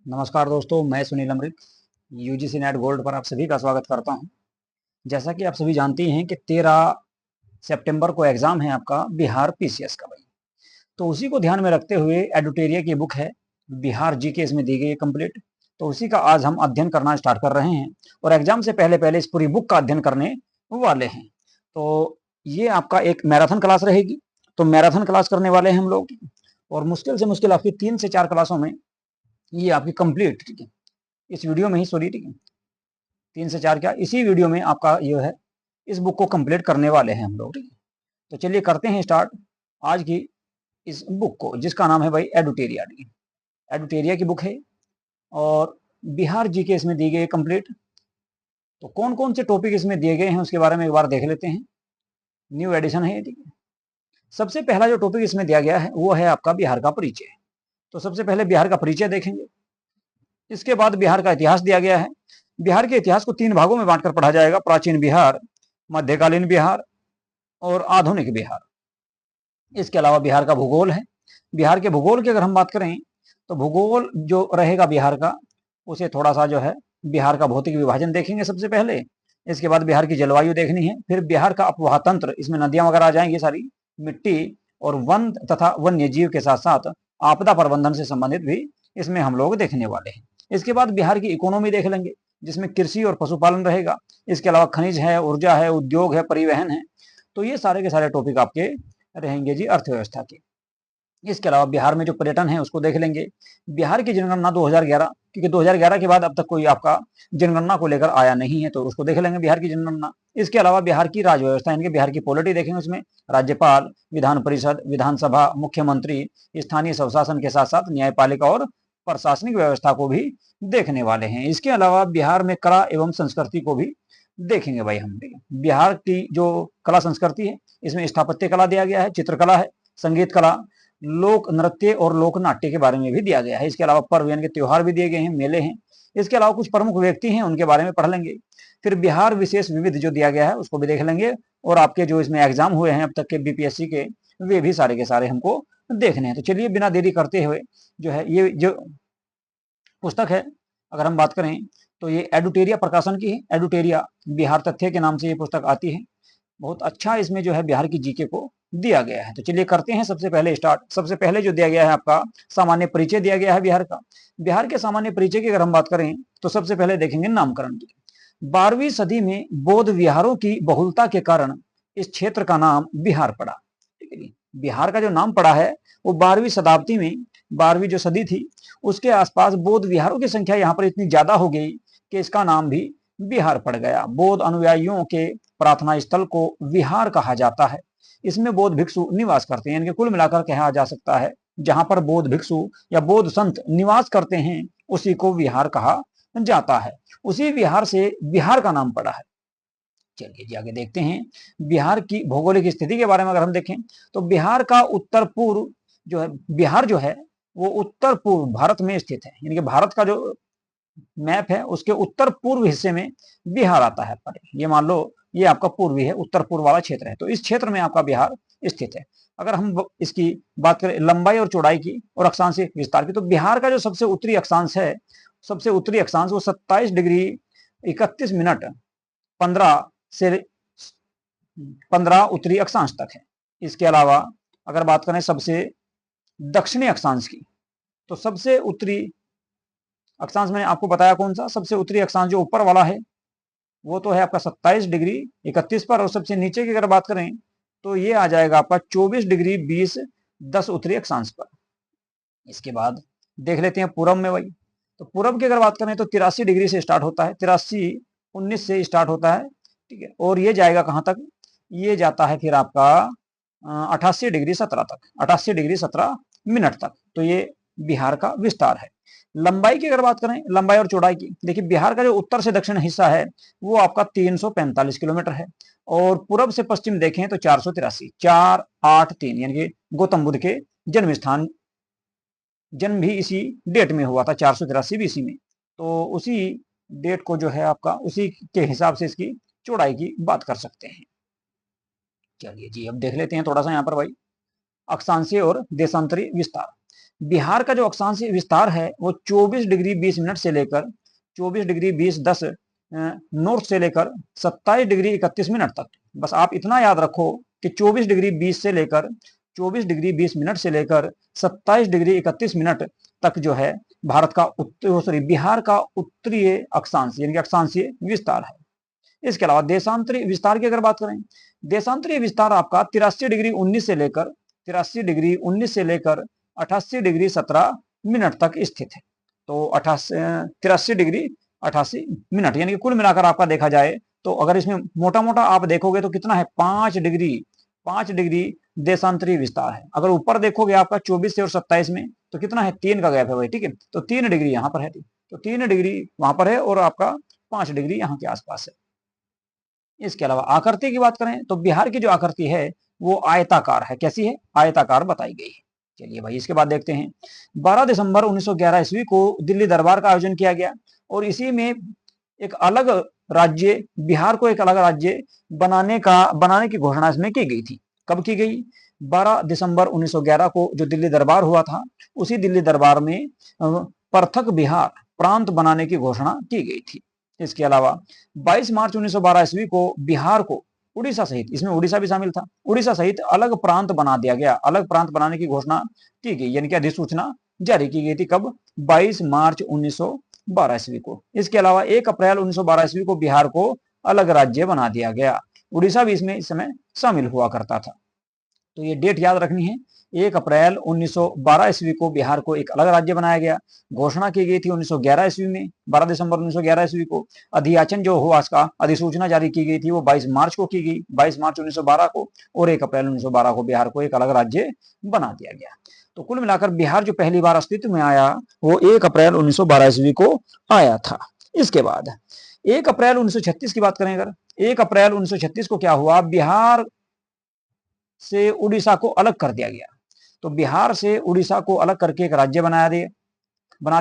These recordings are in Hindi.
नमस्कार दोस्तों, मैं सुनील अमृत यूजीसी नेट गोल्ड पर आप सभी का स्वागत करता हूं। जैसा कि आप सभी जानते हैं कि 13 सितंबर को एग्जाम है आपका बिहार पीसीएस का भाई। तो उसी को ध्यान में रखते हुए एडुटेरिया की बुक है बिहार जीके इसमें दी गई है कंप्लीट। तो उसी का आज हम अध्ययन करना स्टार्ट कर रहे हैं और एग्जाम से पहले पहले इस पूरी बुक का अध्ययन करने वाले हैं। तो ये आपका एक मैराथन क्लास रहेगी। तो मैराथन क्लास करने वाले हैं हम लोग और मुश्किल से मुश्किल आपकी 3 से 4 क्लासों में ये आपकी कंप्लीट, ठीक है, इस वीडियो में ही, सॉरी, ठीक है, 3 से 4 क्या, इसी वीडियो में आपका ये है, इस बुक को कंप्लीट करने वाले हैं हम लोग, ठीक है। तो चलिए करते हैं स्टार्ट आज की इस बुक को, जिसका नाम है भाई एडुटेरिया, ठीक है। एडुटेरिया की बुक है और बिहार जीके इसमें दी गई है कंप्लीट। तो कौन कौन से टॉपिक इसमें दिए गए हैं उसके बारे में एक बार देख लेते हैं। न्यू एडिशन है, ठीक है। सबसे पहला जो टॉपिक इसमें दिया गया है वो है आपका बिहार का परिचय। तो सबसे पहले बिहार का परिचय देखेंगे। इसके बाद बिहार का इतिहास दिया गया है। बिहार के इतिहास को 3 भागों में बांटकर पढ़ा जाएगा: प्राचीन बिहार, मध्यकालीन बिहार और आधुनिक बिहार। इसके अलावा बिहार का भूगोल है। बिहार के भूगोल की अगर हम बात करें तो भूगोल जो रहेगा बिहार का, उसे थोड़ा सा जो है बिहार का भौतिक विभाजन देखेंगे सबसे पहले। इसके बाद बिहार की जलवायु देखनी है। फिर बिहार का अपवाह तंत्र, इसमें नदियां वगैरह आ जाएंगी सारी, मिट्टी और वन तथा वन्य जीव के साथ साथ आपदा प्रबंधन से संबंधित भी इसमें हम लोग देखने वाले हैं। इसके बाद बिहार की इकोनॉमी देख लेंगे, जिसमें कृषि और पशुपालन रहेगा। इसके अलावा खनिज है, ऊर्जा है, उद्योग है, परिवहन है। तो ये सारे के सारे टॉपिक आपके रहेंगे जी अर्थव्यवस्था के। इसके अलावा बिहार में जो पर्यटन है उसको देख लेंगे। बिहार की जनगणना 2011, क्योंकि 2011 के बाद अब तक कोई आपका जनगणना को लेकर आया नहीं है, तो उसको देख लेंगे बिहार की जनगणना। इसके अलावा बिहार की राज्य व्यवस्था, यानी कि बिहार की पॉलिटी देखेंगे। उसमें राज्यपाल, विधान परिषद, विधानसभा, मुख्यमंत्री, स्थानीय स्वशासन के साथ साथ न्यायपालिका और प्रशासनिक व्यवस्था को भी देखने वाले हैं। इसके अलावा बिहार में कला एवं संस्कृति को भी देखेंगे भाई हम। बिहार की जो कला संस्कृति है, इसमें स्थापत्य कला दिया गया है, चित्रकला है, संगीत कला, लोक नृत्य और लोक नाट्य के बारे में भी दिया गया है। इसके अलावा पर्व यानी कि त्योहार भी दिए गए हैं, मेले हैं। इसके अलावा कुछ प्रमुख व्यक्ति हैं, उनके बारे में पढ़ लेंगे। फिर बिहार विशेष विविध जो दिया गया है उसको भी देख लेंगे। और आपके जो इसमें एग्जाम हुए हैं अब तक के बीपीएससी के, वे भी सारे के सारे हमको देखने हैं। तो चलिए बिना देरी करते हुए जो है, ये जो पुस्तक है अगर हम बात करें तो ये एडुटेरिया प्रकाशन की है। एडुटेरिया बिहार तथ्य के नाम से ये पुस्तक आती है। बहुत अच्छा इसमें जो है बिहार की जीके को दिया गया है। तो चलिए करते हैं सबसे पहले स्टार्ट। सबसे पहले जो दिया गया है आपका सामान्य परिचय दिया गया है बिहार का। बिहार के सामान्य परिचय की अगर हम बात करें तो सबसे पहले देखेंगे नामकरण की। 12वीं सदी में बौद्ध विहारों की बहुलता के कारण इस क्षेत्र का नाम बिहार पड़ा। ठीक है, बिहार का जो नाम पड़ा है वो 12वीं शताब्दी में, 12वीं जो सदी थी उसके आसपास बौद्ध विहारों की संख्या यहाँ पर इतनी ज्यादा हो गई कि इसका नाम भी बिहार पड़ गया। बौद्ध अनुयायियों के प्रार्थना स्थल को विहार कहा जाता है। इसमें बौद्ध भिक्षु निवास करते हैं। इनके कुल मिलाकर कहा जा सकता है जहां पर बौद्ध भिक्षु या बौद्ध संत निवास करते हैं उसी को विहार कहा जाता है। उसी विहार से बिहार का नाम पड़ा है। चलिए जी आगे देखते हैं। बिहार की भौगोलिक स्थिति के बारे में अगर हम देखें तो बिहार का उत्तर पूर्व जो है, बिहार जो है वो उत्तर पूर्व भारत में स्थित है। यानी कि भारत का जो मैप है उसके उत्तर पूर्व हिस्से में बिहार आता है। पर ये मान लो ये आपका पूर्वी है, उत्तर पूर्व वाला क्षेत्र है, तो इस क्षेत्र में आपका बिहार स्थित है। अगर हम इसकी बात करें लंबाई और चौड़ाई की और अक्षांशीय विस्तार की, तो बिहार का जो सबसे उत्तरी अक्षांश है, सबसे उत्तरी अक्षांश वो 27 डिग्री 31 मिनट 15 से 15 उत्तरी अक्षांश तक है। इसके अलावा अगर बात करें सबसे दक्षिणी अक्षांश की, तो सबसे उत्तरी अक्षांश मैंने आपको बताया कौन सा, सबसे उत्तरी अक्षांश जो ऊपर वाला है वो तो है आपका 27 डिग्री 31 पर। और सबसे नीचे की अगर बात करें तो ये आ जाएगा आपका 24 डिग्री 20 10 उत्तरी अक्षांश पर। इसके बाद देख लेते हैं पूरब में वही। तो पूरब की अगर बात करें तो 83 डिग्री से स्टार्ट होता है, 83 19 से स्टार्ट होता है, ठीक है। और ये जाएगा कहां तक, ये जाता है फिर आपका 88 डिग्री 17 तक, 88 डिग्री 17 मिनट तक। तो ये बिहार का विस्तार है। लंबाई की अगर बात करें, लंबाई और चौड़ाई की, देखिए बिहार का जो उत्तर से दक्षिण हिस्सा है वो आपका 345 किलोमीटर है। और पूरब से पश्चिम देखें तो 483, 483, यानी कि गौतम बुद्ध के जन्म स्थान, जन्म भी इसी डेट में हुआ था, 483 बीसी में। तो उसी डेट को जो है आपका, उसी के हिसाब से इसकी चौड़ाई की बात कर सकते हैं। चलिए जी अब देख लेते हैं थोड़ा सा यहाँ पर भाई अक्षांशीय और देशांतरी विस्तार। बिहार का जो अक्षांशीय विस्तार है वो 24 डिग्री 20 मिनट से लेकर 24 डिग्री 20 नॉर्थ से लेकर 27 डिग्री 31 मिनट तक। बस आप इतना याद रखो कि 24 डिग्री 20 से लेकर 24 डिग्री 20 मिनट से लेकर 27 डिग्री 31 मिनट तक जो है भारत का बिहार का उत्तरीय अक्षांश यानी कि अक्षांशीय विस्तार है। इसके अलावा देशांतरी विस्तार की अगर बात करें, देशांतरीय विस्तार आपका 83 डिग्री 19 से लेकर 88 डिग्री 17 मिनट तक स्थित है। तो 83 डिग्री 88 मिनट यानी कि कुल मिलाकर आपका देखा जाए तो अगर इसमें मोटा मोटा आप देखोगे तो कितना है 5 डिग्री देशांतरीय विस्तार है। अगर ऊपर देखोगे आपका 24 से और 27 में तो कितना है 3 का गैप है भाई, ठीक है। तो 3 डिग्री यहाँ पर है, तो 3 डिग्री वहां पर है और आपका 5 डिग्री यहाँ के आसपास है। इसके अलावा आकृति की बात करें तो बिहार की जो आकृति है वो आयताकार है। कैसी है? आयताकार बताई गई है। चलिए भाई इसके बाद देखते हैं 12 दिसंबर 1911 ईस्वी को दिल्ली दरबार का आयोजन किया गया और इसी में एक अलग राज्य बिहार को एक अलग राज्य बनाने की घोषणा इसमें की गई थी। कब की गई? 12 दिसंबर 1911 को जो दिल्ली दरबार हुआ था उसी दिल्ली दरबार में पृथक बिहार प्रांत बनाने की घोषणा की गई थी। इसके अलावा 22 मार्च 1912 ईस्वी को बिहार को उड़ीसा सहित, इसमें उड़ीसा भी शामिल था, उड़ीसा सहित अलग प्रांत बना दिया गया। अलग प्रांत बनाने की घोषणा की गई यानी कि अधिसूचना जारी की गई थी। कब? 22 मार्च 1912 ईस्वी को। इसके अलावा 1 अप्रैल 1912 ईस्वी को बिहार को अलग राज्य बना दिया गया। उड़ीसा भी इसमें इस समय शामिल हुआ करता था। तो ये डेट याद रखनी है, 1 अप्रैल 1912 ईस्वी को बिहार को एक अलग राज्य बनाया गया। घोषणा की गई थी 1911 ईस्वी में, 12 दिसंबर 1911 ईस्वी को। अधियाचन जो हुआ इसका अधिसूचना जारी की गई थी वो 22 मार्च को की गई, 22 मार्च 1912 को, और 1 अप्रैल 1912 को बिहार को एक अलग राज्य बना दिया गया। तो कुल मिलाकर बिहार जो पहली बार अस्तित्व में आया वो 1 अप्रैल 1912 ईस्वी को आया था। इसके बाद 1 अप्रैल 1936 की बात करें अगर, 1 अप्रैल 1936 को क्या हुआ? बिहार से उड़ीसा को अलग कर दिया गया। तो बिहार से उड़ीसा को अलग करके एक राज्य बना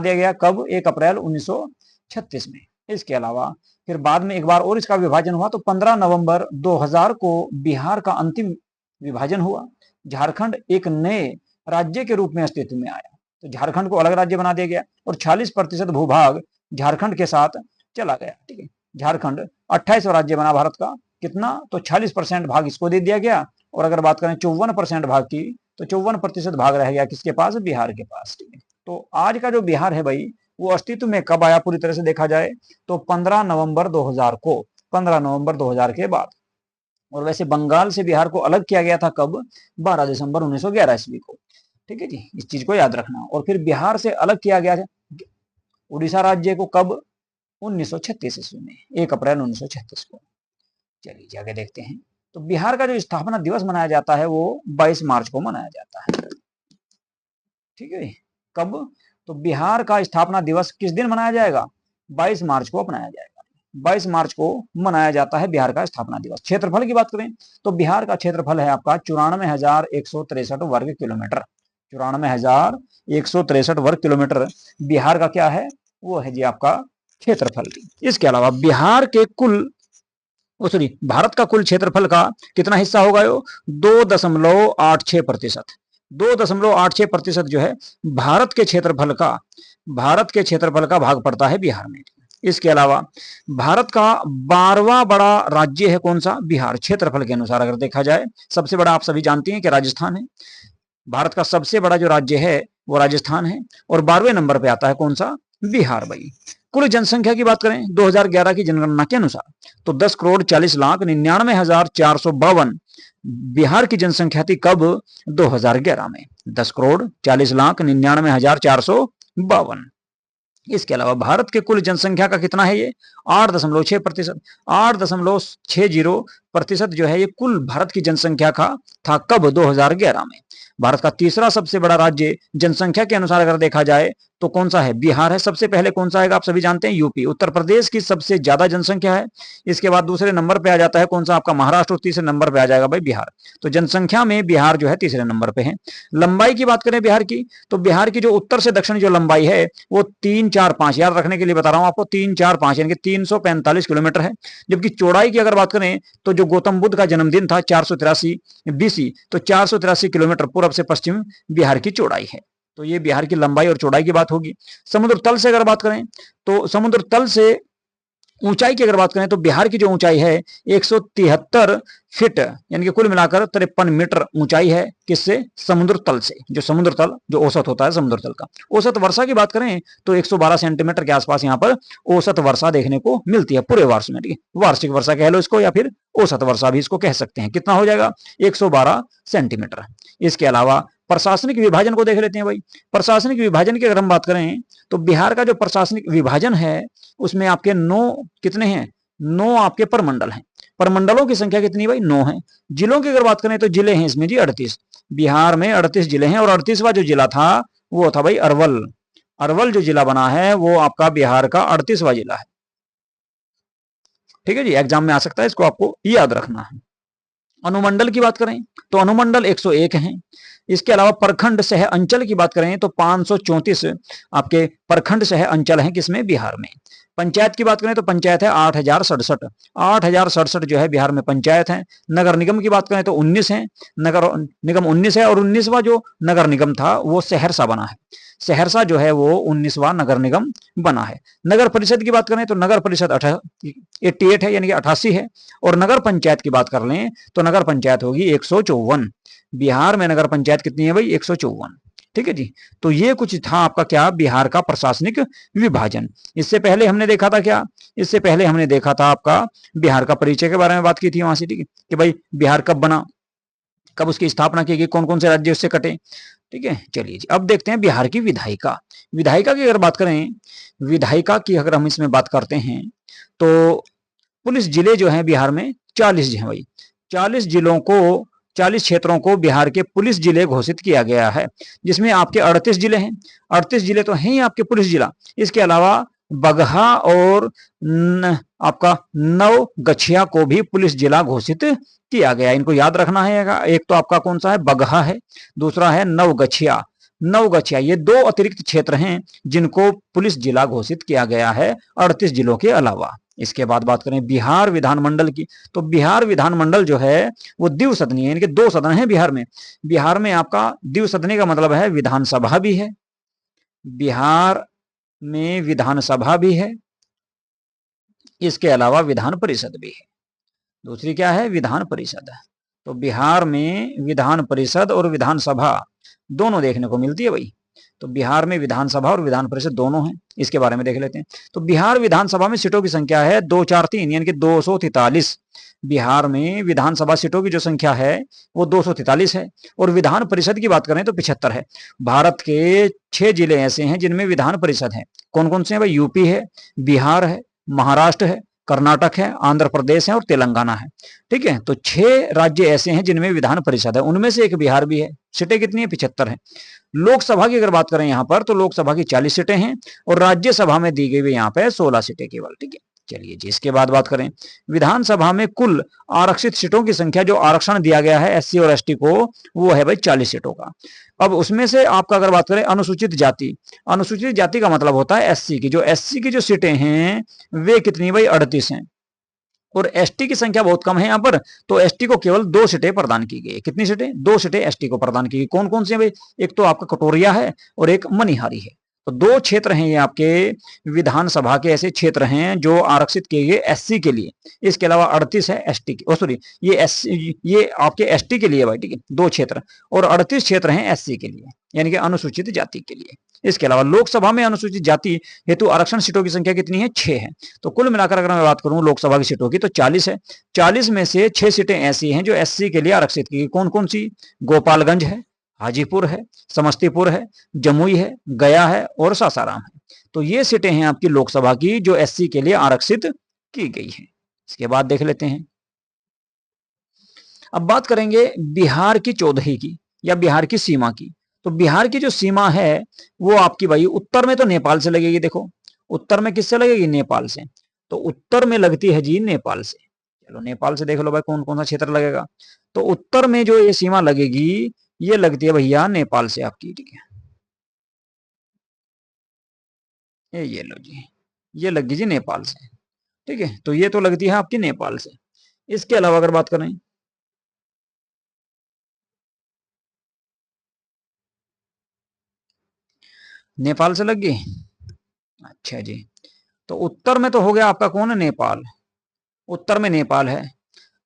दिया गया। कब? 1 अप्रैल 1936 में। इसके अलावा फिर बाद में एक बार और इसका विभाजन हुआ तो 15 नवंबर 2000 को बिहार का अंतिम विभाजन हुआ। झारखंड एक नए राज्य के रूप में अस्तित्व में आया। तो झारखंड को अलग राज्य बना दिया गया और 40% भूभाग झारखंड के साथ चला गया, ठीक है। झारखंड 28वां राज्य बना भारत का। कितना? तो 40% भाग इसको दे दिया गया। और अगर बात करें 54% भाग की तो 54% भाग रह गया किसके पास? बिहार के पास, ठीक है। तो आज का जो बिहार है भाई वो अस्तित्व में कब आया पूरी तरह से देखा जाए तो 15 नवंबर 2000 को, 15 नवंबर 2000 के बाद। और वैसे बंगाल से बिहार को अलग किया गया था कब? 12 दिसंबर 1911 ईस्वी को, ठीक है जी। इस चीज को याद रखना। और फिर बिहार से अलग किया गया था उड़ीसा राज्य को कब? 1936 ईस्वी में, 1 अप्रैल 1936 को। चलिए आगे देखते हैं। तो बिहार का जो स्थापना दिवस मनाया जाता है वो 22 मार्च को मनाया जाता है, ठीक है। कब? तो बिहार का स्थापना दिवस किस दिन मनाया जाएगा? 22 मार्च को अपनाया जाएगा। 22 मार्च को मनाया जाता है बिहार का स्थापना दिवस। क्षेत्रफल की बात करें तो बिहार का क्षेत्रफल है आपका 94,163 वर्ग किलोमीटर। 94,163 वर्ग किलोमीटर बिहार का क्या है? वो है जी आपका क्षेत्रफल। इसके अलावा बिहार के भारत का कुल क्षेत्रफल का कितना हिस्सा होगा? 2.86%। 2.86% जो है भारत के क्षेत्रफल का भाग पड़ता है बिहार में। इसके अलावा भारत का 12वां बड़ा राज्य है कौन सा? बिहार। क्षेत्रफल के अनुसार अगर देखा जाए सबसे बड़ा आप सभी जानते हैं कि राजस्थान है। भारत का सबसे बड़ा जो राज्य है वो राजस्थान है। और 12वें नंबर पे आता है कौन सा? बिहार भाई। कुल जनसंख्या की बात करें 2011 की जनगणना के अनुसार तो 10,40,99,452 बिहार की जनसंख्या थी। कब? 2011 में 10,40,99,452। इसके अलावा भारत के कुल जनसंख्या का कितना है? ये 8.6%। 8.60% जो है ये कुल भारत की जनसंख्या का था। कब? 2011 में। भारत का तीसरा सबसे बड़ा राज्य जनसंख्या के अनुसार अगर देखा जाए तो कौन सा है? बिहार है। सबसे पहले कौन सा आएगा? आप सभी जानते हैं यूपी। उत्तर प्रदेश की सबसे ज्यादा जनसंख्या है। इसके बाद दूसरे नंबर पे आ जाता है कौन सा? आपका महाराष्ट्र। और तीसरे नंबर पे आ जाएगा भाई बिहार। तो जनसंख्या में बिहार जो है तीसरे नंबर पे है। लंबाई की बात करें बिहार की तो बिहार की जो उत्तर से दक्षिण जो लंबाई है वो 3-4-5, याद रखने के लिए बता रहा हूं आपको, 3-4-5 यानी कि 345 किलोमीटर है। जबकि चौड़ाई की अगर बात करें तो जो गौतम बुद्ध का जन्मदिन था 483 BC, तो 483 किलोमीटर पूर्व से पश्चिम बिहार की चौड़ाई है। तो ये बिहार की लंबाई और चौड़ाई की बात होगी। समुद्र तल से अगर बात करें तो समुद्र तल से ऊंचाई की अगर बात करें तो बिहार की जो ऊंचाई है 173 फीट, यानी कि कुल मिलाकर 53 मीटर ऊंचाई है। किससे? समुद्र तल से। जो समुद्र तल जो औसत होता है समुद्र तल का। औसत वर्षा की बात करें तो 112 सेंटीमीटर के आसपास यहाँ पर औसत वर्षा देखने को मिलती है पूरे वर्ष में। ठीक है, वार्षिक वर्षा कह लो इसको या फिर औसत वर्षा भी इसको कह सकते हैं। कितना हो जाएगा? 112 सेंटीमीटर। इसके अलावा प्रशासनिक विभाजन को देख लेते हैं भाई। प्रशासनिक विभाजन की अगर हम बात करें तो बिहार का जो प्रशासनिक विभाजन है उसमें आपके 9 कितने हैं? 9 आपके परमंडल हैं। परमंडलों की संख्या कितनी भाई? 9 है। जिलों की अगर बात करें तो जिले हैं इसमें जी 38। बिहार में 38 जिले हैं और 38वां जो जिला था वो था भाई अरवल। अरवल जो जिला बना है वो आपका बिहार का 38वां जिला है। ठीक है जी, एग्जाम में आ सकता है, इसको आपको याद रखना है। अनुमंडल की बात करें तो अनुमंडल 101 हैं। इसके अलावा प्रखंड सह अंचल की बात करें तो 534 आपके प्रखंड सह अंचल हैं किसमें? बिहार में। पंचायत की बात करें तो पंचायत है 8067। 8067 जो है बिहार में पंचायत है। नगर निगम की बात करें तो 19 है। नगर निगम 19 है और 19वां जो नगर निगम था वो सहरसा बना है। सहरसा जो है वो 19वां नगर निगम बना है। नगर परिषद की बात करें तो नगर परिषद 88 है, यानी कि 88 है। और नगर पंचायत की बात कर लें तो नगर पंचायत होगी 154। बिहार में नगर पंचायत कितनी है भाई? 154। ठीक है जी, तो ये कुछ था आपका क्या? बिहार का प्रशासनिक विभाजन। इससे पहले हमने देखा था क्या? इससे पहले हमने देखा था आपका बिहार का परिचय के बारे में बात की थी वहां से। ठीक है कि भाई बिहार कब बना, कब उसकी स्थापना की गई, कौन कौन से राज्य उससे कटे। ठीक है, चलिए जी अब देखते हैं बिहार की विधायिका। विधायिका की अगर बात करें, विधायिका की अगर हम इसमें बात करते हैं तो पुलिस जिले जो हैं बिहार में 40 हैं भाई। 40 जिलों को, 40 क्षेत्रों को बिहार के पुलिस जिले घोषित किया गया है, जिसमें आपके 38 जिले हैं। 38 जिले तो हैं ही आपके पुलिस जिला। इसके अलावा बगहा और आपका नवगछिया को भी पुलिस जिला घोषित किया गया। इनको याद रखना है। एक तो आपका कौन सा है? बगहा है, दूसरा है नवगछिया। नवगछिया ये 2 अतिरिक्त क्षेत्र हैं जिनको पुलिस जिला घोषित किया गया है 38 जिलों के अलावा। इसके बाद बात करें बिहार विधानमंडल की तो बिहार विधानमंडल जो है वो द्विसदनीय है, यानी कि 2 सदन है बिहार में। बिहार में आपका द्विसदनीय का मतलब है विधानसभा भी है, बिहार में विधानसभा भी है, इसके अलावा विधान परिषद भी है। दूसरी क्या है? विधान परिषद। तो बिहार में विधान परिषद और विधानसभा दोनों देखने को मिलती है भाई। तो बिहार में विधानसभा और विधान परिषद दोनों हैं। इसके बारे में देख लेते हैं। तो बिहार विधानसभा में सीटों की संख्या है 243, यानी कि 243। बिहार में विधानसभा सीटों की जो संख्या है वो 243 है। और विधान परिषद की बात करें तो 75 है। भारत के 6 जिले ऐसे हैं जिनमें विधान परिषद है। कौन कौन से हैं भाई? यूपी है, बिहार है, महाराष्ट्र है, कर्नाटक है, आंध्र प्रदेश है और तेलंगाना है। ठीक है, तो 6 राज्य ऐसे हैं जिनमें विधान परिषद है, उनमें से एक बिहार भी है। सीटें कितनी है? 75 है। लोकसभा की अगर बात करें यहाँ पर तो लोकसभा की 40 सीटें हैं और राज्यसभा में दी गई यहाँ पे 16 सीटें केवल। ठीक है, चलिए जी इसके बाद बात करें विधानसभा में कुल आरक्षित सीटों की संख्या, जो आरक्षण दिया गया है एससी और एसटी को, वो है भाई 40 सीटों का। अब उसमें से आपका अगर बात करें अनुसूचित जाति, अनुसूचित जाति का मतलब होता है एससी की। जो एससी की जो सीटें हैं वे कितनी भाई? 38 हैं। और एसटी की संख्या बहुत कम है यहाँ पर, तो एसटी को केवल 2 सीटें प्रदान की गई। कितनी सीटें? 2 सीटें एसटी को प्रदान की गई। कौन कौन से भाई? एक तो आपका कटोरिया है और एक मनिहारी है। तो 2 क्षेत्र हैं ये आपके विधानसभा के, ऐसे क्षेत्र हैं जो आरक्षित किए गए एससी के लिए। इसके अलावा 38 है एसटी के, सॉरी ये आपके एसटी के लिए भाई। ठीक है, 2 क्षेत्र और 38 क्षेत्र हैं एससी के लिए, यानी कि अनुसूचित जाति के लिए। इसके अलावा लोकसभा में अनुसूचित जाति हेतु आरक्षण सीटों की संख्या कितनी है? 6 है। तो कुल मिलाकर अगर मैं बात करूं लोकसभा की सीटों की तो 40 है। 40 में से 6 सीटें ऐसी हैं जो एससी के लिए आरक्षित की गई। कौन कौन सी? गोपालगंज है, हाजीपुर है, समस्तीपुर है, जमुई है, गया है और सासाराम है। तो ये सीटें हैं आपकी लोकसभा की जो एससी के लिए आरक्षित की गई है। इसके बाद देख लेते हैं, अब बात करेंगे बिहार की चौधरी की या बिहार की सीमा की। तो बिहार की जो सीमा है वो आपकी भाई उत्तर में तो नेपाल से लगेगी। देखो उत्तर में किससे लगेगी? नेपाल से। तो उत्तर में लगती है जी नेपाल से। चलो नेपाल से देख लो भाई कौन कौन सा क्षेत्र लगेगा। तो उत्तर में जो ये सीमा लगेगी ये लगती है भैया नेपाल से आपकी। ठीक है, ये लो जी, ये लगी जी नेपाल से। ठीक है, तो ये तो लगती है आपकी नेपाल से। इसके अलावा अगर बात करें नेपाल से लग गई। अच्छा जी, तो उत्तर में तो हो गया आपका कौन है, नेपाल। उत्तर में नेपाल है।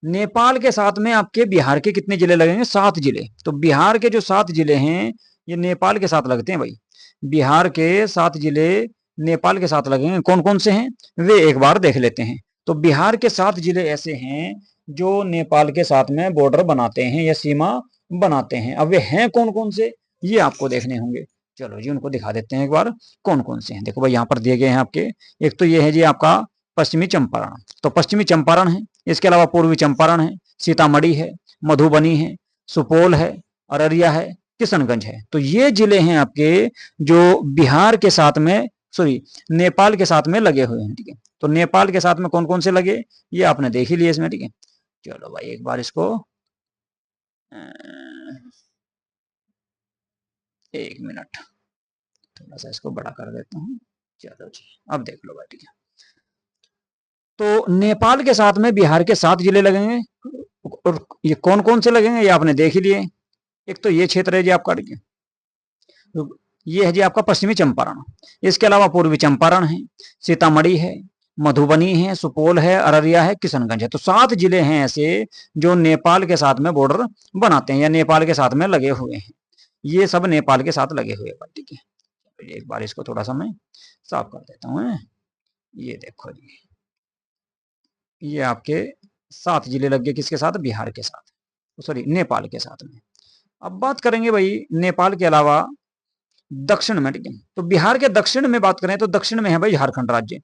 नेपाल के साथ में आपके बिहार के कितने जिले लगेंगे, 7 जिले। तो बिहार के जो 7 जिले हैं ये नेपाल के साथ लगते हैं भाई। बिहार के 7 जिले नेपाल के साथ लगेंगे। कौन कौन से हैं वे एक बार देख लेते हैं। तो बिहार के 7 जिले ऐसे हैं जो नेपाल के साथ में बॉर्डर बनाते हैं या सीमा बनाते हैं। अब वे हैं कौन कौन से, ये आपको देखने होंगे। चलो जी उनको दिखा देते हैं एक बार, कौन कौन से हैं। देखो भाई यहाँ पर दिए गए हैं आपके। एक तो ये है जी आपका पश्चिमी चंपारण। तो पश्चिमी चंपारण है। इसके अलावा पूर्वी चंपारण है, सीतामढ़ी है, मधुबनी है, सुपौल है, अररिया है, किशनगंज है। तो ये जिले हैं आपके जो बिहार के साथ में, सॉरी, नेपाल के साथ में लगे हुए हैं। ठीक है, तो नेपाल के साथ में कौन कौन से लगे ये आपने देख ही लिया इसमें। ठीक है, चलो भाई एक बार इसको 1 मिनट थोड़ा सा इसको बड़ा कर देता हूँ। चलो जी अब देख लो भाई। ठीक है, तो नेपाल के साथ में बिहार के 7 जिले लगेंगे। और ये कौन कौन से लगेंगे ये आपने देख ही लिए। एक तो ये क्षेत्र है जी आपका, ठीक है, तो ये है जी आपका पश्चिमी चंपारण। इसके अलावा पूर्वी चंपारण है, सीतामढ़ी है, मधुबनी है, सुपौल है, अररिया है, किशनगंज है। तो 7 जिले हैं ऐसे जो नेपाल के साथ में बॉर्डर बनाते हैं या नेपाल के साथ में लगे हुए हैं। ये सब नेपाल के साथ लगे हुए हैं। ठीक है, एक बार इसको थोड़ा सा मैं साफ कर देता हूँ। ये देखो जी, ये आपके 7 जिले लग गए किसके साथ, बिहार के साथ, सॉरी नेपाल के साथ में। अब बात करेंगे भाई नेपाल के अलावा दक्षिण में। ठीक है, तो बिहार के दक्षिण में बात करें तो दक्षिण में है भाई झारखंड राज्य।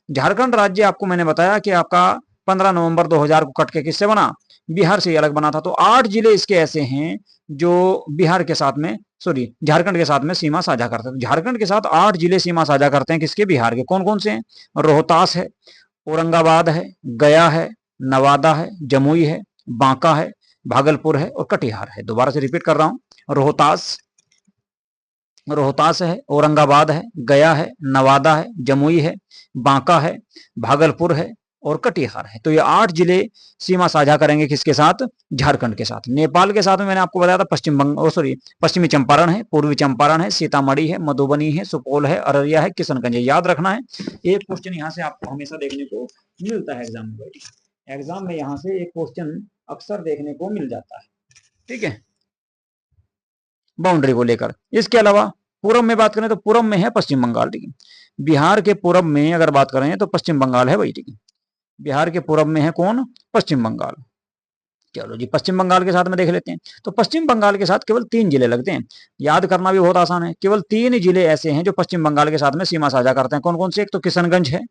झारखंड राज्य आपको मैंने बताया कि आपका 15 नवंबर 2000 को कट के किससे बना, बिहार से अलग बना था। तो 8 जिले इसके ऐसे हैं जो बिहार के साथ में, सॉरी, झारखंड के साथ में सीमा साझा करते हैं। झारखंड के साथ 8 जिले सीमा साझा करते हैं किसके, बिहार के। कौन कौन से हैं, रोहतास है, औरंगाबाद है, गया है, नवादा है, जमुई है, बांका है, भागलपुर है और कटिहार है। दोबारा से रिपीट कर रहा हूं, रोहतास है, औरंगाबाद है, गया है, नवादा है, जमुई है, बांका है, भागलपुर है और कटिहार है। तो ये 8 जिले सीमा साझा करेंगे किसके साथ, झारखंड के साथ। नेपाल के साथ में मैंने आपको बताया था पश्चिमी चंपारण है, पूर्वी चंपारण है, सीतामढ़ी है, मधुबनी है, सुपौल है, अररिया है, किशनगंज है। याद रखना है, एक क्वेश्चन यहाँ से आपको हमेशा देखने को मिलता है एग्जाम में। एग्जाम में यहाँ से एक क्वेश्चन अक्सर देखने को मिल जाता है। ठीक है, बाउंड्री को लेकर। इसके अलावा पूरब में बात करें तो पूरब में है पश्चिम बंगाल। ठीक है, बिहार के पूरब में अगर बात करें तो पश्चिम बंगाल है भाई। ठीक है, बिहार के पूरब में है कौन, पश्चिम बंगाल। चलो जी पश्चिम बंगाल के साथ में देख लेते हैं। तो पश्चिम बंगाल के साथ केवल 3 जिले लगते हैं। याद करना भी बहुत आसान है, केवल 3 जिले ऐसे हैं जो पश्चिम बंगाल के साथ में सीमा साझा करते हैं। कौन कौन से, एक तो किशनगंज है,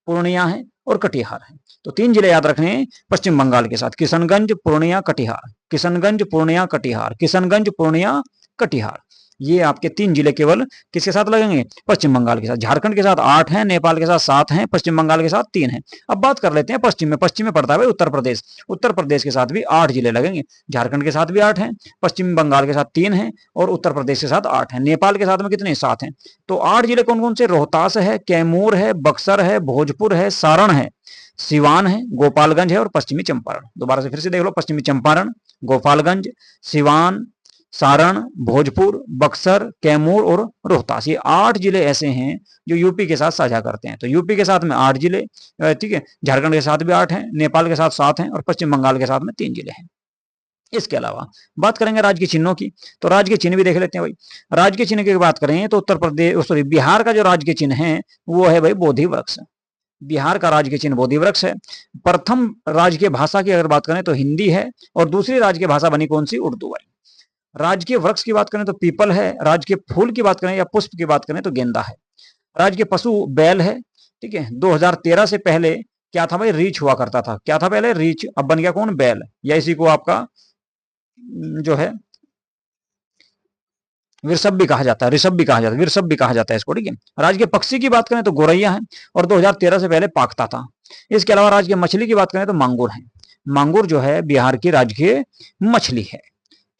पूर्णिया है और कटिहार है। तो 3 जिले याद रखने हैं पश्चिम बंगाल के साथ, किशनगंज, पूर्णिया, कटिहार, किशनगंज, पूर्णिया, कटिहार, किशनगंज, पूर्णिया, कटिहार। ये आपके 3 जिले केवल किसके साथ लगेंगे, पश्चिम बंगाल के साथ। झारखंड के साथ 8 हैं, नेपाल के साथ 7 हैं, पश्चिम बंगाल के साथ 3 हैं। अब बात कर लेते हैं पश्चिम में। पश्चिम में पड़ता है भाई उत्तर प्रदेश। उत्तर प्रदेश के साथ भी 8 जिले लगेंगे। झारखंड के साथ भी 8 हैं, पश्चिम बंगाल के साथ 3 हैं और उत्तर प्रदेश के साथ 8 हैं। नेपाल के साथ में कितने, 7 हैं। तो 8 जिले कौन कौन से, रोहतास है, कैमूर है, बक्सर है, भोजपुर है, सारण है, सिवान है, गोपालगंज है और पश्चिमी चंपारण। दोबारा से फिर से देख लो, पश्चिमी चंपारण, गोपालगंज, सिवान, सारण, भोजपुर, बक्सर, कैमूर और रोहतास। ये 8 जिले ऐसे हैं जो यूपी के साथ साझा करते हैं। तो यूपी के साथ में 8 जिले, ठीक है, झारखंड के साथ भी 8 हैं, नेपाल के साथ 7 हैं और पश्चिम बंगाल के साथ में 3 जिले हैं। इसके अलावा बात करेंगे राज्य के चिन्हों की। तो राज्य के चिन्ह भी देख लेते हैं भाई। राज्य के चिन्ह की बात करें तो उत्तर प्रदेश, सॉरी, बिहार का जो राज्य के चिन्ह है वो है भाई बोधि वृक्ष। बिहार का राज्य के चिन्ह बोधि वृक्ष है। प्रथम राजकीय भाषा की अगर बात करें तो हिंदी है और दूसरी राजकीय भाषा बनी कौन सी, उर्दू वाली। राजकीय वृक्ष की बात करें तो पीपल है। राजकीय फूल की बात करें या पुष्प की बात करें तो गेंदा है। राजकीय पशु बैल है। ठीक है, 2013 से पहले क्या था भाई, रीछ हुआ करता था। क्या था पहले, रीछ, अब बन गया कौन, बैल, या इसी को आपका जो है वृषभ भी कहा जाता है, ऋषभ भी कहा जाता है, वृषभ भी कहा जाता है इसको। ठीक है, राज्य के पक्षी की बात करें तो गोरैया है और 2013 से पहले पाकता था। इसके अलावा राज्य की मछली की बात करें तो मांगुर है। मांगुर जो है बिहार की राजकीय मछली है।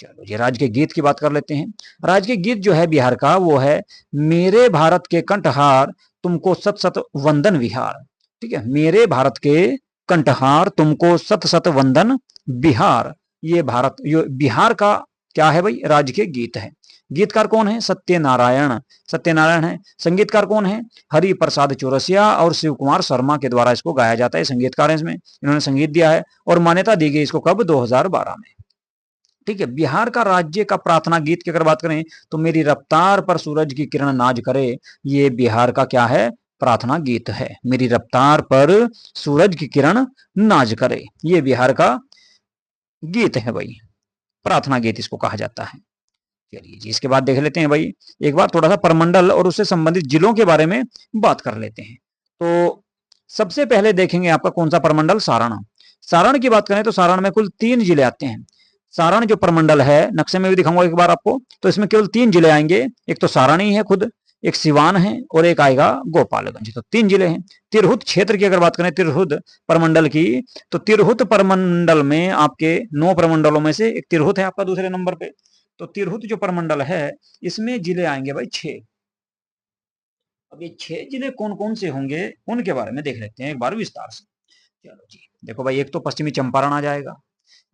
चलो जी राज्य के गीत की बात कर लेते हैं। राज्य के गीत जो है बिहार का वो है, मेरे भारत के कंठहार तुमको सत सत वंदन विहार। ठीक है, मेरे भारत के कंठहार तुमको सत सत वंदन बिहार। ये बिहार का क्या है भाई, राज्य के गीत है। गीतकार कौन है? सत्यनारायण, सत्यनारायण है। संगीतकार कौन है? हरि प्रसाद चौरसिया और शिव कुमार शर्मा के द्वारा इसको गाया जाता है। संगीतकार है इसमें, इन्होंने संगीत दिया है। और मान्यता दी गई इसको कब? 2012 में। ठीक है। बिहार का राज्य का प्रार्थना गीत की अगर बात करें तो मेरी रफ्तार पर सूरज की किरण नाज करे, ये बिहार का क्या है? प्रार्थना गीत है। मेरी रफ्तार पर सूरज की किरण नाज करे, ये बिहार का गीत है भाई, प्रार्थना गीत इसको कहा जाता है। चलिए जी, इसके बाद देख लेते हैं भाई एक बार थोड़ा सा प्रमंडल और उससे संबंधित जिलों के बारे में बात कर लेते हैं। तो सबसे पहले देखेंगे आपका कौन सा प्रमंडल? सारण। सारण की बात करें तो सारण में कुल 3 जिले आते हैं। सारण जो प्रमंडल है, नक्शे में भी दिखाऊंगा एक बार आपको, तो इसमें केवल 3 जिले आएंगे। एक तो सारण ही है खुद, एक सिवान है और एक आएगा गोपालगंज। तो 3 जिले हैं। तिरहुत क्षेत्र की अगर बात करें, तिरहुत प्रमंडल की, तो तिरहुत प्रमंडल में आपके 9 प्रमंडलों में से एक तिरहुत है आपका दूसरे नंबर पे। तो तिरहुत जो प्रमंडल है इसमें जिले आएंगे भाई 6। अब ये 6 जिले कौन कौन से होंगे उनके बारे में देख लेते हैं एक बार विस्तार से। चलो जी, देखो भाई, एक तो पश्चिमी चंपारण आ जाएगा,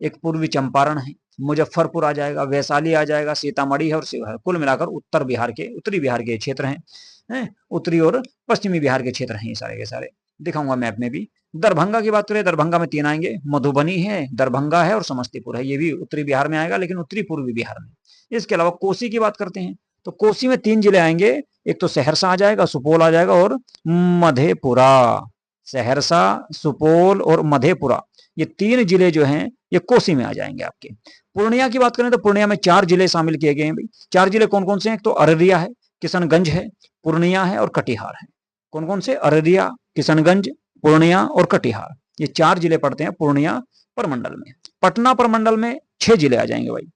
एक पूर्वी चंपारण है, मुजफ्फरपुर आ जाएगा, वैशाली आ जाएगा, सीतामढ़ी है और शिवहर। कुल मिलाकर उत्तरी बिहार के क्षेत्र हैं, उत्तरी और पश्चिमी बिहार के क्षेत्र हैं ये सारे के सारे। दिखाऊंगा मैप में भी। दरभंगा की बात करें, दरभंगा में 3 आएंगे, मधुबनी है, दरभंगा है और समस्तीपुर है। ये भी उत्तरी बिहार में आएगा लेकिन उत्तरी पूर्वी बिहार में। इसके अलावा कोसी की बात करते हैं तो कोसी में 3 जिले आएंगे। एक तो सहरसा आ जाएगा, सुपौल आ जाएगा और मधेपुरा। सहरसा, सुपौल और मधेपुरा, ये 3 जिले जो हैं ये कोसी में आ जाएंगे आपके। पूर्णिया की बात करें तो पूर्णिया में 4 जिले शामिल किए गए हैं भाई। 4 जिले कौन कौन से हैं? एक तो अररिया है, किशनगंज है, पूर्णिया है और कटिहार है। कौन कौन से? अररिया, किशनगंज, पूर्णिया और कटिहार, ये 4 जिले पड़ते हैं पूर्णिया प्रमंडल में। पटना प्रमंडल में 6 जिले आ जाएंगे भाई।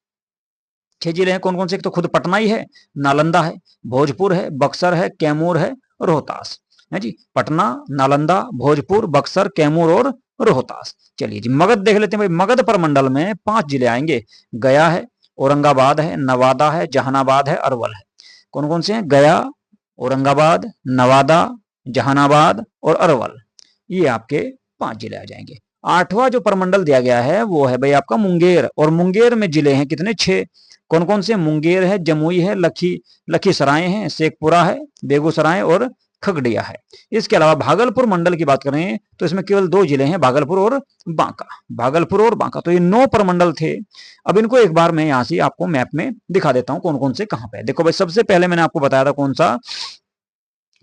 6 जिले हैं कौन कौन से? एक तो खुद पटना ही है, नालंदा है, भोजपुर है, बक्सर है, कैमूर है, रोहतास है जी। पटना, नालंदा, भोजपुर, बक्सर, कैमूर और रोहतास। चलिए जी, मगध देख लेते हैं भाई। मगध प्रमंडल में 5 जिले आएंगे। गया है, औरंगाबाद है, नवादा है, जहानाबाद है, अरवल है। कौन कौन से हैं? गया, औरंगाबाद, नवादा, जहानाबाद और अरवल, ये आपके 5 जिले आ जाएंगे। 8वां जो प्रमंडल दिया गया है वो है भाई आपका मुंगेर। और मुंगेर में जिले हैं कितने? 6। कौन कौन से? मुंगेर है, जमुई है, लखीसराय है, शेखपुरा है, बेगूसराय और खगड़िया है। इसके अलावा भागलपुर मंडल की बात करें तो इसमें केवल 2 जिले हैं, भागलपुर और बांका। भागलपुर और बांका, तो ये 9 प्रमंडल थे। अब इनको एक बार मैं यहां से आपको मैप में दिखा देता हूं कौन कौन से कहां पे है। देखो भाई, सबसे पहले मैंने आपको बताया था कौन सा?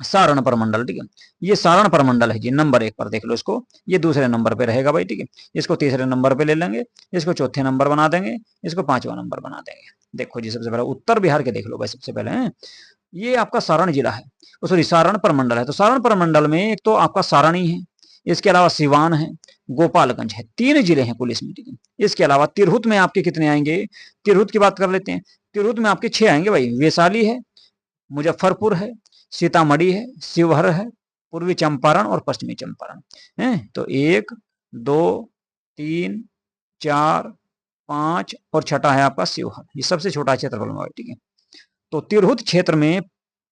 सारण प्रमंडल। ठीक है, ये सारण प्रमंडल है जी, नंबर 1 पर देख लो इसको। ये दूसरे नंबर पे रहेगा भाई। ठीक है, इसको तीसरे नंबर पे ले लेंगे, इसको चौथे नंबर बना देंगे, इसको 5वां नंबर बना देंगे। देखो जी, सबसे पहले उत्तर बिहार के देख लो भाई। सबसे पहले ये आपका सारण जिला है, सॉरी सारण प्रमंडल है। तो सारण प्रमंडल में एक तो आपका सारणी है, इसके अलावा सिवान है, गोपालगंज है। 3 जिले हैं पुलिस में। ठीक है, इसके अलावा तिरहुत में आपके कितने आएंगे? तिरहुत की बात कर लेते हैं। तिरहुत में आपके 6 आएंगे भाई। वैशाली है, मुजफ्फरपुर है, सीतामढ़ी है, शिवहर है, पूर्वी चंपारण और पश्चिमी चंपारण है। तो 1, 2, 3, 4, 5 और छठा है आपका शिवहर। ये सबसे छोटा क्षेत्रफल में। ठीक है, तो तिरहुत क्षेत्र में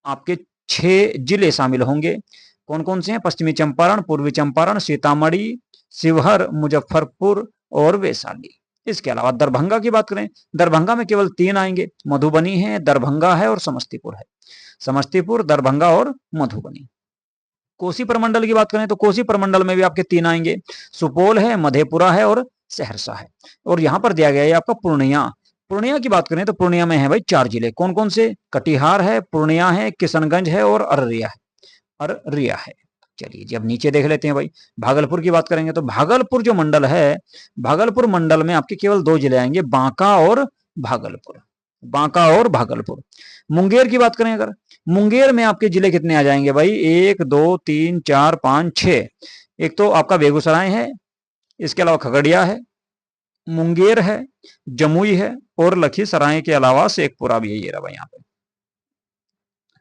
आपके 6 जिले शामिल होंगे। कौन कौन से हैं? पश्चिमी चंपारण, पूर्वी चंपारण, सीतामढ़ी, शिवहर, मुजफ्फरपुर और वैशाली। इसके अलावा दरभंगा की बात करें, दरभंगा में केवल 3 आएंगे। मधुबनी है, दरभंगा है और समस्तीपुर है। समस्तीपुर, दरभंगा और मधुबनी। कोसी प्रमंडल की बात करें तो कोसी प्रमंडल में भी आपके 3 आएंगे। सुपौल है, मधेपुरा है और सहरसा है। और यहां पर दिया गया है आपका पूर्णिया। पूर्णिया की बात करें तो पूर्णिया में है भाई 4 जिले। कौन कौन से? कटिहार है, पूर्णिया है, किशनगंज है और अररिया है। चलिए जी, अब नीचे देख लेते हैं भाई। भागलपुर की बात करेंगे तो भागलपुर जो मंडल है, भागलपुर मंडल में आपके केवल 2 जिले आएंगे, बांका और भागलपुर। बांका और भागलपुर। मुंगेर की बात करें अगर, मुंगेर में आपके जिले कितने आ जाएंगे भाई? 1, 2, 3, 4, 5, 6। एक तो आपका बेगूसराय है, इसके अलावा खगड़िया है, मुंगेर है, जमुई है और लखीसराय के अलावा शेखपुरा भी है। ये रहा भाई यहाँ पे।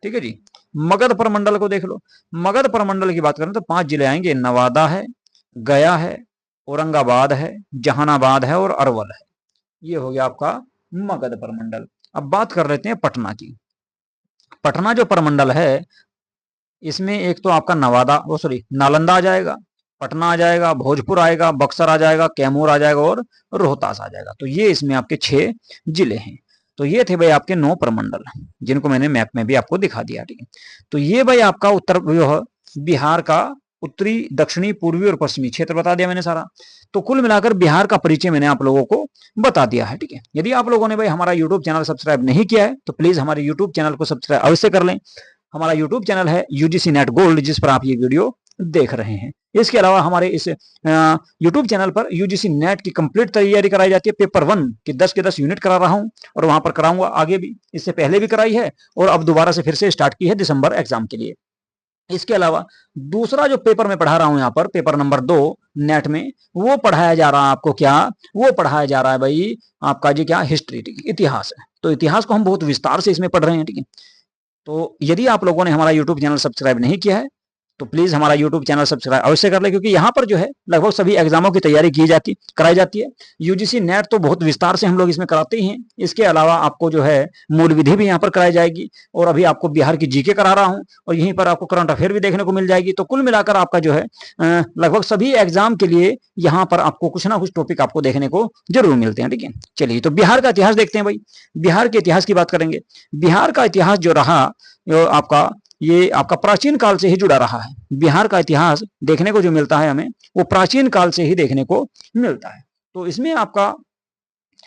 ठीक है जी, मगध प्रमंडल को देख लो। मगध प्रमंडल की बात करें तो 5 जिले आएंगे। नवादा है, गया है, औरंगाबाद है, जहानाबाद है और अरवल है। ये हो गया आपका मगध प्रमंडल। अब बात कर लेते हैं पटना की। पटना जो प्रमंडल है इसमें एक तो आपका नालंदा आ जाएगा, पटना आ जाएगा, भोजपुर आएगा, बक्सर आ जाएगा, कैमूर आ जाएगा और रोहतास आ जाएगा। तो ये इसमें आपके 6 जिले हैं। तो ये थे भाई आपके 9 प्रमंडल, जिनको मैंने मैप में भी आपको दिखा दिया, ठीक है। तो ये भाई आपका उत्तर बिहार का उत्तरी, दक्षिणी, पूर्वी और पश्चिमी क्षेत्र बता दिया मैंने सारा। तो कुल मिलाकर बिहार का परिचय मैंने आप लोगों को बता दिया है, ठीक है। यदि आप लोगों ने भाई हमारा यूट्यूब चैनल सब्सक्राइब नहीं किया है तो प्लीज हमारे यूट्यूब चैनल को सब्सक्राइब अवश्य कर लें। हमारा यूट्यूब चैनल है यूजीसी नेट गोल्ड, जिस पर आप ये वीडियो देख रहे हैं। इसके अलावा हमारे इस यूट्यूब चैनल पर यूजीसी नेट की कंप्लीट तैयारी कराई जाती है। पेपर 1 की 10 के 10 यूनिट करा रहा हूं और वहां पर कराऊंगा आगे भी। इससे पहले भी कराई है और अब दोबारा से फिर से स्टार्ट की है दिसंबर एग्जाम के लिए। इसके अलावा दूसरा जो पेपर मैं पढ़ा रहा हूं यहाँ पर, पेपर नंबर 2 नेट में, वो पढ़ाया जा रहा है आपको क्या, वो पढ़ाया जा रहा है भाई आपका जी क्या, हिस्ट्री, ठीक है, इतिहास है। तो इतिहास को हम बहुत विस्तार से इसमें पढ़ रहे हैं, ठीक है। तो यदि आप लोगों ने हमारा यूट्यूब चैनल सब्सक्राइब नहीं किया है तो प्लीज हमारा यूट्यूब चैनल सब्सक्राइब अवश्य कर ले, क्योंकि यहाँ पर जो है लगभग सभी एग्जामों की तैयारी कराई जाती है। यूजीसी नेट तो बहुत विस्तार से हम लोग इसमें कराते ही हैं। इसके अलावा आपको जो है मूल विधि भी यहाँ पर कराई जाएगी, और अभी आपको बिहार की जीके करा रहा हूँ, और यहीं पर आपको करंट अफेयर भी देखने को मिल जाएगी। तो कुल मिलाकर आपका जो है लगभग सभी एग्जाम के लिए यहाँ पर आपको कुछ ना कुछ टॉपिक आपको देखने को जरूर मिलते हैं, ठीक है। चलिए, तो बिहार का इतिहास देखते हैं भाई। बिहार के इतिहास की बात करेंगे। बिहार का इतिहास जो रहा आपका, ये आपका प्राचीन काल से ही जुड़ा रहा है। बिहार का इतिहास देखने को जो मिलता है हमें, वो प्राचीन काल से ही देखने को मिलता है। तो इसमें आपका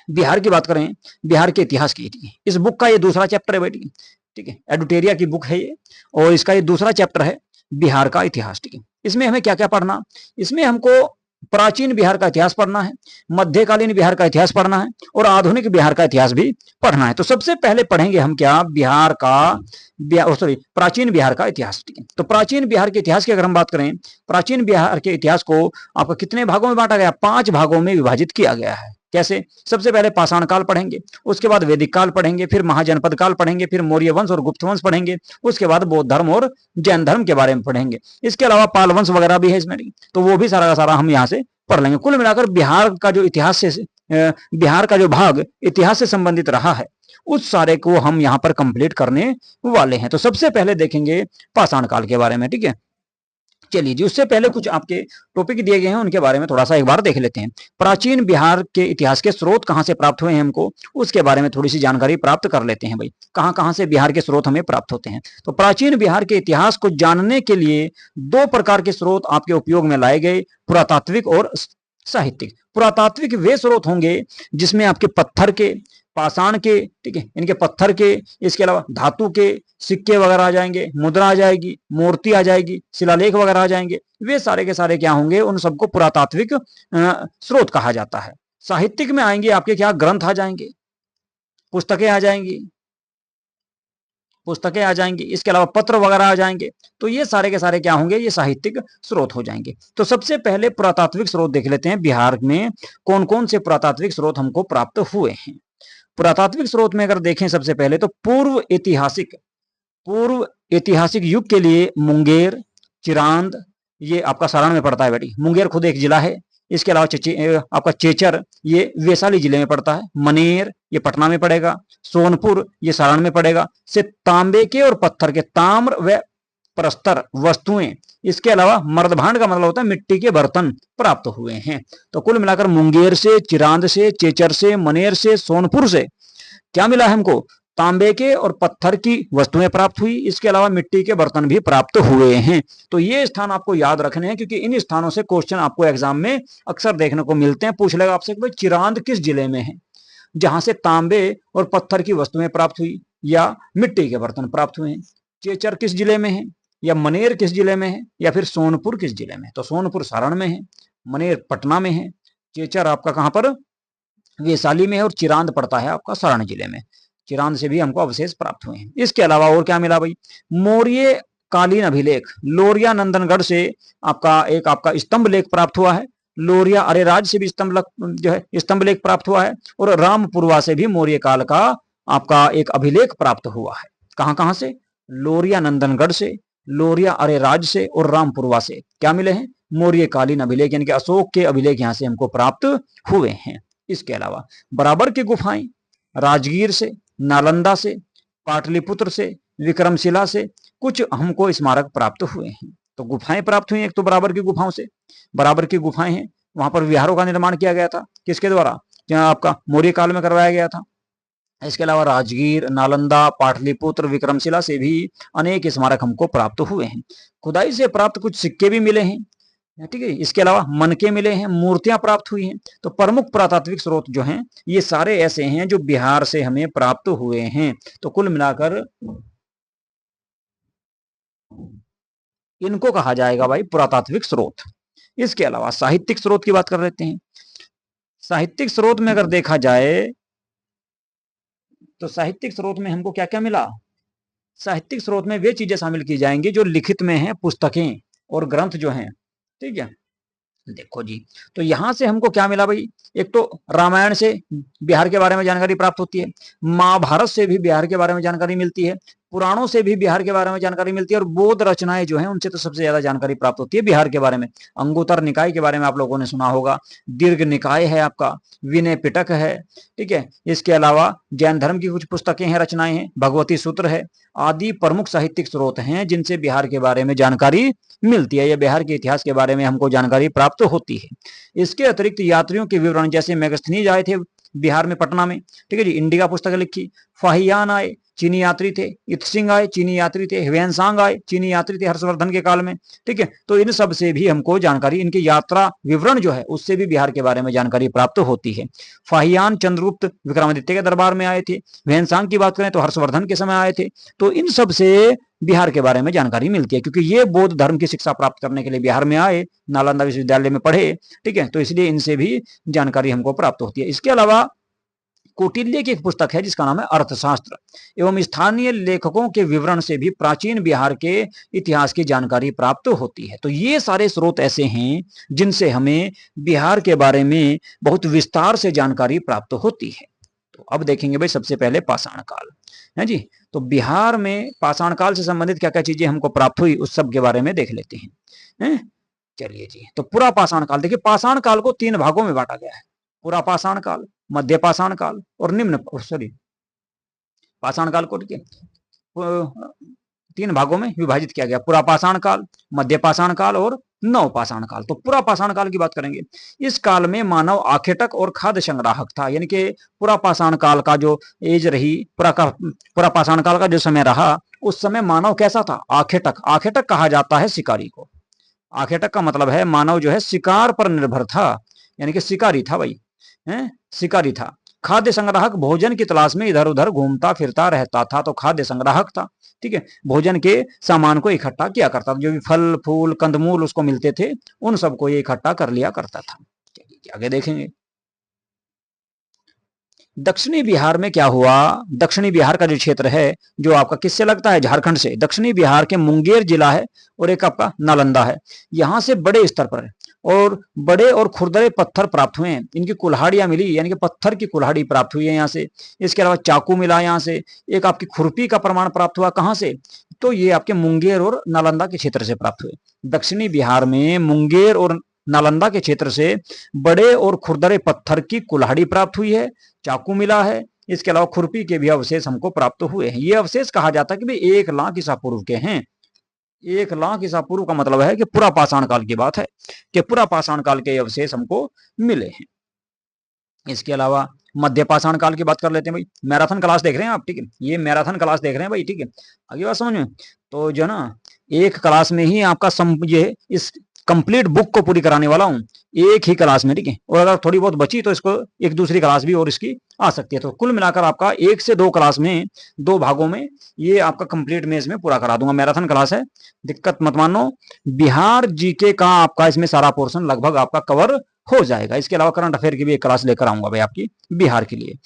बिहार की बात करें, बिहार के इतिहास की, इस बुक का ये दूसरा चैप्टर है बेटी, ठीक है। एडुटेरिया की बुक है ये, और इसका ये दूसरा चैप्टर है बिहार का इतिहास, ठीक है। इसमें हमें क्या क्या पढ़ना, इसमें हमको प्राचीन बिहार का इतिहास पढ़ना है, मध्यकालीन बिहार का इतिहास पढ़ना है, और आधुनिक बिहार का इतिहास भी पढ़ना है। तो सबसे पहले पढ़ेंगे हम क्या, प्राचीन बिहार का इतिहास, ठीक है। तो प्राचीन बिहार के इतिहास की अगर हम बात करें, प्राचीन बिहार के इतिहास को आपका कितने भागों में बांटा गया, 5 भागों में विभाजित किया गया है। कैसे, सबसे पहले पाषाण काल पढ़ेंगे, उसके बाद वैदिक काल पढ़ेंगे, फिर महाजनपद काल पढ़ेंगे, फिर मौर्य वंश और गुप्त वंश पढ़ेंगे, उसके बाद बौद्ध धर्म और जैन धर्म के बारे में पढ़ेंगे। इसके अलावा पाल वंश वगैरह भी है इसमें, तो वो भी सारा का सारा हम यहाँ से पढ़ लेंगे। कुल मिलाकर बिहार का जो इतिहास से बिहार का जो भाग इतिहास से संबंधित रहा है, उस सारे को हम यहाँ पर कंप्लीट करने वाले हैं। तो सबसे पहले देखेंगे पाषाण काल के बारे में, ठीक है। चलिए जी, उससे पहले कुछ आपके टॉपिक दिए गए हैं, उनके बारे में थोड़ा सा एक बार देख लेते हैं। प्राचीन बिहार के इतिहास के स्रोत कहाँ से प्राप्त हुए हैं हमको, उसके बारे में थोड़ी सी जानकारी प्राप्त कर लेते हैं भाई। कहाँ कहाँ से बिहार के स्रोत हमें प्राप्त होते हैं। तो प्राचीन बिहार के इतिहास को जानने के लिए 2 प्रकार के स्रोत आपके उपयोग में लाए गए, पुरातात्विक और साहित्यिक। पुरातात्विक वे स्रोत होंगे जिसमें आपके पत्थर के, पाषाण के, ठीक है, इनके पत्थर के, इसके अलावा धातु के सिक्के वगैरह आ जाएंगे, मुद्रा आ जाएगी, मूर्ति आ जाएगी, शिलालेख वगैरह आ जाएंगे। वे सारे के सारे क्या होंगे, उन सबको पुरातात्विक स्रोत कहा जाता है। साहित्यिक में आएंगे आपके क्या, ग्रंथ आ जाएंगे, पुस्तकें आ जाएंगी, इसके अलावा पत्र वगैरह आ जाएंगे। तो ये सारे के सारे क्या होंगे, ये साहित्यिक स्रोत हो जाएंगे। तो सबसे पहले पुरातात्विक स्रोत देख लेते हैं, बिहार में कौन कौन से पुरातात्विक स्रोत हमको प्राप्त हुए हैं। पुरातात्विक स्रोत में अगर देखें सबसे पहले तो पूर्व ऐतिहासिक युग के लिए मुंगेर, चिरांद, ये आपका सारण में पड़ता है बेटी। मुंगेर खुद एक जिला है। इसके अलावा आपका चेचर, ये वैशाली जिले में पड़ता है। मनेर, ये पटना में पड़ेगा। सोनपुर, ये सारण में पड़ेगा। से तांबे के और पत्थर के, ताम्र व प्रस्तर वस्तुएं, इसके अलावा मर्दभांड का मतलब होता है मिट्टी के बर्तन, प्राप्त हुए हैं। तो कुल मिलाकर मुंगेर से, चिरांद से, चेचर से, मनेर से, सोनपुर से क्या मिला है हमको, तांबे के और पत्थर की वस्तुएं प्राप्त हुई। इसके अलावा मिट्टी के बर्तन भी प्राप्त हुए हैं। तो ये स्थान आपको याद रखने हैं, क्योंकि इन स्थानों से क्वेश्चन आपको एग्जाम में अक्सर देखने को मिलते हैं। पूछ लेगा आपसे कि चिरांद किस जिले में है, जहां से तांबे और पत्थर की वस्तुएं प्राप्त हुई या मिट्टी के बर्तन प्राप्त हुए हैं। चेचर किस जिले में है, या मनेर किस जिले में है, या फिर सोनपुर किस जिले में है। तो सोनपुर सारण में है, मनेर पटना में है, चेचर आपका कहां पर, वैशाली में है, और चिरांद पड़ता है आपका सारण जिले में। चिरांद से भी हमको अवशेष प्राप्त हुए हैं। इसके अलावा और क्या मिला भाई, मौर्य कालीन अभिलेख, लोरिया नंदनगढ़ से आपका स्तंभ लेख प्राप्त हुआ है। लोरिया अरेराज से भी स्तंभ लेख प्राप्त हुआ है। और रामपुरवा से भी मौर्य काल का आपका एक अभिलेख प्राप्त हुआ है। कहां कहां से, लोरिया नंदनगढ़ से, लोरिया अरेराज से और रामपुरवा से क्या मिले हैं, मौर्य कालीन अभिलेख, यानी कि अशोक के अभिलेख यहां से हमको प्राप्त हुए हैं। इसके अलावा बराबर की गुफाएं, राजगीर से, नालंदा से, पाटलिपुत्र से, विक्रमशिला से कुछ हमको स्मारक प्राप्त हुए हैं। तो गुफाएं प्राप्त हुई, एक तो बराबर की गुफाओं से, बराबर की गुफाएं हैं, वहां पर विहारों का निर्माण किया गया था, किसके द्वारा, जहां आपका मौर्य काल में करवाया गया था। इसके अलावा राजगीर, नालंदा, पाटलिपुत्र, विक्रमशिला से भी अनेक स्मारक हमको प्राप्त हुए हैं। खुदाई से प्राप्त कुछ सिक्के भी मिले हैं, ठीक है। इसके अलावा मनके मिले हैं, मूर्तियां प्राप्त हुई हैं। तो प्रमुख पुरातात्विक स्रोत जो हैं ये सारे ऐसे हैं जो बिहार से हमें प्राप्त हुए हैं। तो कुल मिलाकर इनको कहा जाएगा भाई पुरातात्विक स्रोत। इसके अलावा साहित्यिक स्रोत की बात कर लेते हैं। साहित्यिक स्रोत में अगर देखा जाए तो साहित्यिक स्रोत में हमको क्या क्या मिला। साहित्यिक स्रोत में वे चीजें शामिल की जाएंगी जो लिखित में हैं, पुस्तकें और ग्रंथ जो हैं, ठीक है। देखो जी, तो यहां से हमको क्या मिला भाई, एक तो रामायण से बिहार के बारे में जानकारी प्राप्त होती है, महाभारत से भी बिहार के बारे में जानकारी मिलती है, पुराणों से भी बिहार के बारे में जानकारी मिलती है, और बौद्ध रचनाएं जो हैं उनसे तो सबसे ज्यादा जानकारी प्राप्त होती है बिहार के बारे में। अंगुत्तर निकाय के बारे में आप लोगों ने सुना होगा, दीर्घ निकाय है आपका, विनय पिटक है, ठीक है। इसके अलावा जैन धर्म की कुछ पुस्तकें हैं, रचनाएं हैं, भगवती सूत्र है, आदि प्रमुख साहित्यिक स्रोत हैं जिनसे बिहार के बारे में जानकारी मिलती है या बिहार के इतिहास के बारे में हमको जानकारी प्राप्त होती है। इसके अतिरिक्त यात्रियों के विवरण, जैसे मेगस्थनीज आए थे बिहार में, पटना में, ठीक है जी, इंडिका पुस्तक लिखी, फाहियान आए, चीनी यात्री थे, इत्सिंग आए, चीनी यात्री थे, ह्वेनसांग आए, चीनी यात्री थे हर्षवर्धन के काल में, ठीक है। तो इन सब से भी हमको जानकारी, इनकी यात्रा विवरण जो है उससे भी बिहार के बारे में जानकारी प्राप्त होती है। फाहियान चंद्रगुप्त विक्रमादित्य के दरबार में आए थे, ह्वेनसांग की बात करें तो हर्षवर्धन के समय आए थे। तो इन सब से बिहार के बारे में जानकारी मिलती है, क्योंकि ये बौद्ध धर्म की शिक्षा प्राप्त करने के लिए बिहार में आए, नालंदा विश्वविद्यालय में पढ़े, ठीक है। तो इसलिए इनसे भी जानकारी हमको प्राप्त होती है। इसके अलावा कौटिल्य की एक पुस्तक है जिसका नाम है अर्थशास्त्र, एवं स्थानीय लेखकों के विवरण से भी प्राचीन बिहार के इतिहास की जानकारी प्राप्त होती है। तो ये सारे स्रोत ऐसे हैं जिनसे हमें बिहार के बारे में बहुत विस्तार से जानकारी प्राप्त होती है। तो अब देखेंगे भाई सबसे पहले पाषाण काल, है जी। तो बिहार में पाषाण काल से संबंधित क्या क्या चीजें हमको प्राप्त हुई उस सब के बारे में देख लेते हैं। चलिए जी, तो पूरा पाषाण काल, देखिए पाषाण काल को 3 भागों में बांटा गया है, पूरा पाषाण काल, मध्य पाषाण काल और निम्न, सॉरी, पाषाण काल को, ठीक है, 3 भागों में विभाजित किया गया, पूरा पाषाण काल, मध्य पाषाण काल और नव पाषाण काल। तो पूरा पाषाण काल की बात करेंगे, इस काल में मानव आखेटक और खाद्य संग्राहक था, यानी कि पूरा पाषाण काल का जो एज रही, पूरा पाषाण काल का जो समय रहा, उस समय मानव कैसा था, आखेटक, आखेटक कहा जाता है शिकारी को। आखेटक का मतलब है मानव जो है शिकार पर निर्भर था, यानी कि शिकारी था भाई, है, शिकारी था। खाद्य संग्राहक, भोजन की तलाश में इधर उधर घूमता फिरता रहता था, तो खाद्य संग्राहक था, ठीक है। भोजन के सामान को इकट्ठा किया करता था, जो भी फल फूल कंदमूल उसको मिलते थे उन सबको ये इकट्ठा कर लिया करता था। आगे देखेंगे दक्षिणी बिहार में क्या हुआ। दक्षिणी बिहार का जो क्षेत्र है जो आपका किससे लगता है, झारखंड से। दक्षिणी बिहार के मुंगेर जिला है और एक आपका नालंदा है। यहां से बड़े स्तर पर और बड़े और खुरदरे पत्थर प्राप्त हुए हैं, इनकी कुल्हाड़ियां मिली, यानी कि पत्थर की कुल्हाड़ी प्राप्त हुई है यहाँ से। इसके अलावा चाकू मिला यहाँ से, एक आपकी खुरपी का प्रमाण प्राप्त हुआ, कहाँ से, तो ये आपके मुंगेर और नालंदा के क्षेत्र से प्राप्त हुए। दक्षिणी बिहार में मुंगेर और नालंदा के क्षेत्र से बड़े और खुरदरे पत्थर की कुल्हाड़ी प्राप्त हुई है, चाकू मिला है। इसके अलावा खुरपी के भी अवशेष हमको प्राप्त हुए हैं। ये अवशेष कहा जाता है कि भाई 1 लाख ईसा पूर्व के हैं। 1 लाख ईसा पूर्व का मतलब है कि पूरा पाषाण काल की बात है, कि पूरा पाषाण काल के अवशेष हमको मिले हैं। इसके अलावा मध्य पाषाण काल की बात कर लेते हैं भाई। मैराथन क्लास देख रहे हैं आप, ठीक है, ये मैराथन क्लास देख रहे हैं भाई, ठीक है। आगे बात समझ में, तो जो ना एक क्लास में ही आपका ये इस कंप्लीट बुक को पूरी कराने वाला हूं, एक ही क्लास में, ठीक है। और अगर थोड़ी बहुत बची तो इसको एक दूसरी क्लास भी और इसकी आ सकती है। तो कुल मिलाकर आपका 1 से 2 क्लास में, 2 भागों में ये आपका कंप्लीट में इसमें पूरा करा दूंगा। मैराथन क्लास है, दिक्कत मत मानो। बिहार जीके का आपका इसमें सारा पोर्शन लगभग आपका कवर हो जाएगा। इसके अलावा करंट अफेयर की भी एक क्लास लेकर आऊंगा भाई आपकी बिहार के लिए।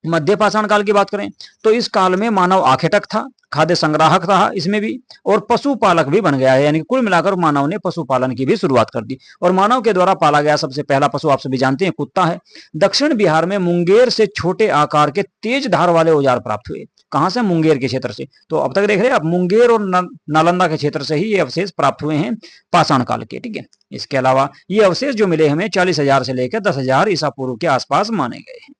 मध्य पाषाण काल की बात करें तो इस काल में मानव आखेटक था, खाद्य संग्राहक था इसमें भी, और पशुपालक भी बन गया है, यानी कुल मिलाकर मानव ने पशुपालन की भी शुरुआत कर दी। और मानव के द्वारा पाला गया सबसे पहला पशु आप सभी जानते हैं कुत्ता है। दक्षिण बिहार में मुंगेर से छोटे आकार के तेज धार वाले औजार प्राप्त हुए। कहां से, मुंगेर के क्षेत्र से। तो अब तक देख रहे हैं आप, मुंगेर और नालंदा के क्षेत्र से ही ये अवशेष प्राप्त हुए हैं पाषाण काल के, ठीक है। इसके अलावा ये अवशेष जो मिले हमें 40,000 से लेकर 10,000 ईसा पूर्व के आसपास माने गए हैं।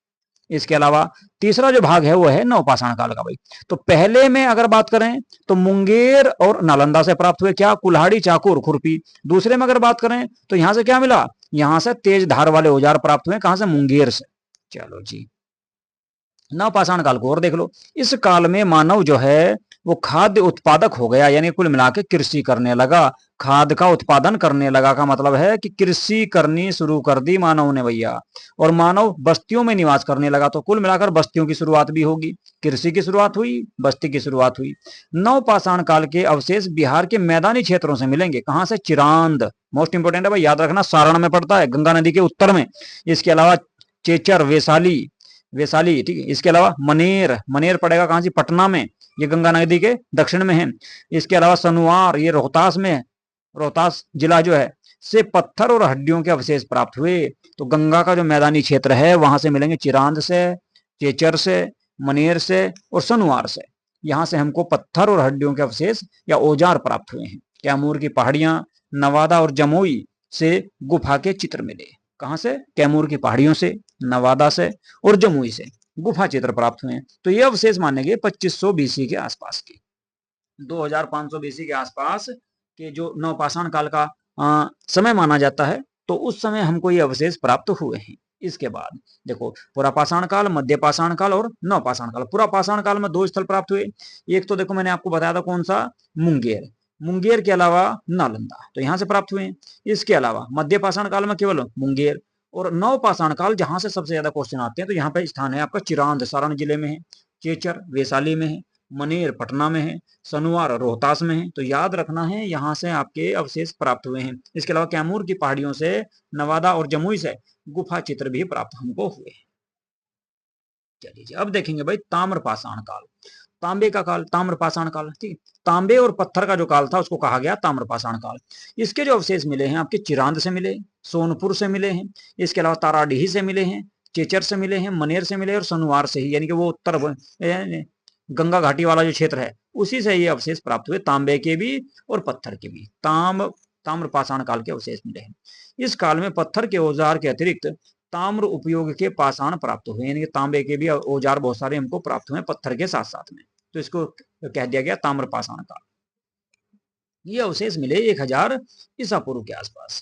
इसके अलावा तीसरा जो भाग है वो है नवपाषाण काल का भाई। तो पहले में अगर बात करें तो मुंगेर और नालंदा से प्राप्त हुए क्या, कुल्हाड़ी, चाकू और खुरपी। दूसरे में अगर बात करें तो यहां से क्या मिला, यहां से तेज धार वाले औजार प्राप्त हुए, कहां से, मुंगेर से। चलो जी, नवपाषाण काल को और देख लो। इस काल में मानव जो है वो खाद्य उत्पादक हो गया, यानी कुल मिला के कृषि करने लगा, खाद का उत्पादन करने लगा। का मतलब है कि कृषि करनी शुरू कर दी मानव ने भैया, और मानव बस्तियों में निवास करने लगा। तो कुल मिलाकर बस्तियों की शुरुआत भी होगी, कृषि की शुरुआत हुई, बस्ती की शुरुआत हुई। नवपाषाण काल के अवशेष बिहार के मैदानी क्षेत्रों से मिलेंगे। कहां से? चिरांद, मोस्ट इंपोर्टेंट है भाई, याद रखना, सारण में पड़ता है, गंगा नदी के उत्तर में। इसके अलावा चेचर, वैशाली, वैशाली, ठीक है। इसके अलावा मनेर, मनेर पड़ेगा कहां से? पटना में, ये गंगा नदी के दक्षिण में है। इसके अलावा सनुआर, ये रोहतास में है, रोहतास जिला जो है, से पत्थर और हड्डियों के अवशेष प्राप्त हुए। तो गंगा का जो मैदानी क्षेत्र है वहां से मिलेंगे, चिरांद से, चेचर से, मनेर से और सनुआर से। यहां से हमको पत्थर और हड्डियों के अवशेष या औजार प्राप्त हुए हैं। कैमूर की पहाड़ियां, नवादा और जमुई से गुफा के चित्र मिले। कहां से? कैमूर की पहाड़ियों से, नवादा से और जमुई से गुफा चित्र प्राप्त हुए हैं। तो ये अवशेष माने गए 2500 बीसी के आसपास के, 2500 बीसी के आसपास के जो नवपाषाण काल का समय माना जाता है। तो उस समय हमको ये अवशेष प्राप्त हुए हैं। इसके बाद देखो, पुरापाषाण काल, मध्य पाषाण काल और नवपाषाण काल। पुरापाषाण काल में 2 स्थल प्राप्त हुए। एक तो देखो मैंने आपको बताया था कौन सा? मुंगेर। मुंगेर के अलावा नालंदा, तो यहां से प्राप्त हुए। इसके अलावा मध्य पाषाण काल में केवल मुंगेर, और नवपाषाण काल जहां से सबसे ज्यादा क्वेश्चन आते हैं, तो यहाँ पे स्थान है आपका चिरांद, सारण जिले में है, चेचर वैशाली में है, मनेर पटना में है, सनुआर रोहतास में है। तो याद रखना है, यहां से आपके अवशेष प्राप्त हुए हैं। इसके अलावा कैमूर की पहाड़ियों से, नवादा और जमुई से गुफा चित्र भी प्राप्त हमको हुए। चलिए अब देखेंगे भाई ताम्रपाषाण काल, तांबे का काल, ताम्रपाषाण काल, ठीक। तांबे और पत्थर का जो काल था उसको कहा गया ताम्रपाषाण काल। इसके जो अवशेष मिले हैं आपके, चिरांद से मिले, सोनपुर से मिले हैं, इसके अलावा ताराडीही से मिले हैं, चेचर से मिले हैं, मनेर से मिले और सनुआर से ही, यानी कि वो उत्तर गंगा घाटी वाला जो क्षेत्र है उसी से ये अवशेष प्राप्त हुए, तांबे के भी और पत्थर के भी। ताम्रपाषाण काल के अवशेष मिले हैं। इस काल में पत्थर के औजार के अतिरिक्त ताम्र उपयोग के पाषाण प्राप्त हुए, यानी कि तांबे के भी औजार बहुत सारे हमको प्राप्त हुए पत्थर के साथ साथ में। तो इसको कह दिया गया ताम्रपाषाण काल। ये अवशेष मिले 1000 ईसा पूर्व के आसपास।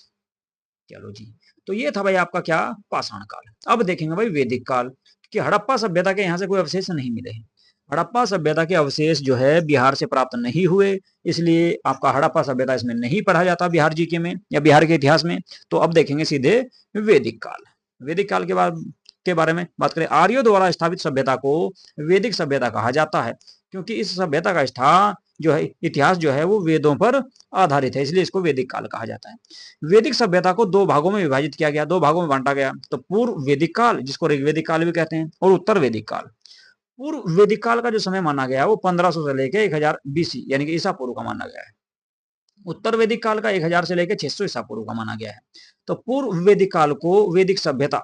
चलो जी, तो ये था भाई आपका क्या? पाषाण काल। अब देखेंगे भाई वैदिक काल, कि हड़प्पा सभ्यता के यहाँ से कोई अवशेष नहीं मिले हैं। हड़प्पा सभ्यता के अवशेष जो है बिहार से प्राप्त नहीं हुए, इसलिए आपका हड़प्पा सभ्यता इसमें नहीं पढ़ा जाता बिहार जीके में या बिहार के इतिहास में। तो अब देखेंगे सीधे वैदिक काल। वैदिक काल के बारे में बात करें, आर्यों द्वारा स्थापित सभ्यता को वैदिक सभ्यता कहा जाता है, क्योंकि इस सभ्यता का जो है इतिहास जो है वो वेदों पर आधारित है, इसलिए इसको वैदिक काल कहा जाता है। वैदिक सभ्यता को 2 भागों में विभाजित किया गया, 2 भागों में बांटा गया। तो पूर्व वैदिक काल, जिसको ऋग्वैदिक काल भी कहते हैं, और उत्तर वैदिक काल। पूर्व वैदिक काल का जो समय माना गया वो 1500 से लेकर 1000 बीसी, यानी कि ईसा पूर्व का माना गया है। उत्तर वैदिक काल का 1000 से लेकर 600 ईसा पूर्व का माना गया है। तो पूर्व वैदिक काल को वैदिक सभ्यता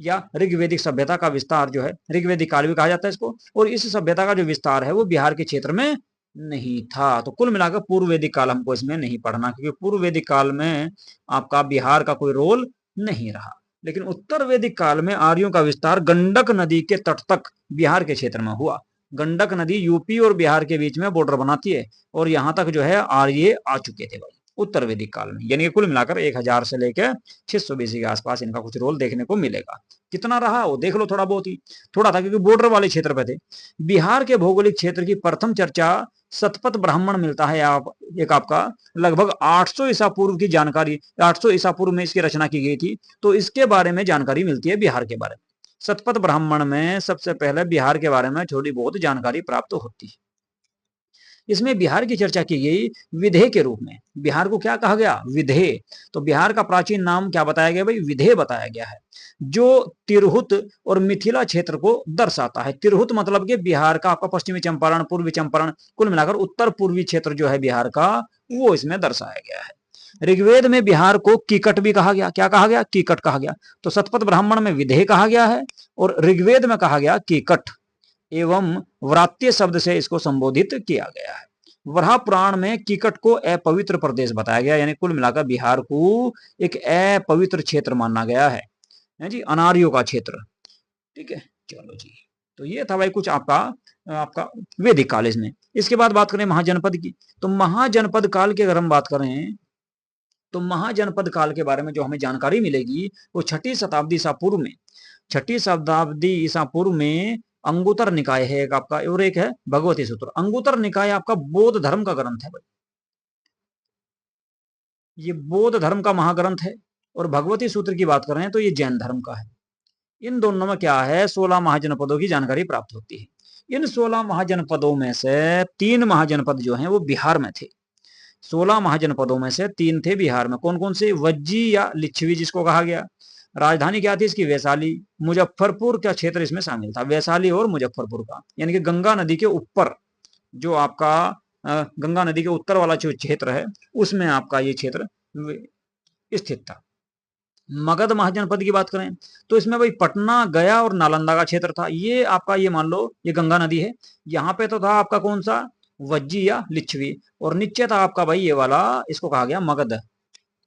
या ऋग्वैदिक सभ्यता का विस्तार जो है, ऋग्वैदिक काल भी कहा जाता है इसको, और इस सभ्यता का जो विस्तार है वो बिहार के क्षेत्र में नहीं था। तो कुल मिलाकर पूर्व वैदिक काल हमको इसमें नहीं पढ़ना, क्योंकि पूर्व वैदिक काल में आपका बिहार का कोई रोल नहीं रहा। लेकिन उत्तर वैदिक काल में आर्यों का विस्तार गंडक नदी के तट तक बिहार के क्षेत्र में हुआ। गंडक नदी यूपी और बिहार के बीच में बॉर्डर बनाती है, और यहां तक जो है आर्य आ चुके थे भाई उत्तर वैदिक काल में। यानी कि कुल मिलाकर 1000 से लेकर 600 बीसी के आसपास इनका कुछ रोल देखने को मिलेगा। कितना रहा वो देख लो, थोड़ा बहुत ही थोड़ा था, क्योंकि बॉर्डर वाले क्षेत्र पे थे। बिहार के भौगोलिक क्षेत्र की प्रथम चर्चा सतपथ ब्राह्मण मिलता है एक आपका, लगभग 800 ईसा पूर्व की जानकारी, 800 ईसा पूर्व में इसकी रचना की गई थी। तो इसके बारे में जानकारी मिलती है बिहार के बारे में। सतपथ ब्राह्मण में सबसे पहले बिहार के बारे में थोड़ी बहुत जानकारी प्राप्त होती है। इसमें बिहार की चर्चा की गई विधेय के रूप में। बिहार को क्या कहा गया? विधेय। तो बिहार का प्राचीन नाम क्या बताया गया भाई? विधेय बताया गया है, जो तिरहुत और मिथिला क्षेत्र को दर्शाता है। तिरहुत मतलब कि बिहार का आपका पश्चिमी चंपारण, पूर्वी चंपारण, कुल मिलाकर उत्तर पूर्वी क्षेत्र जो है बिहार का, वो इसमें दर्शाया गया है। ऋग्वेद में बिहार को कीकट भी कहा गया। क्या कहा गया? कीकट कहा गया। तो सतपथ ब्राह्मण में विधेय कहा गया है, और ऋग्वेद में कहा गया कीकट, एवं व्रात्य शब्द से इसको संबोधित किया गया है। वराह पुराण में कीकट को अपवित्र प्रदेश बताया गया, यानी कुल मिलाकर बिहार को एक अपवित्र क्षेत्र माना गया है जी, अनार्यों का क्षेत्र। ठीक है, चलो जी, तो ये था भाई कुछ आपका आपका वैदिक काल इसमें। इसके बाद बात करें महाजनपद की, तो महाजनपद काल की अगर हम बात करें, तो महाजनपद काल के बारे में जो हमें जानकारी मिलेगी वो 6ठी शताब्दी ईसा पूर्व में, 6ठी शताब्दी ईसा पूर्व में अंगुतर निकाय है एक आपका, और एक है भगवती सूत्र। अंगुतर निकाय आपका बौद्ध धर्म का ग्रंथ है भाई, ये बौद्ध धर्म का महाग्रंथ है। और भगवती सूत्र की बात कर रहे हैं तो ये जैन धर्म का है। इन दोनों में क्या है, 16 महाजनपदों की जानकारी प्राप्त होती है। इन 16 महाजनपदों में से 3 महाजनपद जो हैं वो बिहार में थे। 16 महाजनपदों में से 3 थे बिहार में। कौन कौन से? वज्जी या लिच्छवी जिसको कहा गया। राजधानी क्या थी इसकी? वैशाली। मुजफ्फरपुर का क्षेत्र इसमें शामिल था, वैशाली और मुजफ्फरपुर का, यानी कि गंगा नदी के ऊपर जो आपका गंगा नदी के उत्तर वाला जो क्षेत्र है उसमें आपका ये क्षेत्र स्थित था। मगध महाजनपद की बात करें तो इसमें भाई पटना, गया और नालंदा का क्षेत्र था। ये आपका, ये मान लो ये गंगा नदी है, यहाँ पे तो था आपका कौन सा? वज्जी या लिच्छवी, और नीचे था आपका भाई ये वाला, इसको कहा गया मगध,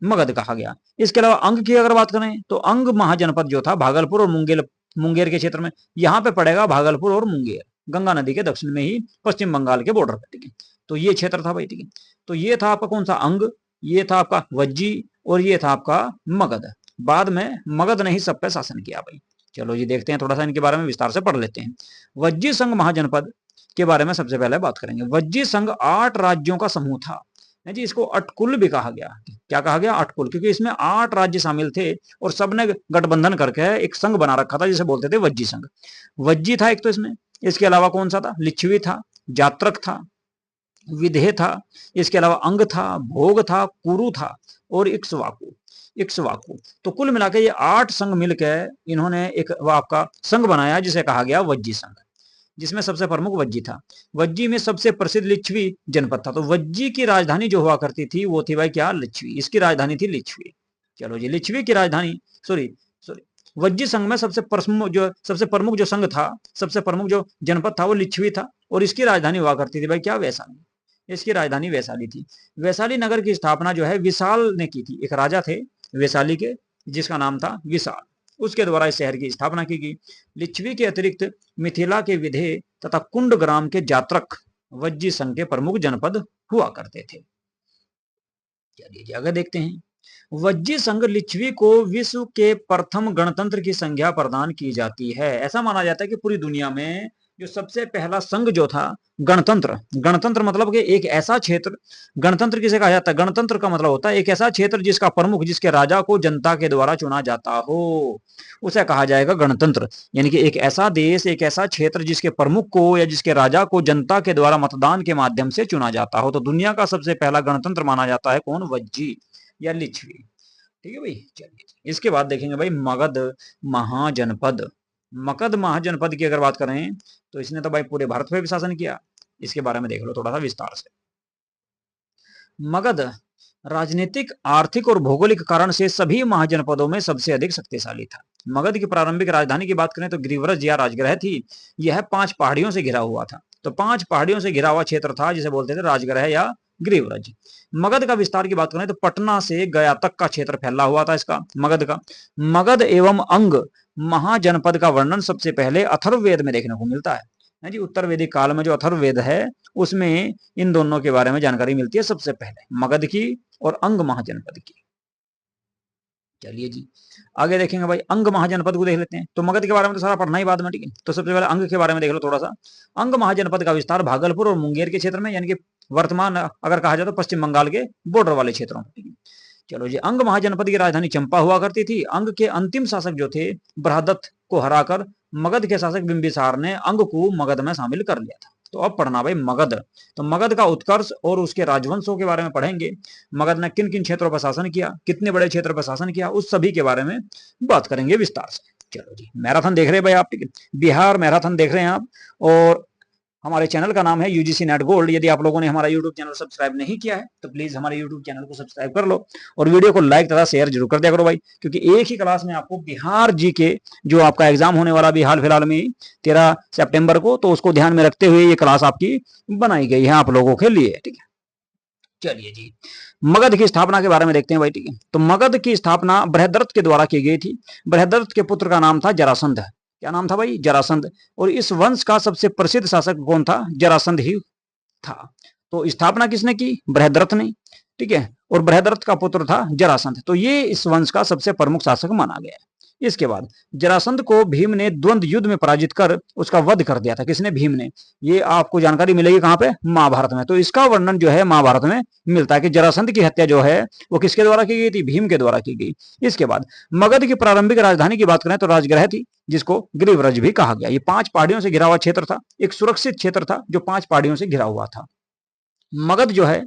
मगध कहा गया। इसके अलावा अंग की अगर बात करें तो अंग महाजनपद जो था भागलपुर और मुंगेर के क्षेत्र में, यहाँ पे पड़ेगा भागलपुर और मुंगेर, गंगा नदी के दक्षिण में ही पश्चिम बंगाल के बॉर्डर पर, ठीक है। तो ये क्षेत्र था भाई, ठीक है। तो ये था आपका कौन सा? अंग, ये था आपका वज्जी, और ये था आपका मगध। बाद में मगध ने ही सब पे शासन किया भाई। चलो जी देखते हैं, थोड़ा सा इनके बारे में विस्तार से पढ़ लेते हैं। वज्जी संघ महाजनपद के बारे में सबसे पहले बात करेंगे। वज्जी संघ 8 राज्यों का समूह था जी। इसको अटकुल भी कहा गया। क्या कहा गया? अटकुल, क्योंकि इसमें 8 राज्य शामिल थे और सबने गठबंधन करके एक संघ बना रखा था जिसे बोलते थे वज्जी संघ। वज्जी था एक तो इसमें, इसके अलावा कौन सा था? लिच्छवी था, जात्रक था, विधेय था, इसके अलावा अंग था, भोग था, कुरु था और इक्ष्वाकु। इक्ष्वाकु। तो कुल मिलाकर ये 8 संघ मिलकर इन्होंने एक आपका संघ बनाया जिसे कहा गया वज्जी संघ, जिसमें सबसे प्रमुख वज्जी था। वज्जी में सबसे प्रसिद्ध लिच्छवी जनपद था। तो वज्जी की राजधानी जो हुआ करती थी वो थी भाई क्या? लिच्छवी। इसकी राजधानी थी लिच्छवी। चलो जी, लिच्छवी की राजधानी, सॉरी सॉरी, वज्जी संघ में सबसे प्रमुख जो संघ था, सबसे प्रमुख जो जनपद था वो लिच्छवी था, और इसकी राजधानी हुआ करती थी भाई क्या? वैशाली। इसकी राजधानी वैशाली थी। वैशाली नगर की स्थापना जो है विशाल ने की थी। एक राजा थे वैशाली के जिसका नाम था विशाल, उसके द्वारा इस शहर की स्थापना की गई। लिच्छवी के अतिरिक्त मिथिला के विधेय तथा कुंड ग्राम के जात्रक वज्जी संघ के प्रमुख जनपद हुआ करते थे। चलिए आगे देखते हैं। वज्जी संघ लिच्छवी को विश्व के प्रथम गणतंत्र की संज्ञा प्रदान की जाती है। ऐसा माना जाता है कि पूरी दुनिया में जो सबसे पहला संघ जो था गणतंत्र, गणतंत्र मतलब कि एक ऐसा क्षेत्र, गणतंत्र किसे कहा जाता है? गणतंत्र का मतलब होता है एक ऐसा क्षेत्र जिसका प्रमुख, जिसके राजा को जनता के द्वारा चुना जाता हो, उसे कहा जाएगा गणतंत्र। यानी कि एक ऐसा देश, एक ऐसा क्षेत्र जिसके प्रमुख को या जिसके राजा को जनता के द्वारा मतदान के माध्यम से चुना जाता हो। तो दुनिया का सबसे पहला गणतंत्र माना जाता है कौन? वज्जी या लिच्छवी। ठीक है भाई। चलिए इसके बाद देखेंगे भाई मगध महाजनपद। मगध महाजनपद की अगर बात करें तो इसने तो भाई पूरे भारत पे भी शासन किया। इसके बारे में देख लो थोड़ा सा विस्तार से। मगध राजनीतिक, आर्थिक और भौगोलिक कारण से सभी महाजनपदों में सबसे अधिक शक्तिशाली था। मगध की प्रारंभिक राजधानी की बात करें तो गिरिव्रज या राजगृह थी। यह 5 पहाड़ियों से घिरा हुआ था। तो 5 पहाड़ियों से घिरा हुआ क्षेत्र था जिसे बोलते थे राजगृह या गिरिव्रज। मगध का विस्तार की बात करें तो पटना से गया तक का क्षेत्र फैला हुआ था इसका, मगध का। मगध एवं अंग महाजनपद का वर्णन सबसे पहले अथर्ववेद में देखने को मिलता है जी। उत्तर वैदिक काल में जो अथर्ववेद है उसमें इन दोनों के बारे में जानकारी मिलती है सबसे पहले, मगध की और अंग महाजनपद की। चलिए जी आगे देखेंगे भाई, अंग महाजनपद को देख लेते हैं। तो मगध के बारे में तो सारा पढ़ना ही बाद में, ठीक है। तो सबसे पहले अंग के बारे में देख लो थोड़ा सा। अंग महाजनपद का विस्तार भागलपुर और मुंगेर के क्षेत्र में, यानी कि वर्तमान अगर कहा जाए तो पश्चिम बंगाल के बॉर्डर वाले क्षेत्रों में, ठीक है। चलो जी, अंग महाजनपद की राजधानी चंपा हुआ करती थी। अंग के अंतिम शासक जो थे बृहदत्त को हराकर मगध के शासक बिंबिसार ने अंग को मगध में शामिल कर लिया था। तो अब पढ़ना भाई मगध। तो मगध का उत्कर्ष और उसके राजवंशों के बारे में पढ़ेंगे। मगध ने किन किन क्षेत्रों पर शासन किया, कितने बड़े क्षेत्र पर शासन किया, उस सभी के बारे में बात करेंगे विस्तार से। चलो जी, मैराथन देख रहे हैं भाई आप, ठीक है। बिहार मैराथन देख रहे हैं आप, और हमारे चैनल का नाम है यूजीसी नेट गोल्ड। यदि आप लोगों ने हमारा यूट्यूब चैनल सब्सक्राइब नहीं किया है तो प्लीज हमारे यूट्यूब चैनल को सब्सक्राइब कर लो और वीडियो को लाइक तथा शेयर जरूर कर दिया करो भाई, क्योंकि एक ही क्लास में आपको बिहार जी के जो आपका एग्जाम होने वाला भी हाल फिलहाल में 13 सितंबर को, तो उसको ध्यान में रखते हुए ये क्लास आपकी बनाई गई है आप लोगों के लिए, ठीक है। चलिए जी, मगध की स्थापना के बारे में देखते हैं भाई, ठीक है। तो मगध की स्थापना बृहद्रथ के द्वारा की गई थी। बृहद्रथ के पुत्र का नाम था जरासंध। क्या नाम था भाई? जरासंध। और इस वंश का सबसे प्रसिद्ध शासक कौन था? जरासंध ही था। तो स्थापना किसने की? बृहद्रथ ने, ठीक है। और बृहद्रथ का पुत्र था जरासंध। तो ये इस वंश का सबसे प्रमुख शासक माना गया है। इसके बाद जरासंध को भीम ने द्वंद्व युद्ध में पराजित कर उसका वध कर दिया था। किसने? भीम ने। ये आपको जानकारी मिलेगी कहां पे? महाभारत में। तो इसका वर्णन जो है महाभारत में मिलता है कि जरासंध की हत्या जो है वो किसके द्वारा की गई थी? भीम के द्वारा की गई। इसके बाद मगध की प्रारंभिक राजधानी की बात करें तो राजगृह थी, जिसको गिरिव्रज भी कहा गया। ये 5 पहाड़ियों से घिरा हुआ क्षेत्र था, एक सुरक्षित क्षेत्र था जो 5 पहाड़ियों से घिरा हुआ था। मगध जो है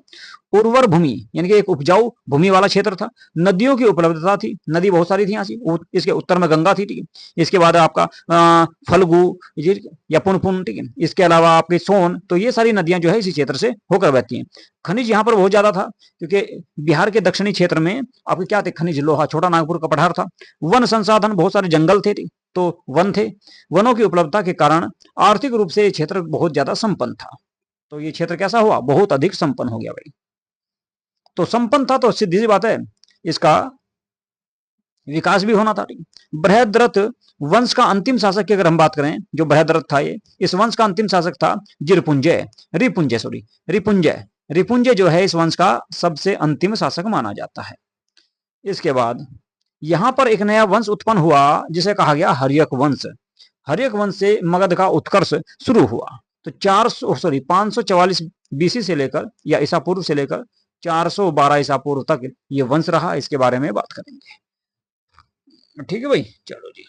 उर्वर भूमि यानी कि एक उपजाऊ भूमि वाला क्षेत्र था। नदियों की उपलब्धता थी, नदी बहुत सारी थी यहाँ से। इसके उत्तर में गंगा थी, ठीक है। इसके बाद आपका फल्गु या पुनपुन, ठीक है। इसके अलावा आपकी सोन, तो ये सारी नदियां जो है इसी क्षेत्र से होकर बहती हैं। खनिज यहाँ पर बहुत ज्यादा था, क्योंकि बिहार के दक्षिणी क्षेत्र में आपके क्या थे? खनिज, लोहा, छोटा नागपुर का पठार था। वन संसाधन, बहुत सारे जंगल थे, तो वन थे। वनों की उपलब्धता के कारण आर्थिक रूप से ये क्षेत्र बहुत ज्यादा संपन्न था। तो ये क्षेत्र कैसा हुआ? बहुत अधिक संपन्न हो गया भाई। तो संपन्न था तो सीधी सी बात है इसका विकास भी होना था। बृहद्रथ वंश का अंतिम शासक की अगर हम बात करें, जो बृहद्रथ था, ये इस वंश का अंतिम शासक था रिपुंजय जो है इस वंश का सबसे अंतिम शासक माना जाता है। इसके बाद यहां पर एक नया वंश उत्पन्न हुआ जिसे कहा गया हर्यक वंश। हर्यक वंश से मगध का उत्कर्ष शुरू हुआ। तो 544 बीसी से लेकर या ईसा पूर्व से लेकर 412 ईसा पूर्व तक ये वंश रहा। इसके बारे में बात करेंगे, ठीक है भाई। चलो जी,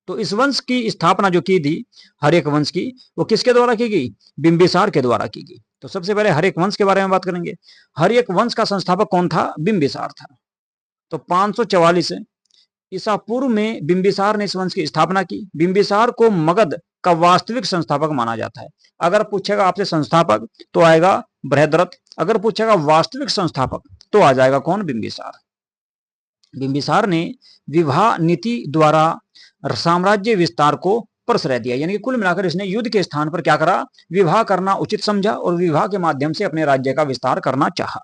तो इस वंश की स्थापना जो की थी हर्यक वंश की, वो किसके द्वारा की गई? बिंबिसार के द्वारा की गई। तो सबसे पहले हर्यक वंश के बारे में बात करेंगे। हर्यक वंश का संस्थापक कौन था? बिंबिसार था। तो 544 ईसा पूर्व में बिंबिसार ने इस वंश की स्थापना की। बिंबिसार को मगध का वास्तविक संस्थापक माना जाता है। अगर पूछेगा आपसे संस्थापक तो आएगा बृहद्रथ, अगर पूछेगा वास्तविक संस्थापक तो आ जाएगा कौन? बिंबिसार। बिंबिसार ने विवाह नीति द्वारा साम्राज्य विस्तार को प्रश्रय दिया, यानी कि कुल मिलाकर इसने युद्ध के स्थान पर क्या करा? विवाह करना उचित समझा और विवाह के माध्यम से अपने राज्य का विस्तार करना चाहा।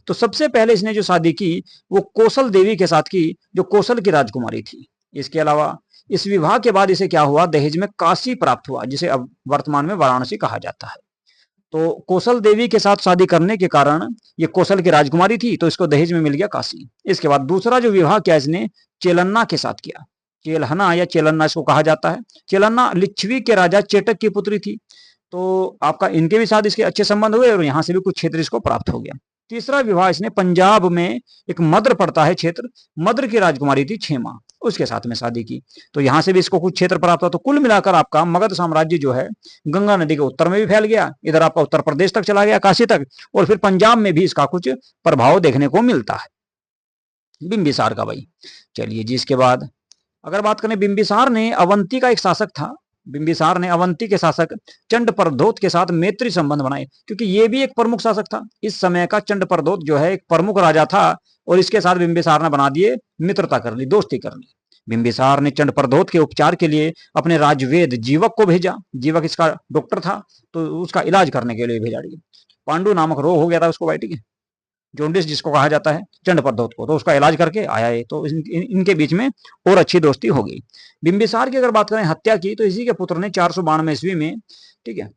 तो सबसे पहले इसने जो शादी की वो कौशल देवी के साथ की, जो कौशल की राजकुमारी थी। इसके अलावा इस विवाह के बाद इसे क्या हुआ? दहेज में काशी प्राप्त हुआ, जिसे अब वर्तमान में वाराणसी कहा जाता है। तो कौशल देवी के साथ शादी करने के कारण ये कौशल की राजकुमारी थी, तो इसको दहेज में मिल गया काशी। इसके बाद दूसरा जो विवाह किया इसने चेलन्ना के साथ किया। चेलहना या चेलन्ना इसको कहा जाता है। चेलन्ना लिच्छवी के राजा चेटक की पुत्री थी। तो आपका इनके भी साथ इसके अच्छे संबंध हुए और यहाँ से भी कुछ क्षेत्र इसको प्राप्त हो गया। तीसरा विवाह इसने पंजाब में एक मद्र पड़ता है क्षेत्र, मद्र की राजकुमारी थी क्षेमा, उसके साथ में शादी की। तो यहां से भी इसको कुछ क्षेत्र प्राप्त हुआ। तो कुल मिलाकर आपका मगध साम्राज्य जो है गंगा नदी के उत्तर में भी फैल गया, इधर आपका उत्तर प्रदेश तक चला गया, काशी तक, और फिर पंजाब में भी इसका कुछ प्रभाव देखने को मिलता है बिंबिसार का भाई। चलिए जी, इसके बाद अगर बात करें, बिंबिसार ने अवंती का एक शासक था। बिंबिसार ने अवंती के शासक चंडप्रद्योत के साथ मैत्री संबंध बनाए, क्योंकि ये भी एक प्रमुख शासक था। इस समय का चंडप्रद्योत जो है एक प्रमुख राजा था और इसके साथ बिंबिसार ने बना दिए, मित्रता कर ली, दोस्ती कर ली। बिंबिसार ने चंडप्रद्योत के उपचार के लिए अपने राजवेद जीवक को भेजा। जीवक इसका डॉक्टर था, तो उसका इलाज करने के लिए भेजा। पांडु नामक रोग हो गया था उसको भाई, ठीक है, जॉन्डिस जिसको कहा जाता है चंडप्रद्योत को, तो उसका इलाज करके आया है। तो इनके बीच में और अच्छी दोस्ती हो गई। बिंबिसार की अगर बात करें हत्या की, तो इसी के पुत्र ने 492 ईस्वी में, ठीक है,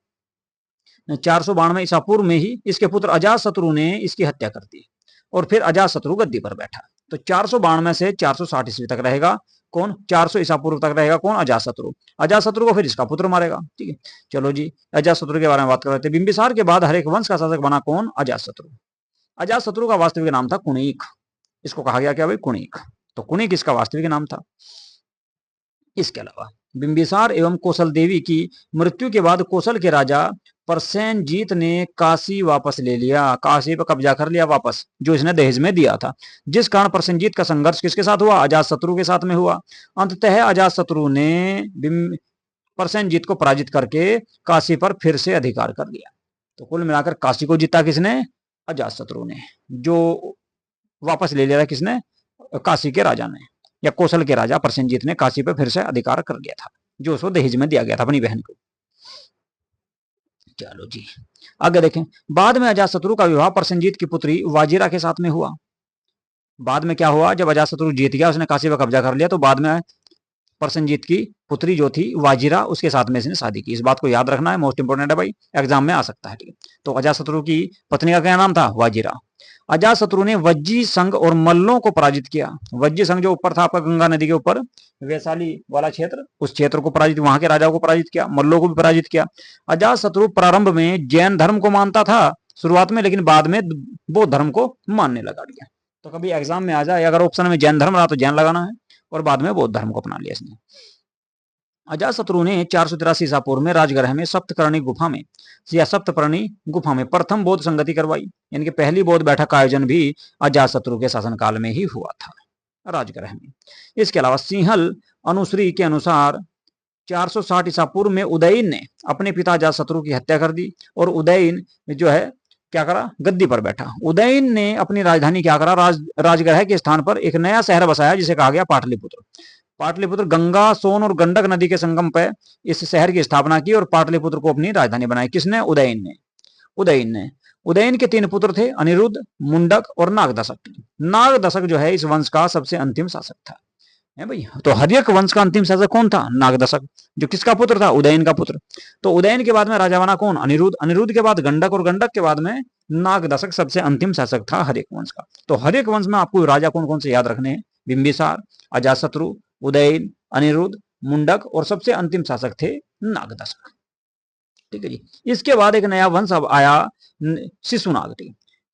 492 ईसा पूर्व में ही इसके पुत्र अजातशत्रु ने इसकी हत्या कर दी और फिर अजातशत्रु गद्दी पर बैठा। तो 492 से 460 ईस्वी तक रहेगा कौन? 400 ईसा पूर्व तक रहेगा कौन? अजातशत्रु। अजातशत्रु को फिर इसका पुत्र मारेगा, ठीक है। चलो जी, अजातशत्रु के बारे में बात कर रहे थे। बिंबिसार के बाद हर एक वंश का शासक बना कौन? अजातशत्रु। अजातशत्रु का वास्तविक नाम था कुणिक। इसको कहा गया क्या भाई? कुणिक। तो कुणिक इसका वास्तविक नाम था। इसके अलावा बिंबिसार एवं कौशल देवी की मृत्यु के बाद कौशल के राजा प्रसेनजीत ने काशी वापस ले लिया, काशी पर कब्जा कर लिया वापस, जो इसने दहेज में दिया था। जिस कारण प्रसेनजीत का संघर्ष किसके साथ हुआ? अजातशत्रु के साथ में हुआ। अंततः अजातशत्रु ने प्रसेनजीत को पराजित करके काशी पर फिर से अधिकार कर लिया। तो कुल मिलाकर काशी को जीता किसने? अजातशत्रु ने। जो वापस ले लिया था किसने? काशी के राजा ने, या कौशल के राजा प्रसेनजीत ने काशी पर फिर से अधिकार कर लिया था, जो उसको दहेज में दिया गया था अपनी बहन को। चलो जी, आगे देखें। बाद में अजातशत्रु का विवाह प्रसेनजीत की पुत्री वाजिरा के साथ में हुआ। बाद में क्या हुआ? जब अजातशत्रु जीत गया, उसने काशी पर कब्जा कर लिया, तो बाद में प्रसेनजीत की पुत्री जो थी वाजिरा, उसके साथ में इसने शादी की। इस बात को याद रखना है, मोस्ट इंपोर्टेंट है भाई, एग्जाम में आ सकता है, ठीक है। तो अजातशत्रु की पत्नी का क्या नाम था? वाजिरा। अजातशत्रु ने वज्जी संघ और मल्लों को पराजित किया। वज्जी संघ जो ऊपर था आपका गंगा नदी के ऊपर, वैशाली वाला क्षेत्र, उस क्षेत्र को पराजित, वहां के राजाओं को पराजित किया, मल्लों को भी पराजित किया। अजातशत्रु प्रारंभ में जैन धर्म को मानता था शुरुआत में, लेकिन बाद में बौद्ध धर्म को मानने लगा दिया। तो कभी एग्जाम में आ जाए अगर ऑप्शन में जैन धर्म रहा तो जैन लगाना है, और बाद में बौद्ध धर्म को अपना लिया इसने। अजातशत्रु ने 483 ईसा पूर्व में राजगृह में सप्तकर्णी गुफा में या सप्तपर्णी गुफा में प्रथम बौद्ध संगति करवाई, यानी कि पहली बौद्ध बैठक का आयोजन भी अजातशत्रु के शासनकाल में ही हुआ था राजगृह में। इसके अलावा सिंहल अनुश्री के अनुसार 460 ईसा पूर्व में उदयन ने अपने पिता अजातशत्रु की हत्या कर दी, और उदयन जो है क्या करा, गद्दी पर बैठा। उदयन ने अपनी राजधानी क्या करा, राजगृह के स्थान पर एक नया शहर बसाया जिसे कहा गया पाटलिपुत्र। पाटलिपुत्र गंगा, सोन और गंडक नदी के संगम पर इस शहर की स्थापना की और पाटलिपुत्र को अपनी राजधानी बनाई। किसने? उदयन ने। उदयन के 3 पुत्र थे, अनिरुद्ध, मुंडक और नागदशक। नागदशक जो है इस वंश का सबसे अंतिम शासक था, है भाई। तो हर्यक वंश का अंतिम शासक कौन था? नागदशक, जो किसका पुत्र था? उदयन का पुत्र। तो उदयन के बाद में राजा बना कौन? अनिरुद्ध। अनिरुद्ध के बाद गंडक, और गंडक के बाद में नागदशक सबसे अंतिम शासक था हर्यक वंश का। तो हर्यक वंश में आपको राजा कौन कौन से याद रखने हैं? बिंबिसार, अजातशत्रु, उदयन, अनिरुद्ध, मुंडक, और सबसे अंतिम शासक थे नागदशक। ठीक है जी। इसके बाद एक नया वंश अब आया, शिशुनाग।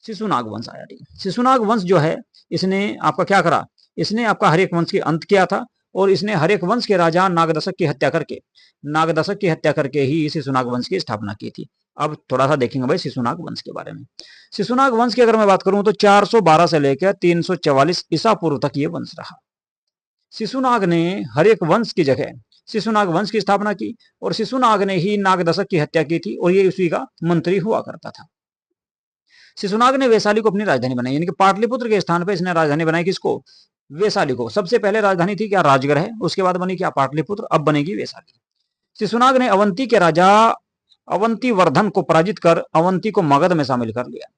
शिशुनाग वंश आया। शिशुनाग वंश जो है इसने आपका क्या करा, इसने आपका हर्यक वंश के अंत किया था, और इसने हर्यक वंश के राजा नागदशक की हत्या करके ही शिशुनाग वंश की स्थापना की थी। अब थोड़ा सा देखेंगे भाई शिशुनाग वंश के बारे में। शिशुनाग वंश की अगर मैं बात करूं तो 412 से लेकर 344 ईसा पूर्व तक ये वंश रहा। शिशुनाग ने हर्यक वंश की जगह शिशुनाग वंश की स्थापना की, और शिशुनाग ने ही नागदशक की हत्या की थी, और ये उसी का मंत्री हुआ करता था। शिशुनाग ने वैशाली को अपनी राजधानी बनाई, यानी कि पाटलिपुत्र के स्थान पर इसने राजधानी बनाई। किसको? वैशाली को। सबसे पहले राजधानी थी क्या? राजगृह। उसके बाद बनी क्या? पाटलिपुत्र। अब बनेगी वैशाली। शिशुनाग ने अवंती के राजा अवंतीवर्धन को पराजित कर अवंती को मगध में शामिल कर लिया।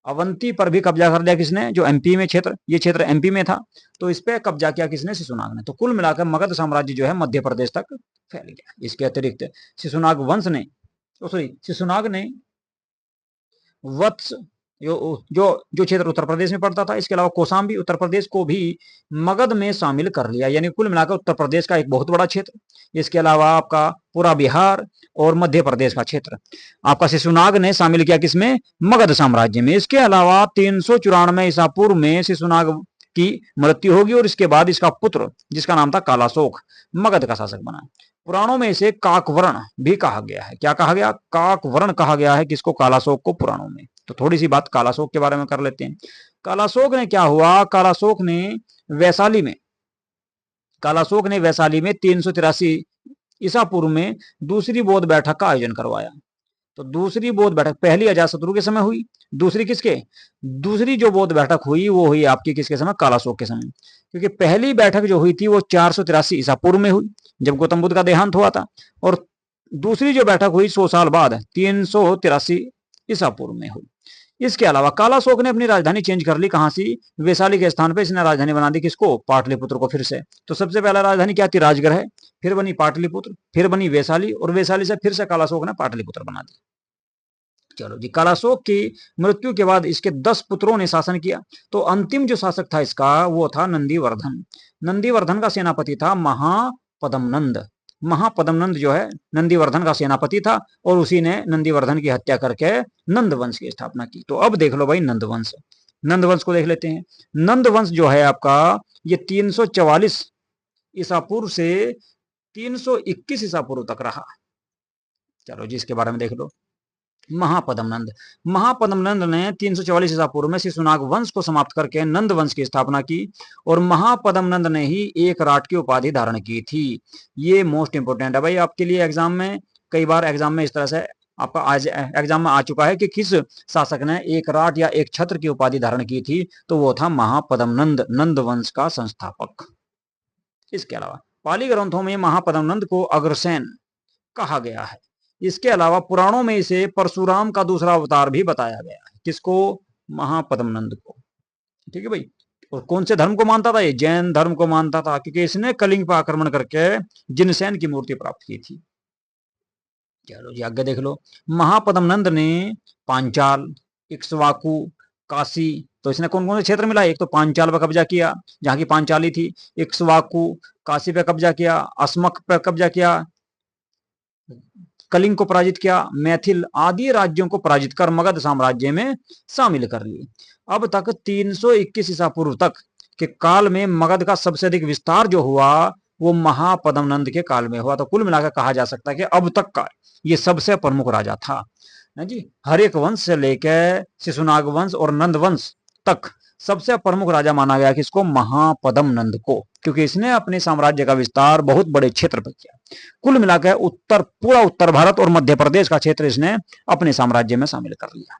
अवंती पर भी कब्जा कर लिया किसने? जो एमपी में क्षेत्र, ये क्षेत्र एमपी में था, तो इस पे कब्जा किया किसने? शिशुनाग ने। तो कुल मिलाकर मगध साम्राज्य जो है मध्य प्रदेश तक फैल गया। इसके अतिरिक्त शिशुनाग वंश ने शिशुनाग ने वत्स जो क्षेत्र उत्तर प्रदेश में पड़ता था, इसके अलावा कौशाम्बी उत्तर प्रदेश को भी मगध में शामिल कर लिया, यानी कुल मिलाकर उत्तर प्रदेश का एक बहुत बड़ा क्षेत्र। इसके अलावा आपका पूरा बिहार और मध्य प्रदेश का क्षेत्र आपका शिशुनाग ने शामिल किया किसमें? मगध साम्राज्य में। इसके अलावा 394 ईसा पूर्व में शिशुनाग की मृत्यु होगी, और इसके बाद इसका पुत्र जिसका नाम था कालाशोक मगध का शासक बना। पुराणों में इसे काकवर्ण भी कहा गया है। क्या कहा गया? काकवर्ण कहा गया है किसको? कालाशोक को, पुराणों में। तो थोड़ी सी बात कालाशोक के बारे में कर लेते हैं। कालाशोक ने क्या हुआ? कालाशोक ने वैशाली में 383 ईसा पूर्व में दूसरी बौद्ध बैठक का आयोजन करवाया। तो दूसरी बौद्ध बैठक पहली अजातशत्रु के समय हुई, दूसरी जो बौद्ध बैठक हुई वो हुई आपकी किसके समय? कालाशोक के समय। क्योंकि पहली बैठक जो हुई थी वो 483 ईसा पूर्व में हुई, जब गौतम बुद्ध का देहांत हुआ था, और दूसरी जो बैठक हुई 100 साल बाद 383 ईसा पूर्व में हुई। इसके अलावा कालाशोक ने अपनी राजधानी चेंज कर ली। कहां सी? वैशाली के स्थान पर इसने राजधानी बना दी किसको? पाटलिपुत्र को फिर से। तो सबसे पहला राजधानी क्या थी? राजगृह, फिर बनी पाटलिपुत्र, फिर बनी वैशाली, और वैशाली से फिर से कालाशोक ने पाटलिपुत्र बना दी। चलो जी। कालाशोक की मृत्यु के बाद इसके 10 पुत्रों ने शासन किया। तो अंतिम जो शासक था इसका वो था नंदीवर्धन। नंदीवर्धन का सेनापति था महापद्मनंद। महापद्मनंद जो है नंदीवर्धन का सेनापति था, और उसी ने नंदीवर्धन की हत्या करके नंद वंश की स्थापना की। तो अब देख लो भाई नंद वंश को देख लेते हैं। नंद वंश जो है आपका ये 344 ईसा पूर्व से 321 ईसा पूर्व तक रहा। चलो जी, इसके बारे में देख लो। महापद्मनंद ने 344 ईसा पूर्व में शिशुनाग वंश को समाप्त करके नंद वंश की स्थापना की, और महापद्मनंद ने ही एक राट की उपाधि धारण की थी। ये मोस्ट इंपोर्टेंट है भाई आपके लिए एग्जाम में। कई बार एग्जाम में इस तरह से आपका आज एग्जाम में आ चुका है कि किस शासक ने एक राट या एक छत्र की उपाधि धारण की थी, तो वो था महापद्मनंद, नंद वंश का संस्थापक। इसके अलावा पाली ग्रंथों में महापद्मनंद को अग्रसेन कहा गया है। इसके अलावा पुराणों में इसे परशुराम का दूसरा अवतार भी बताया गया है। किसको? महापद्मनंद को। ठीक है भाई। और कौन से धर्म को मानता था? ये जैन धर्म को मानता था, क्योंकि इसने कलिंग पर आक्रमण करके जिनसेन की मूर्ति प्राप्त की थी। चलो जी, आगे देख लो। महापद्मनंद ने पांचाल, इक्ष्वाकु, काशी तो इसने कौन कौन से क्षेत्र मिला? एक तो पांचाल पर कब्जा किया, जहां की पांचाली थी, इक्ष्वाकु, काशी पे कब्जा किया, अस्मक पर कब्जा किया, कलिंग को पराजित किया, मैथिल आदि राज्यों को पराजित कर मगध साम्राज्य में शामिल कर लिए। अब तक 321 ईसा पूर्व तक के काल में मगध का सबसे अधिक विस्तार जो हुआ वो महापद्मनंद के काल में हुआ। तो कुल मिलाकर कहा जा सकता है कि अब तक का ये सबसे प्रमुख राजा था जी। हर एक वंश से लेकर शिशुनाग वंश और नंद वंश तक सबसे प्रमुख राजा माना गया किसको? महापद्मनंद को, क्योंकि इसने अपने साम्राज्य का विस्तार बहुत बड़े क्षेत्र पर किया। कुल मिलाकर पूरा उत्तर भारत और मध्य प्रदेश का क्षेत्र इसने अपने साम्राज्य में शामिल कर लिया।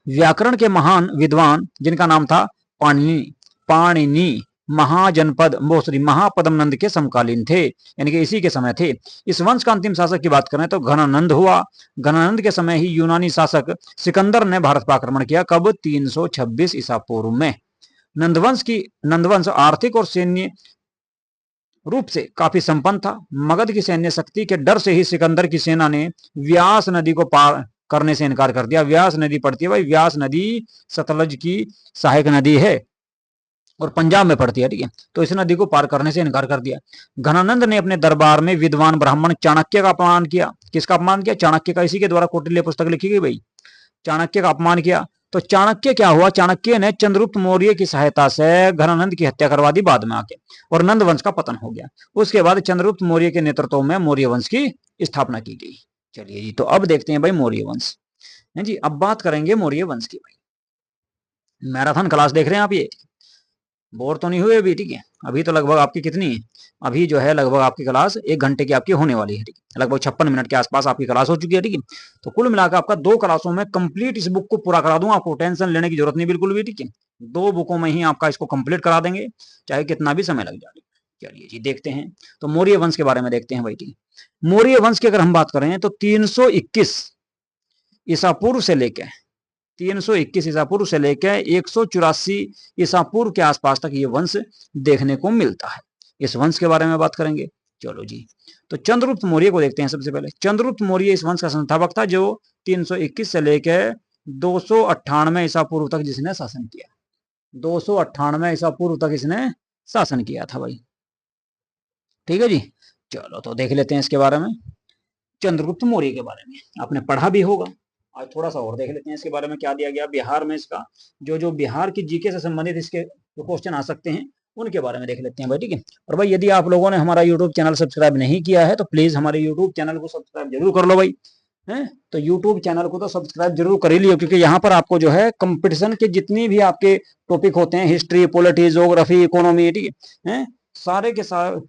व्याकरण के महान विद्वान जिनका नाम था पाणिनि महापद्मनंद के समकालीन थे, यानी कि इसी के समय थे। इस वंश का अंतिम शासक की बात करें तो घनानंद हुआ। घनानंद के समय ही यूनानी शासक सिकंदर ने भारत पर आक्रमण किया। कब? 326 ईसा पूर्व में। नंदवंश आर्थिक और सैन्य रूप से काफी संपन्न था। मगध की सैन्य शक्ति के डर से ही सिकंदर की सेना ने व्यास नदी को पार करने से इनकार कर दिया। व्यास नदी पड़ती है भाई, व्यास नदी सतलज की सहायक नदी है और पंजाब में पड़ती है, ठीक है। तो इस नदी को पार करने से इनकार कर दिया। घनानंद ने अपने दरबार में विद्वान ब्राह्मण चाणक्य का अपमान किया। किसका अपमान किया? चाणक्य का। इसी के द्वारा कौटिल्य पुस्तक लिखी गई भाई। चाणक्य का अपमान किया। तो चाणक्य क्या हुआ? चाणक्य ने चंद्रगुप्त मौर्य की सहायता से घनानंद की हत्या करवा दी बाद में आके, और नंद वंश का पतन हो गया। उसके बाद चंद्रगुप्त मौर्य के नेतृत्व में मौर्य वंश की स्थापना की गई। चलिए जी, तो अब देखते हैं भाई मौर्य वंश है जी। अब बात करेंगे मौर्य वंश की भाई। मैराथन क्लास देख रहे हैं आप, ये बोर तो नहीं हुए अभी? ठीक है, अभी तो लगभग आपकी कितनी है? अभी जो है लगभग आपकी क्लास 1 घंटे की आपकी होने वाली है, ठीक है। लगभग 56 मिनट के आसपास आपकी क्लास हो चुकी है, ठीक है। तो कुल मिलाकर आपका 2 क्लासों में कंप्लीट इस बुक को पूरा करा दूंगा। आपको टेंशन लेने की जरूरत नहीं बिल्कुल भी, ठीक है। 2 बुकों में ही आपका इसको कंप्लीट करा देंगे, चाहे कितना भी समय लग जाए। चलिए जी, देखते हैं। तो मौर्य वंश के बारे में देखते हैं भाई, ठीक है। मौर्य वंश की अगर हम बात करें तो 321 ईसा पूर्व से लेकर 321 ईसा पूर्व से लेकर 184 ईसा पूर्व के आसपास तक ये वंश देखने को मिलता है। इस वंश के बारे में बात करेंगे। चलो जी, तो चंद्रगुप्त मौर्य को देखते हैं सबसे पहले। चंद्रगुप्त मौर्य इस वंश का संस्थापक था जो 321 से लेकर 298 ईसा पूर्व तक जिसने शासन किया। 298 ईसा पूर्व तक इसने शासन किया था भाई, ठीक है जी। चलो तो देख लेते हैं इसके बारे में, चंद्रगुप्त मौर्य के बारे में आपने पढ़ा भी होगा। आज थोड़ा सा और देख लेते हैं इसके बारे में क्या दिया गया बिहार में। इसका जो बिहार की जीके से संबंधित इसके जो क्वेश्चन आ सकते हैं उनके बारे में देख लेते हैं भाई, ठीक है। और भाई यदि आप लोगों ने हमारा यूट्यूब चैनल सब्सक्राइब नहीं किया है तो प्लीज हमारे यूट्यूब चैनल को सब्सक्राइब जरूर कर लो भाई, है। तो यूट्यूब चैनल को तो सब्सक्राइब जरूर कर ही लियो, क्योंकि यहाँ पर आपको जो है कंपटीशन के जितनी भी आपके टॉपिक होते हैं, हिस्ट्री, पॉलिटी, ज्योग्राफी, इकोनॉमी, ठीक है, सारे के सारे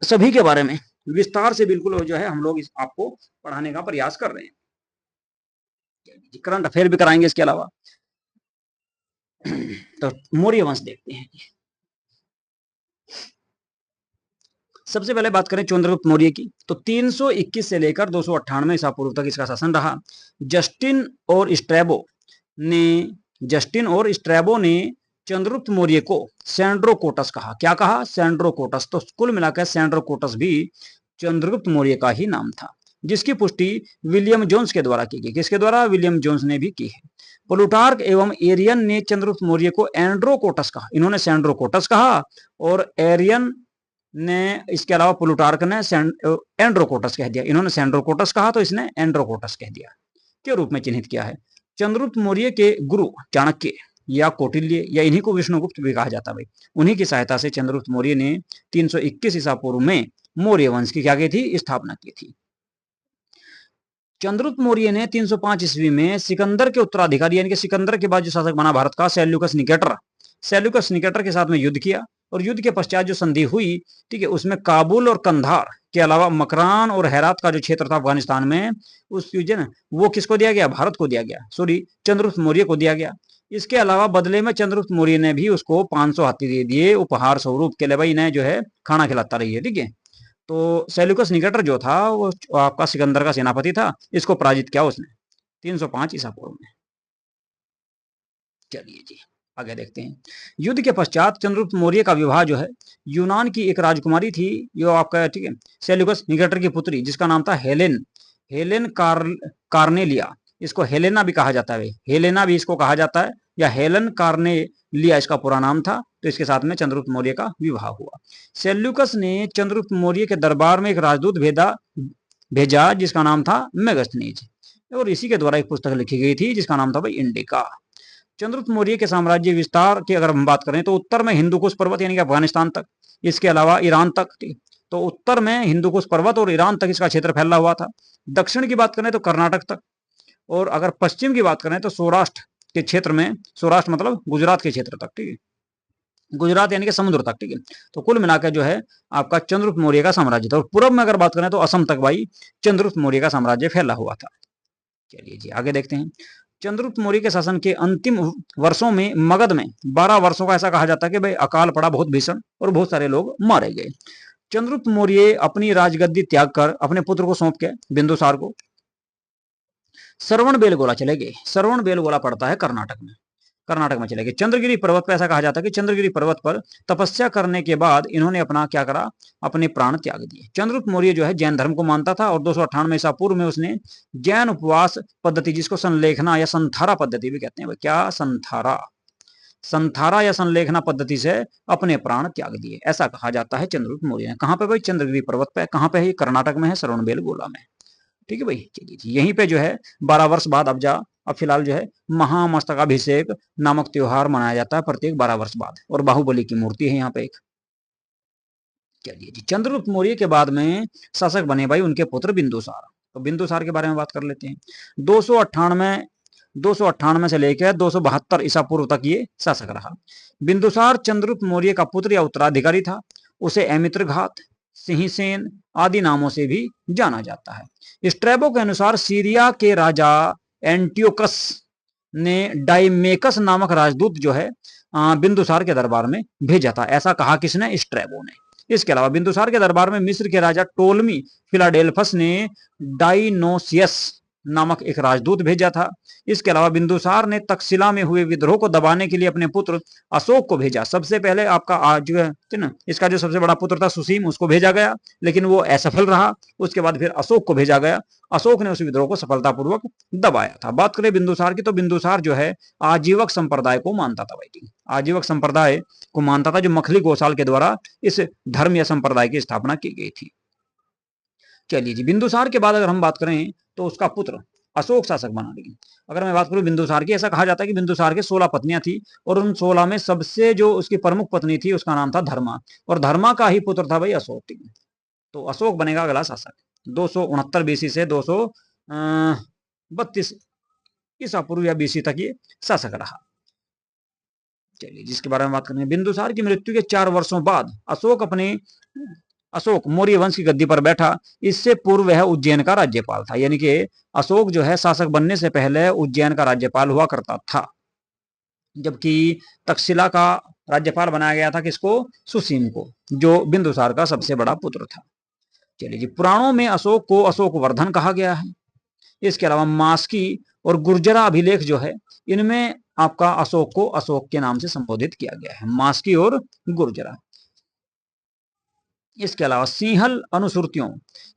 सभी के बारे में विस्तार से बिल्कुल जो है हम लोग आपको पढ़ाने का प्रयास कर रहे हैं। करंट अफेयर भी कराएंगे इसके अलावा। तो मौर्य वंश देखते हैं। सबसे पहले बात करें चंद्रगुप्त मौर्य की, तो 321 से लेकर 298 ईसा पूर्व तक इसका शासन रहा। जस्टिन और स्ट्रैबो ने चंद्रगुप्त मौर्य को सैंड्रोकोटस कहा। क्या कहा? सैंड्रोकोटस। तो कुल मिलाकर सैंड्रोकोटस भी चंद्रगुप्त मौर्य का ही नाम था, जिसकी पुष्टि विलियम जोन्स के द्वारा की गई। किसके द्वारा? विलियम जोन्स ने भी की है। प्लूटार्क एवं एरियन ने चंद्रगुप्त मौर्य को एंड्रोकोटस कहा। इन्होंने सैंड्रोकोटस कहा, और एरियन ने, इसके अलावा प्लूटार्क ने एंड्रोकोटस कह दिया। इन्होंने सैंड्रोकोटस कहा तो इसने एंड्रोकोटस कह दिया के रूप में चिन्हित किया है। चंद्रगुप्त मौर्य के गुरु चाणक्य या कौटिल्य या इन्हीं को विष्णुगुप्त भी कहा जाता है, उन्हीं की सहायता से चंद्रगुप्त मौर्य ने 321 ईसा पूर्व में मौर्य वंश की क्या की थी? स्थापना की थी। चंद्रगुप्त मौर्य ने 305 ईस्वी में सिकंदर के उत्तराधिकारी यानी कि सिकंदर के बाद जो शासक बना भारत का, सेल्यूकस निकेटर के साथ में युद्ध किया, और युद्ध के पश्चात जो संधि हुई, ठीक है, उसमें काबुल और कंधार के अलावा मकरान और हेरात का जो क्षेत्र था अफगानिस्तान में, उस वो किसको दिया गया? भारत को दिया गया, सॉरी चंद्रगुप्त मौर्य को दिया गया। इसके अलावा बदले में चंद्रगुप्त मौर्य ने भी उसको 500 हाथी दे दिए उपहार स्वरूप के लिए, भाई इन्हें जो है खाना खिलाता रही है, ठीक है। तो सेल्यूकस निकेटर जो था वो आपका सिकंदर का सेनापति था, इसको पराजित किया उसने 305 ईसा पूर्व में। चलिए जी, आगे देखते हैं। युद्ध के पश्चात चंद्रगुप्त मौर्य का विवाह जो है यूनान की एक राजकुमारी थी, जो आपका, ठीक है, सेल्यूकस निकेटर की पुत्री, जिसका नाम था हेलेन कार्नेलिया। इसको हेलेना भी कहा जाता है, हेलेना भी इसको कहा जाता है, या हेलन कार्नेलिया इसका पूरा नाम था। तो इसके साथ में चंद्रगुप्त मौर्य का विवाह हुआ। सेल्यूकस ने चंद्रगुप्त मौर्य के दरबार में एक राजदूत भेजा जिसका नाम था मेगस्थनीज, और इसी के द्वारा एक पुस्तक लिखी गई थी जिसका नाम था भाई इंडिका। चंद्रगुप्त मौर्य के साम्राज्य विस्तार की अगर हम बात करें तो उत्तर में हिंदुकुश पर्वत यानी कि अफगानिस्तान तक, इसके अलावा ईरान तक, तो उत्तर में हिंदुकुश पर्वत और ईरान तक इसका क्षेत्र फैला हुआ था। दक्षिण की बात करें तो कर्नाटक तक, और अगर पश्चिम की बात करें तो सौराष्ट्र के क्षेत्र में, सौराष्ट्र मतलब गुजरात के क्षेत्र तक, ठीक है, गुजरात यानी कि समुद्र तक, ठीक है। तो कुल मिलाकर जो है आपका चंद्रगुप्त मौर्य का साम्राज्य था। और पूर्व में अगर बात करें तो असम तक भाई चंद्रगुप्त मौर्य का साम्राज्य फैला हुआ था। चलिए जी आगे देखते हैं। चंद्रगुप्त मौर्य के शासन के अंतिम वर्षों में मगध में 12 वर्षों का ऐसा कहा जाता है कि भाई अकाल पड़ा बहुत भीषण और बहुत सारे लोग मारे गए। चंद्रगुप्त मौर्य अपनी राजगद्दी त्याग कर अपने पुत्र को सौंप के बिंदुसार को श्रवण बेलगोला चले गए। श्रवण बेलगोला पड़ता है कर्नाटक में, कर्नाटक में चले गए। चंद्रगिरी पर्वत पर ऐसा कहा जाता है कि चंद्रगिरी पर्वत पर तपस्या करने के बाद इन्होंने अपना क्या करा, अपने प्राण त्याग दिए। चंद्रगुप्त मौर्य जो है जैन धर्म को मानता था और 298 ईसा पूर्व में उसने जैन उपवास पद्धति, जिसको संलेखना या संथारा पद्धति भी कहते हैं, क्या संथारा, संथारा या संलेखना पद्धति से अपने प्राण त्याग दिए, ऐसा कहा जाता है चंद्रगुप्त मौर्य ने। कहां पे भाई, चंद्रगिरी पर्वत पे। कहां पे है, कर्नाटक में है, श्रवणबेलगोला में, ठीक है भाई। चलिए यहीं पे जो है 12 वर्ष बाद अब फिलहाल जो है महामस्तकाभिषेक नामक त्योहार मनाया जाता है प्रत्येक 12 वर्ष बाद, और बाहुबली की मूर्ति है यहाँ पे एक। चलिए जी, चंद्रगुप्त मौर्य के बाद में शासक बने भाई उनके पुत्र बिंदुसार। तो बिंदुसार के बारे में बात कर लेते हैं। 298 से लेकर 272 ईसा पूर्व तक ये शासक रहा। बिंदुसार चंद्रगुप्त मौर्य का पुत्र या उत्तराधिकारी था। उसे अमित्रघात, सिंहसेन आदि नामों से भी जाना जाता है। स्ट्रैबो के अनुसार सीरिया के राजा एंटियोकस ने डाइमेकस नामक राजदूत जो है बिंदुसार के दरबार में भेजा था, ऐसा कहा किसने, स्ट्रैबो ने। इसके अलावा बिंदुसार के दरबार में मिस्र के राजा टोलमी फिलाडेल्फस ने डाइनोसियस नामक एक राजदूत भेजा था। इसके अलावा बिंदुसार ने तक्षशिला में हुए विद्रोह को दबाने के लिए अपने पुत्र अशोक को भेजा। सबसे पहले आपका जो है ना, इसका जो सबसे बड़ा पुत्र था सुसीम, उसको भेजा गया, लेकिन वो असफल रहा। उसके बाद फिर अशोक को भेजा गया। अशोक ने उस विद्रोह को सफलतापूर्वक दबाया था। बात करें बिंदुसार की, तो बिंदुसार जो है आजीवक संप्रदाय को मानता था भाई, आजीवक संप्रदाय को मानता था, जो मखली गोसाल के द्वारा इस धर्म या संप्रदाय की स्थापना की गई थी। चलिए जी, बिंदुसार के बाद अगर हम बात करें तो उसका पुत्र अशोक शासक बना। लेकिन अगर मैं बात करूं बिंदुसार की, ऐसा कहा जाता है कि बिंदुसार के 16 पत्नियां थी, और उन 16 में सबसे जो उसकी प्रमुख पत्नी थी उसका नाम था धर्मा, और धर्मा का ही पुत्र था भाई अशोक। तो अशोक बनेगा अगला शासक। 269 बीसी से 232 ईसा पूर्व या बीसी तक ये शासक रहा। चलिए जिसके बारे में बात करेंगे, बिंदुसार की मृत्यु के 4 वर्षों बाद अशोक मौर्य वंश की गद्दी पर बैठा। इससे पूर्व वह उज्जैन का राज्यपाल था, यानी कि अशोक जो है शासक बनने से पहले उज्जैन का राज्यपाल हुआ करता था, जबकि तक्षशिला का राज्यपाल बनाया गया था किसको, सुसीम को, जो बिंदुसार का सबसे बड़ा पुत्र था। चलिए जी, पुराणों में अशोक को अशोक वर्धन कहा गया है। इसके अलावा मास्की और गुर्जरा अभिलेख जो है, इनमें आपका अशोक को अशोक के नाम से संबोधित किया गया है, मास्की और गुर्जरा। इसके अलावा सिंहल अनुश्रुतियों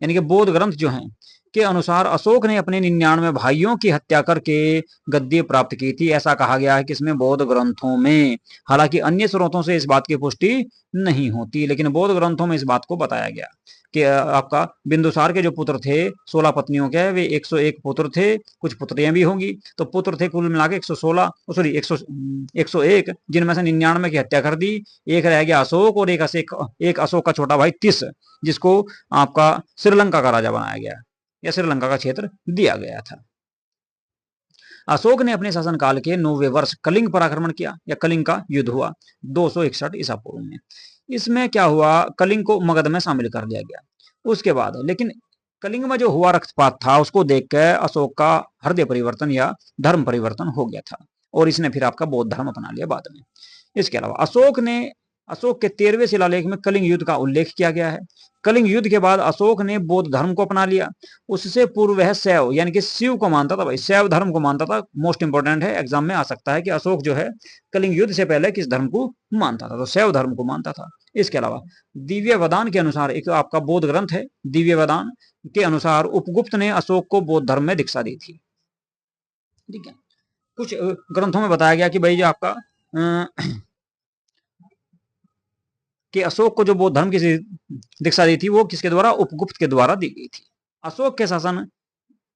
यानी कि बौद्ध ग्रंथ जो हैं के अनुसार अशोक ने अपने 99 भाइयों की हत्या करके गद्दी प्राप्त की थी, ऐसा कहा गया है किसमें, बौद्ध ग्रंथों में। हालांकि अन्य स्रोतों से इस बात की पुष्टि नहीं होती, लेकिन बौद्ध ग्रंथों में इस बात को बताया गया कि आपका बिंदुसार के जो पुत्र थे 16 पत्नियों के, वे 101 पुत्र थे, कुछ पुत्रियां भी होंगी, तो पुत्र थे कुल मिला के 116, सॉरी 101, जिनमें से 99 की हत्या कर दी। एक रह गया अशोक, और एक अशोक का छोटा भाई तिस, जिसको आपका श्रीलंका का राजा बनाया गया या श्रीलंका का क्षेत्र दिया गया था। अशोक ने अपने शासनकाल के 9वें वर्ष कलिंग पर आक्रमण किया, या कलिंग का युद्ध हुआ 261 ईसा पूर्व में। इसमें क्या हुआ, कलिंग को मगध में शामिल कर दिया गया। उसके बाद लेकिन कलिंग में जो हुआ रक्तपात था, उसको देखकर अशोक का हृदय परिवर्तन या धर्म परिवर्तन हो गया था, और इसने फिर आपका बौद्ध धर्म अपना लिया बाद में। इसके अलावा अशोक के 13वें शिलालेख में कलिंग युद्ध का उल्लेख किया गया है। कलिंग युद्ध के बाद अशोक ने बौद्ध धर्म को अपना लिया। उससे पूर्व वह शैव यानी कि शिव को मानता था भाई, शैव धर्म को मानता था। मोस्ट इंपोर्टेंट है, एग्जाम में आ सकता है कि अशोक जो है कलिंग युद्ध से पहले किस धर्म को मानता था, तो शैव धर्म को मानता था। इसके अलावा दिव्य वदान के अनुसार, एक आपका बौद्ध ग्रंथ है दिव्य वदान के अनुसार, उपगुप्त ने अशोक को बौद्ध धर्म में दीक्षा दी थी, ठीक है। कुछ ग्रंथों में बताया गया कि भाई जो आपका कि अशोक को जो बौद्ध धर्म की दीक्षा दी थी वो किसके द्वारा, उपगुप्त के द्वारा दी गई थी। अशोक के शासन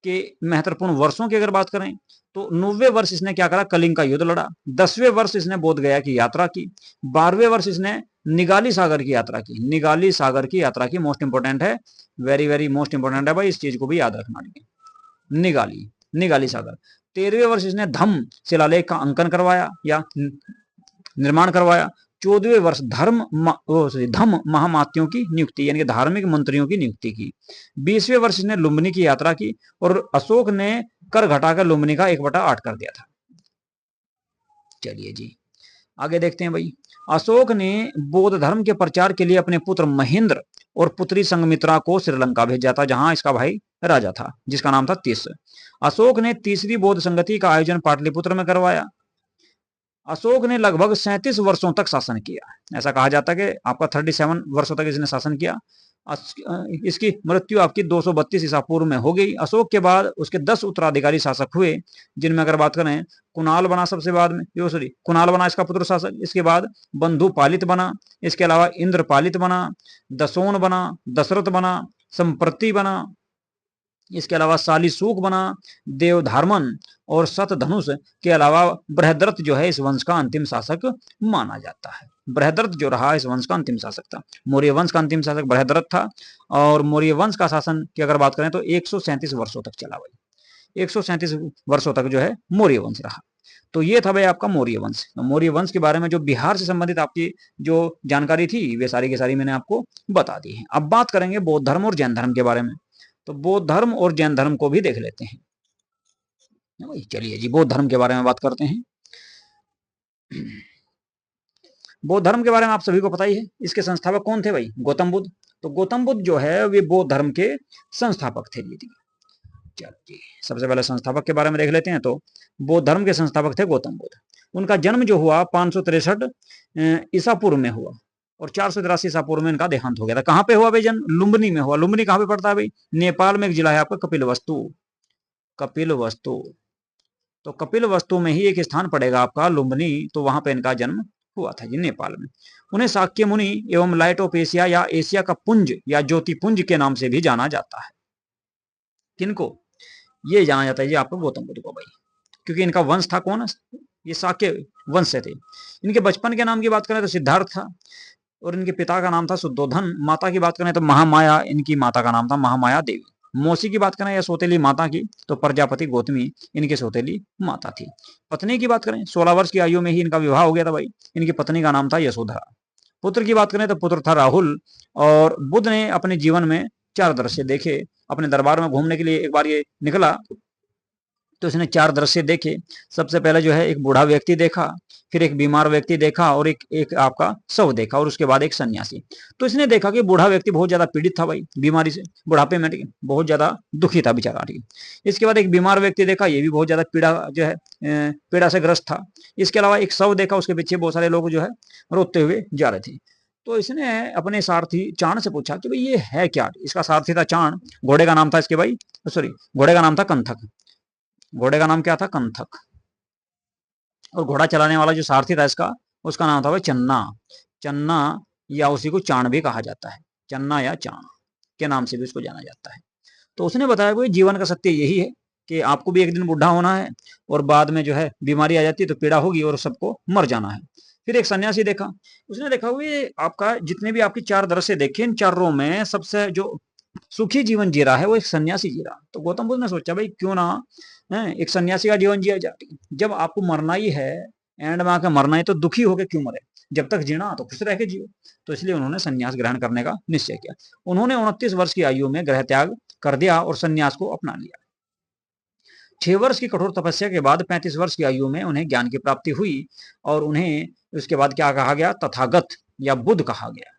के महत्वपूर्ण वर्षों की अगर बात करें तो 90वें वर्ष इसने क्या करा, कलिंग का युद्ध लड़ा। 10वें वर्ष इसने बोध गया की यात्रा की। 12वें वर्ष इसने निगाली सागर की यात्रा की। निगाली सागर की यात्रा की, मोस्ट इंपोर्टेंट है, वेरी वेरी मोस्ट इंपोर्टेंट है भाई, इस चीज को भी याद रखना है। निगाली, निगाली सागर। 13वें वर्ष इसने धम्म शिलालेख का अंकन करवाया या निर्माण करवाया। 14वें वर्ष धम्म महामात्यों की नियुक्ति यानी धार्मिक मंत्रियों की नियुक्ति की। 20वें वर्ष इसने लुम्बिनी की यात्रा की और अशोक ने कर घटाकर लुम्बिनी का 1/8 कर दिया था। चलिए जी आगे देखते हैं भाई। अशोक ने बौद्ध धर्म के प्रचार के लिए अपने पुत्र महेंद्र और पुत्री संघमित्रा को श्रीलंका भेजा था, जहां इसका भाई राजा था जिसका नाम था तीस। अशोक ने तीसरी बौद्ध संगति का आयोजन पाटलिपुत्र में करवाया। अशोक ने लगभग 37 वर्षों तक शासन किया। ऐसा कहा जाता है कि आपका 37 वर्षों तक इसने शासन किया। इसकी मृत्यु आपकी 232 ईसा पूर्व में हो गई। अशोक के बाद उसके 10 उत्तराधिकारी शासक हुए, जिनमें अगर बात करें कुणाल बना सबसे बाद में, कुणाल बना इसका पुत्र शासक। इसके बाद बंधु पालित बना, इसके अलावा इंद्र पालित बना, दसोन बना, दशरथ बना, संप्रति बना, इसके अलावा सालिसूक बना, देवधार्मन और शतधनुष के अलावा बृहद्रथ जो है इस वंश का अंतिम शासक माना जाता है। बृहद्रथ जो रहा इस वंश का अंतिम शासक था। मौर्य वंश का अंतिम शासक बृहद्रथ था और मौर्य वंश का शासन की अगर बात करें तो 137 वर्षों तक चला भाई। 137 वर्षों तक जो है मौर्य वंश रहा। तो ये था भाई आपका मौर्य वंश। तो मौर्य वंश के बारे में जो बिहार से संबंधित आपकी जो जानकारी थी वे सारी की सारी मैंने आपको बता दी है। अब बात करेंगे बौद्ध धर्म और जैन धर्म के बारे में। तो बौद्ध धर्म और जैन धर्म को भी देख लेते हैं। चलिए जी बौद्ध धर्म के बारे में बात करते हैं। बौद्ध धर्म के बारे में आप सभी को पता ही है। इसके संस्थापक कौन थे भाई? गौतम बुद्ध। तो गौतम बुद्ध जो है वे बौद्ध धर्म के संस्थापक थे। चलिए सबसे पहले संस्थापक के बारे में देख लेते हैं। तो बौद्ध धर्म के संस्थापक थे गौतम बुद्ध। उनका जन्म जो हुआ 563 ईसा पूर्व में हुआ और 483 ईसा पूर्व में इनका देहांत हो गया था। कहां पे हुआ भाई जन्म? लुम्बिनी में हुआ। लुम्बिनी कहां पे पड़ता है भाई? नेपाल में एक जिला है आपका कपिलवस्तु। कपिलवस्तु, तो कपिलवस्तु में ही एक स्थान पड़ेगा आपका लुम्बिनी, तो वहां पे इनका जन्म हुआ था जी नेपाल में। उन्हें शाक्य मुनि एवं लाइट ऑफ एशिया या एशिया का पुंज या ज्योतिपुंज के नाम से भी जाना जाता है। किनको? ये जाना जाता है जी आपको गौतम बुद्ध को भाई, क्योंकि इनका वंश था कौन? ये शाक्य वंश से थे। इनके बचपन के नाम की बात करें तो सिद्धार्थ था और इनके पिता का नाम था शुद्धोधन। माता की बात करें तो महामाया, इनकी माता का नाम था महामाया देवी। मौसी की बात करें या सौतेली माता की तो प्रजापति गौतमी इनकी सौतेली माता थी। पत्नी की बात करें 16 वर्ष की आयु में ही इनका विवाह हो गया था भाई। इनकी पत्नी का नाम था यशोधरा। पुत्र की बात करें तो पुत्र था राहुल। और बुद्ध ने अपने जीवन में 4 दृश्य देखे। अपने दरबार में घूमने के लिए एक बार ये निकला तो इसने 4 दृश्य देखे। सबसे पहले जो है एक बूढ़ा व्यक्ति देखा, फिर एक बीमार व्यक्ति देखा और एक आपका शव देखा और उसके बाद एक सन्यासी। तो इसने देखा कि बूढ़ा व्यक्ति बहुत ज्यादा पीड़ित था भाई बीमारी से, बुढ़ापे में बहुत ज्यादा दुखी था बेचारा। इसके बाद एक बीमार व्यक्ति देखा, ये भी बहुत ज्यादा पीड़ा जो है पीड़ा से ग्रस्त था। इसके अलावा एक शव देखा, उसके पीछे बहुत सारे लोग जो है रोते हुए जा रहे थे। तो इसने अपने सारथी चाण से पूछा कि भाई ये है क्या? इसका सारथी था चाण, घोड़े का नाम था इसके भाई, सॉरी घोड़े का नाम था कंथक। घोड़े का नाम क्या था? कंथक। और घोड़ा चलाने वाला जो सारथी था इसका, उसका नाम था भाई चन्ना। चन्ना या उसी को चाण भी कहा जाता है। चन्ना या चाण के नाम से भी उसको जाना जाता है। तो उसने बताया भाई जीवन का सत्य यही है कि आपको भी एक दिन बुढ़ा होना है और बाद में जो है बीमारी आ जाती है तो पीड़ा होगी और सबको मर जाना है। फिर एक सन्यासी देखा, उसने देखा हुए आपका जितने भी आपकी 4 दृश्य देखे, इन चारों में सबसे जो सुखी जीवन जी रहा है वो एक सन्यासी जी रहा। तो गौतम बुद्ध ने सोचा भाई क्यों ना एक सन्यासी का जीवन जिया जाए। जब आपको मरना ही है, एंड में आकर मरना है, तो दुखी होकर क्यों मरे? जब तक जीना तो खुश रह के जियो। तो इसलिए उन्होंने सन्यास ग्रहण करने का निश्चय किया। उन्होंने 29 वर्ष की आयु में गृह त्याग कर दिया और सन्यास को अपना लिया। 6 वर्ष की कठोर तपस्या के बाद 35 वर्ष की आयु में उन्हें ज्ञान की प्राप्ति हुई और उन्हें उसके बाद क्या कहा गया? तथागत या बुद्ध कहा गया।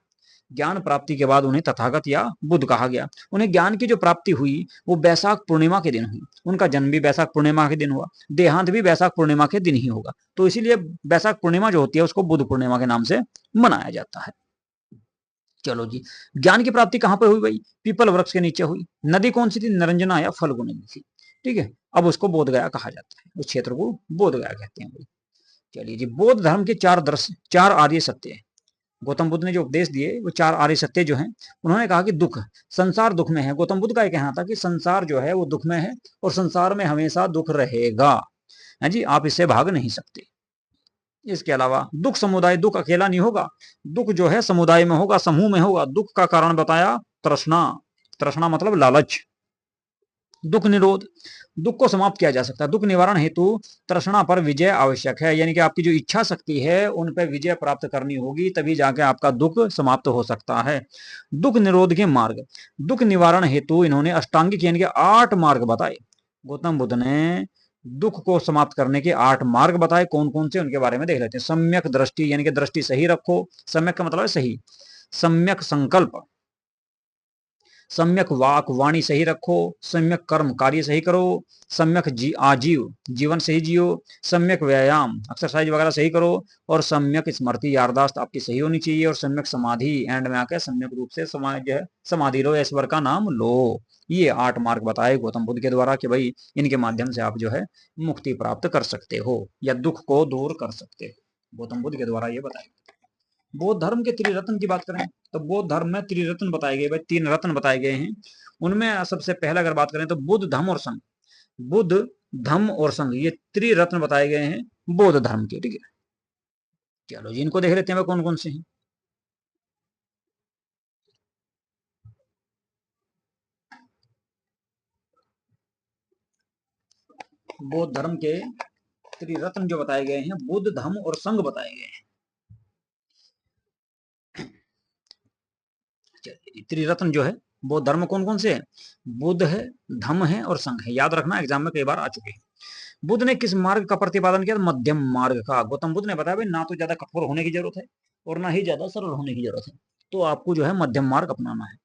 ज्ञान प्राप्ति के बाद उन्हें तथागत या बुद्ध कहा गया। उन्हें ज्ञान की जो प्राप्ति हुई वो बैसाख पूर्णिमा के दिन हुई। उनका जन्म भी बैसाख पूर्णिमा के दिन हुआ, देहांत भी बैसाख पूर्णिमा के दिन ही होगा। तो इसीलिए बैसाख पूर्णिमा जो होती है उसको बुद्ध पूर्णिमा के नाम से मनाया जाता है। चलो जी, ज्ञान की प्राप्ति कहां पर हुई भाई? पीपल वृक्ष के नीचे हुई। नदी कौन सी थी? निरंजना या फल्गु नदी थी। ठीक है। अब उसको बोध गया कहा जाता है, उस क्षेत्र को बोध गया कहते हैं भाई। चलिए जी, बौद्ध धर्म के चार दर्शन, चार आर्य सत्य है। गौतम बुद्ध ने जो उपदेश दिए वो चार आर्य सत्य जो हैं, उन्होंने कहा कि दुख, संसार दुख में है। गौतम बुद्ध का यह कहना था कि संसार जो है वो दुख में है और संसार में हमेशा दुख रहेगा, है जी, आप इससे भाग नहीं सकते। इसके अलावा दुख समुदाय, दुख अकेला नहीं होगा, दुख जो है समुदाय में होगा, समूह में होगा। दुख का कारण बताया तृष्णा, तृष्णा मतलब लालच। दुख निरोध, दुख को समाप्त किया जा सकता है। दुख निवारण हेतु तृष्णा पर विजय आवश्यक है, यानी कि आपकी जो इच्छा शक्ति है उन पर विजय प्राप्त करनी होगी, तभी जाके आपका दुख समाप्त हो सकता है। दुख निरोध के मार्ग, दुख निवारण हेतु इन्होंने अष्टांगिक यानी कि 8 मार्ग बताए। गौतम बुद्ध ने दुख को समाप्त करने के 8 मार्ग बताए। कौन कौन से, उनके बारे में देख लेते हैं। सम्यक दृष्टि, यानी कि दृष्टि सही रखो। सम्यक का मतलब है सही। सम्यक संकल्प, सम्यक वाक वाणी सही रखो। सम्यक कर्म कार्य सही करो। सम्यक आजीव जीवन सही जियो। सम्यक व्यायाम एक्सरसाइज वगैरह सही करो। और सम्यक स्मृति याददाश्त आपकी सही होनी चाहिए। और सम्यक समाधि, एंड में आके सम्यक रूप से समाधि लो, ईश्वर का नाम लो। ये 8 मार्ग बताए गौतम बुद्ध के द्वारा कि भाई इनके माध्यम से आप जो है मुक्ति प्राप्त कर सकते हो या दुख को दूर कर सकते हो। गौतम बुद्ध के द्वारा ये बताया। बौद्ध धर्म के त्रिरत्न की बात करें तो बौद्ध धर्म में त्रिरत्न बताए गए भाई, 3 रत्न बताए गए हैं। उनमें सबसे पहला अगर बात करें तो बुद्ध धम्म और संघ, बुद्ध धम्म और संघ, ये त्रिरत्न बताए गए हैं बौद्ध धर्म के। ठीक है, चलो जी इनको देख लेते हैं कौन कौन से हैं। बौद्ध धर्म के त्रिरत्न जो बताए गए हैं, बुद्ध धम्म और संघ बताए गए हैं। त्रिरत्न जो है बौद्ध धर्म कौन कौन से है, बुद्ध है, धम्म है और संघ है। याद रखना, एग्जाम में कई बार आ चुके हैं। बुद्ध ने किस मार्ग का प्रतिपादन किया, मध्यम मार्ग का। गौतम बुद्ध ने बताया भाई ना तो ज्यादा कठोर होने की जरूरत है और ना ही ज्यादा सरल होने की जरूरत है, तो आपको जो है मध्यम मार्ग अपनाना है।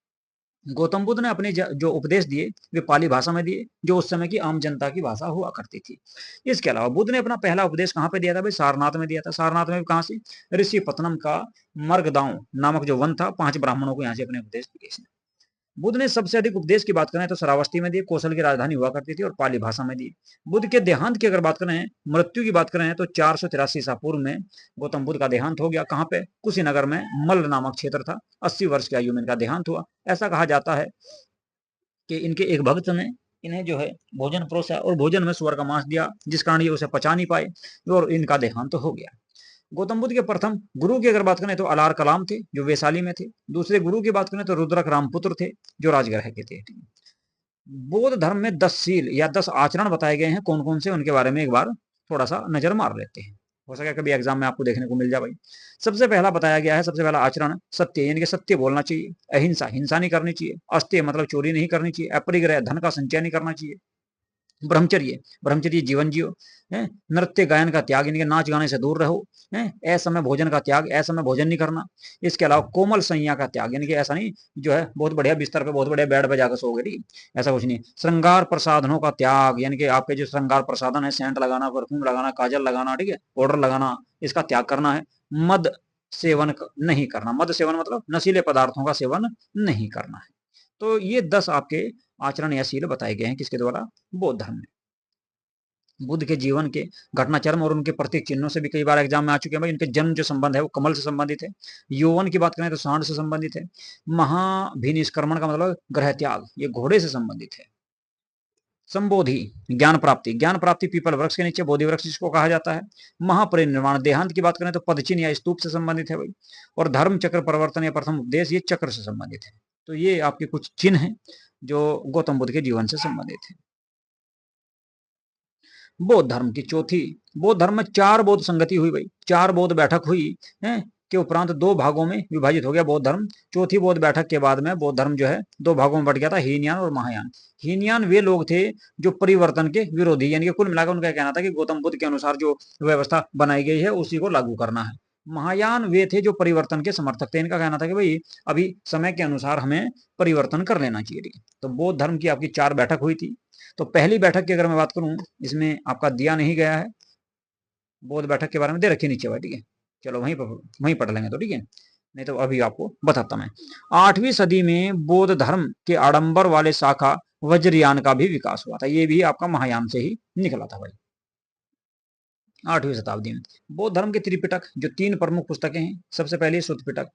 गौतम बुद्ध ने अपने जो उपदेश दिए वे पाली भाषा में दिए, जो उस समय की आम जनता की भाषा हुआ करती थी। इसके अलावा बुद्ध ने अपना पहला उपदेश कहाँ पे दिया था भाई, सारनाथ में दिया था। सारनाथ में कहाँ से, ऋषि पत्तनम का मर्गदांव नामक जो वन था, 5 ब्राह्मणों को यहाँ से अपने उपदेश दिए। बुद्ध ने सबसे अधिक उपदेश की बात करें तो श्रावस्ती में दिए, कौशल की राजधानी हुआ करती थी, और पाली भाषा में दिए। बुद्ध के देहांत की अगर बात करें, मृत्यु की बात करें तो 483 ईसा पूर्व में गौतम बुद्ध का देहांत हो गया। कहाँ पे, कुशीनगर में मल्ल नामक क्षेत्र था। 80 वर्ष की आयु में इनका देहांत हुआ। ऐसा कहा जाता है कि इनके एक भक्त ने इन्हें जो है भोजन परोसा और भोजन में सुअर का मांस दिया, जिस कारण ये उसे पचा नहीं पाए और इनका देहांत हो गया। गौतम बुद्ध के प्रथम गुरु की अगर बात करें तो अलार कलाम थे, जो वैशाली में थे। दूसरे गुरु की बात करें तो रुद्रक रामपुत्र थे, जो राजगृह के थे। बौद्ध धर्म में 10 शील या 10 आचरण बताए गए हैं। कौन कौन से, उनके बारे में एक बार थोड़ा सा नजर मार लेते हैं, हो सके कभी एग्जाम में आपको देखने को मिल जाए भाई। सबसे पहला बताया गया है, सबसे पहला आचरण सत्य, यानी कि सत्य बोलना चाहिए। अहिंसा, हिंसा नहीं करनी चाहिए। अस्त्य मतलब चोरी नहीं करनी चाहिए। अपरिग्रह, धन का संचय नहीं करना चाहिए। ब्रह्मचर्य, ब्रह्मचर्य जीवन जियो। है नृत्य गायन का त्याग, यानी कि नाच गाने से दूर रहो। है असमय भोजन का त्याग, असमय भोजन नहीं करना। इसके अलावा कोमल संज्ञा का त्याग, यानी कि ऐसा नहीं जो है बहुत बढ़िया बिस्तर पे बहुत बढ़िया बेड पे जाकर सोओगे, ठीक, ऐसा कुछ नहीं। श्रृंगार प्रसाधनों का त्याग, यानी कि आपके जो श्रृंगार प्रसाधन है, सेंट लगाना, परफ्यूम लगाना, काजल लगाना, ठीक है, पाउडर लगाना, इसका त्याग करना है। मद सेवन नहीं करना, मद सेवन मतलब नशीले पदार्थों का सेवन नहीं करना है। तो ये 10 आपके आचरण या शील बताए गए हैं किसके द्वारा, बौद्ध धर्म में। बुद्ध के जीवन के घटनाचर्म और उनके प्रतीक चिन्हों से भी कई बार एग्जाम में आ चुके हैं भाई। इनके जन्म जो संबंध है वो कमल से संबंधित है। यौवन की बात करें तो सांड से संबंधित है। महाभिनिष्क्रमण का मतलब ग्रह त्याग, ये घोड़े से संबंधित है। संबोधि ज्ञान प्राप्ति, ज्ञान प्राप्ति पीपल वृक्ष के नीचे, बोधि वृक्ष जिसको कहा जाता है। महापरिनिर्वाण, देहांत की बात करें तो पदचिन्ह या स्तूप से संबंधित है भाई। और धर्म चक्र परिवर्तन या प्रथम उपदेश, ये चक्र से संबंधित है। तो ये आपके कुछ चिन्ह हैं जो गौतम बुद्ध के जीवन से संबंधित है। बौद्ध धर्म की चौथी, बौद्ध धर्म में 4 बौद्ध संगति हुई भाई, 4 बौद्ध बैठक हुई है के उपरांत 2 भागों में विभाजित हो गया बौद्ध धर्म। चौथी बौद्ध बैठक के बाद में बौद्ध धर्म जो है 2 भागों में बट गया था, हीनयान और महायान। हीनयान वे लोग थे जो परिवर्तन के विरोधी, यानी कि कुल मिलाकर उनका कहना था कि गौतम बुद्ध के अनुसार जो व्यवस्था बनाई गई है उसी को लागू करना है। महायान वे थे जो परिवर्तन के समर्थक थे, इनका कहना था कि भाई अभी समय के अनुसार हमें परिवर्तन कर लेना चाहिए। तो बौद्ध धर्म की आपकी 4 बैठक हुई थी। तो पहली बैठक की अगर मैं बात करूं, इसमें आपका दिया नहीं गया है, बौद्ध बैठक के बारे में दे रखी नीचे भाई, ठीक है, चलो वहीं पढ़ लेंगे तो ठीक है, नहीं तो अभी आपको बताता मैं। 8वीं सदी में बौद्ध धर्म के आडंबर वाले शाखा वज्रयान का भी विकास हुआ था। ये भी आपका महायान से ही निकला था भाई, 8वीं शताब्दी में। बौद्ध धर्म के त्रिपिटक जो 3 प्रमुख पुस्तकें हैं, सबसे पहले शुद्ध पिटक,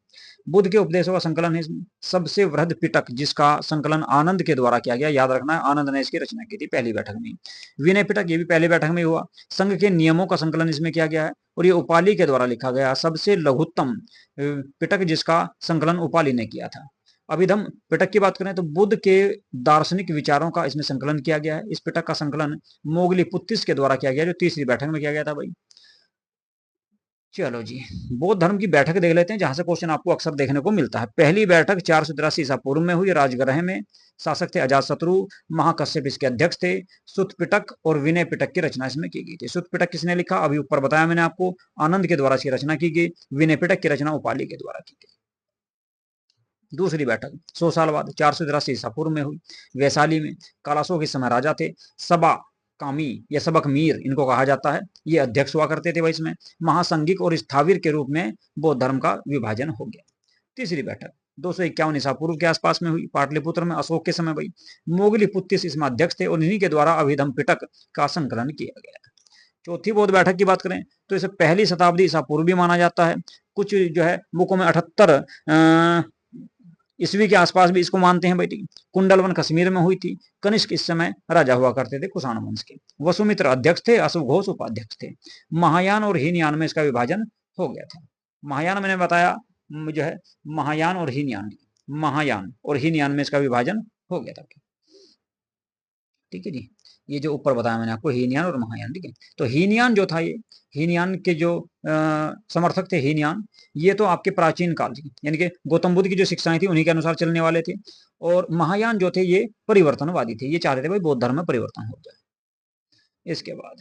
बुद्ध के उपदेशों का संकलन है इसमें। सबसे वृहद पिटक जिसका संकलन आनंद के द्वारा किया गया, याद रखना है आनंद ने इसकी रचना की थी पहली बैठक में। विनय पिटक ये भी पहली बैठक में हुआ। संघ के नियमों का संकलन इसमें किया गया है और ये उपाली के द्वारा लिखा गया। सबसे लघुत्तम पिटक जिसका संकलन उपाली ने किया था। अभिधम पिटक की बात करें तो बुद्ध के दार्शनिक विचारों का इसमें संकलन किया गया है। इस पिटक का संकलन मोगलीपुत्तिस के द्वारा किया गया, जो तीसरी बैठक में किया गया था भाई। चलो जी, बौद्ध धर्म की बैठक देख लेते हैं, जहां से क्वेश्चन आपको अक्सर देखने को मिलता है। पहली बैठक 483 ईसा पूर्व में हुई, राजगृह में। शासक थे अजातशत्रु, महाकश्यप इसके अध्यक्ष थे। सुत्त पिटक और विनय पिटक की रचना इसमें की गई थी। सुत्त पिटक किसने लिखा, अभी ऊपर बताया मैंने आपको, आनंद के द्वारा इसकी रचना की गई। विनय पिटक की रचना उपाली के द्वारा की गई। दूसरी बैठक 100 साल बाद 483 ईसा पूर्व में हुई, वैशाली में। कालाशोक इस समय राजा थे। सबा कामी या सबक मीर इनको कहा जाता है, ये अध्यक्ष हुआ करते थे भाई। इसमें महासंगिक और स्थाविर के रूप में बौद्ध धर्म का विभाजन हो गया। तीसरी बैठक 251 ईसा पूर्व के आसपास में हुई, पाटलिपुत्र में, अशोक के समय भाई। मोगलीपुत्तिस इसमें अध्यक्ष थे और इन्हीं के द्वारा अभिधम पिटक का संकलन किया गया। चौथी बौद्ध बैठक की बात करें तो इसे पहली शताब्दी ईसा पूर्व भी माना जाता है। कुछ जो है बुकों में 78 ईस्वी के आसपास भी इसको मानते हैं बेटी। कुंडलवन कश्मीर में हुई थी। कनिष्क इस समय राजा हुआ करते थे कुषाण वंश के। वसुमित्र अध्यक्ष थे, अशोक घोष उपाध्यक्ष थे। महायान और हीनयान में इसका विभाजन हो गया था। महायान मैंने बताया जो है, महायान और हीनयान में इसका विभाजन हो गया था। ठीक है जी, ये जो ऊपर बताया मैंने आपको हीनयान और महायान, ठीक है। तो हीनयान जो था, ये हीनयान के जो समर्थक थे हीनयान, ये तो आपके प्राचीन काल की, यानी कि गौतम बुद्ध की जो शिक्षाएं थी उन्हीं के अनुसार चलने वाले थे। और महायान जो थे ये परिवर्तनवादी थे, ये चाहते थे भाई बौद्ध धर्म में परिवर्तन हो जाए। इसके बाद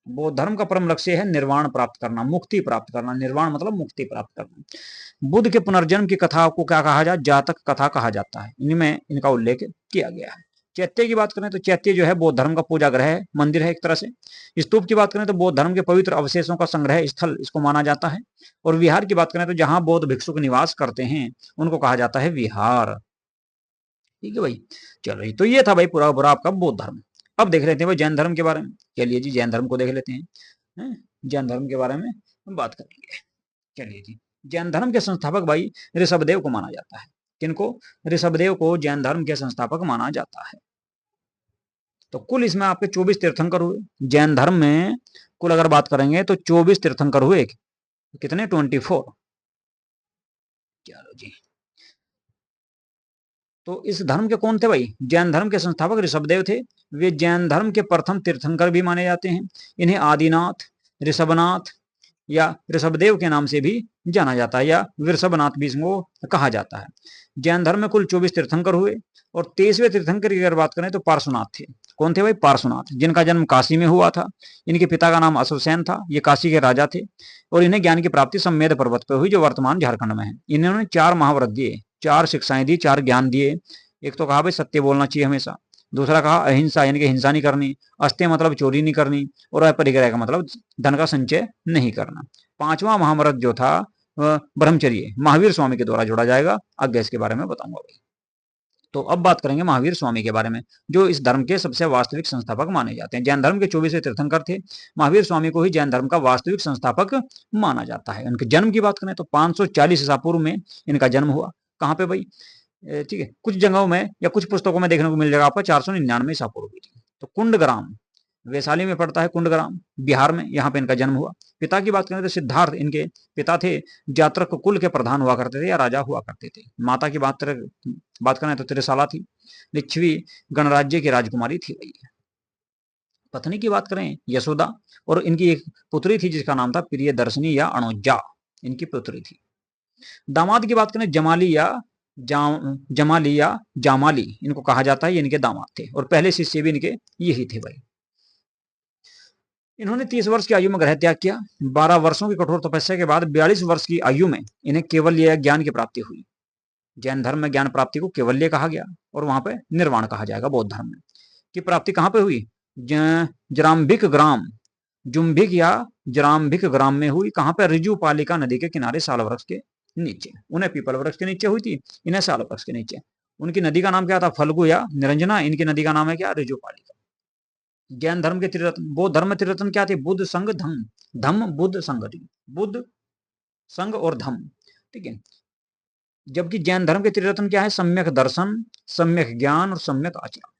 बौद्ध धर्म का परम लक्ष्य है निर्वाण प्राप्त करना, मुक्ति प्राप्त करना। निर्वाण मतलब मुक्ति प्राप्त करना। बुद्ध के पुनर्जन्म की कथा को क्या कहा जाए, जातक कथा कहा जाता है। इनमें इनका उल्लेख किया गया है। चैत्य की बात करें तो चैत्य जो है बौद्ध धर्म का पूजा ग्रह है, मंदिर है एक तरह से। स्तूप की बात करें तो बौद्ध धर्म के पवित्र अवशेषों का संग्रह स्थल इसको माना जाता है। और विहार की बात करें तो जहां बौद्ध भिक्षुक निवास करते हैं उनको कहा जाता है विहार। ठीक है भाई, चलो तो ये था भाई पूरा पूरा आपका बौद्ध धर्म। अब देख लेते हैं भाई जैन धर्म के बारे में। चलिए जी, जैन धर्म को देख लेते हैं। जैन धर्म के बारे में हम बात करेंगे। चलिए जी, जैन धर्म के संस्थापक भाई ऋषभदेव को माना जाता है। किनको, ऋषभदेव को जैन धर्म के संस्थापक माना जाता है। तो कुल इसमें आपके 24 तीर्थंकर हुए जैन धर्म में। कुल अगर बात करेंगे तो 24 तीर्थंकर हुए। कितने, 24। चलो जी, तो इस धर्म के कौन थे भाई, जैन धर्म के संस्थापक ऋषभदेव थे। वे जैन धर्म के प्रथम तीर्थंकर भी माने जाते हैं। इन्हें आदिनाथ, ऋषभनाथ या ऋषभदेव के नाम से भी जाना जाता है, या वृषभनाथ भी इसको कहा जाता है। जैन धर्म में कुल 24 तीर्थंकर हुए और 23वें तीर्थंकर की अगर बात करें तो पार्श्वनाथ थे। कौन थे भाई, पार्श्वनाथ, जिनका जन्म काशी में हुआ था। इनके पिता का नाम अश्वसेन था, ये काशी के राजा थे। और इन्हें ज्ञान की प्राप्ति सम्मेद पर्वत पर हुई, जो वर्तमान झारखंड में है। इन्होंने 4 महाव्रत दिए, 4 शिक्षाएं दी, 4 ज्ञान दिए। एक तो कहा भाई सत्य बोलना चाहिए हमेशा। दूसरा कहा अहिंसा, यानी कि हिंसा नहीं करनी। अस्त्य मतलब चोरी नहीं करनी। और अपरिग्रह का मतलब धन का संचय नहीं करना। 5वां महाव्रत जो था ब्रह्मचर्य, महावीर स्वामी के द्वारा जोड़ा जाएगा। आगे इसके बारे में बताऊंगा भाई। तो अब बात करेंगे महावीर स्वामी के बारे में, जो इस धर्म के सबसे वास्तविक संस्थापक माने जाते हैं। जैन धर्म के 24वें तीर्थंकर थे। महावीर स्वामी को ही जैन धर्म का वास्तविक संस्थापक माना जाता है। उनके जन्म की बात करें तो 540 ईसा पूर्व में इनका जन्म हुआ। कहाँ पे भाई, ठीक है, कुछ जगहों में या कुछ पुस्तकों में देखने को मिल जाएगा आपका 499 ईसा पूर्व की। तो कुंडग्राम वैशाली में पड़ता है, कुंडग्राम बिहार में, यहाँ पे इनका जन्म हुआ। पिता की बात करें तो सिद्धार्थ इनके पिता थे। जात्रक कुल के प्रधान हुआ करते थे या राजा हुआ करते थे। माता की बात करें तो त्रिशाला थी। लिच्छवी गणराज्य की राजकुमारी थी भैया। पत्नी की बात करें यशोदा, और इनकी एक पुत्री थी जिसका नाम था प्रियदर्शनी या अणुजा, इनकी पुत्री थी। दामाद की बात करें जमाली या जामाली इनको कहा जाता है, ये इनके दामाद थे। और पहले शिष्य भी इनके यही थे भाई। इन्होंने 30 वर्ष की आयु में ग्रह त्याग किया। 12 वर्षों की कठोर तपस्या के बाद 42 वर्ष की आयु में इन्हें केवल्य ज्ञान की प्राप्ति हुई। जैन धर्म में ज्ञान प्राप्ति को केवल्य कहा गया और वहां पे निर्वाण कहा जाएगा। बौद्ध धर्म में की प्राप्ति कहां पे हुई, जराम्भिक ग्राम, जुम्भिक या जराम्भिक ग्राम में हुई। कहां पे, ऋजुपालिका नदी के किनारे साल वृक्ष के नीचे। उन्हें पीपल वृक्ष के नीचे हुई थी, इन्हें साल वृक्ष के नीचे। उनकी नदी का नाम क्या था? फल्गु या निरंजना। इनकी नदी का नाम है क्या? ऋजुपालिका। जैन धर्म के त्रिरत्न, बौद्ध धर्म में त्रिरत्न क्या थे? बुद्ध, संघ, धम्म। धम्म, बुद्ध, संघ। बुद्ध, संघ और धम्म, ठीक है। जबकि जैन धर्म के त्रिरत्न क्या है? सम्यक दर्शन, सम्यक ज्ञान और सम्यक आचरण।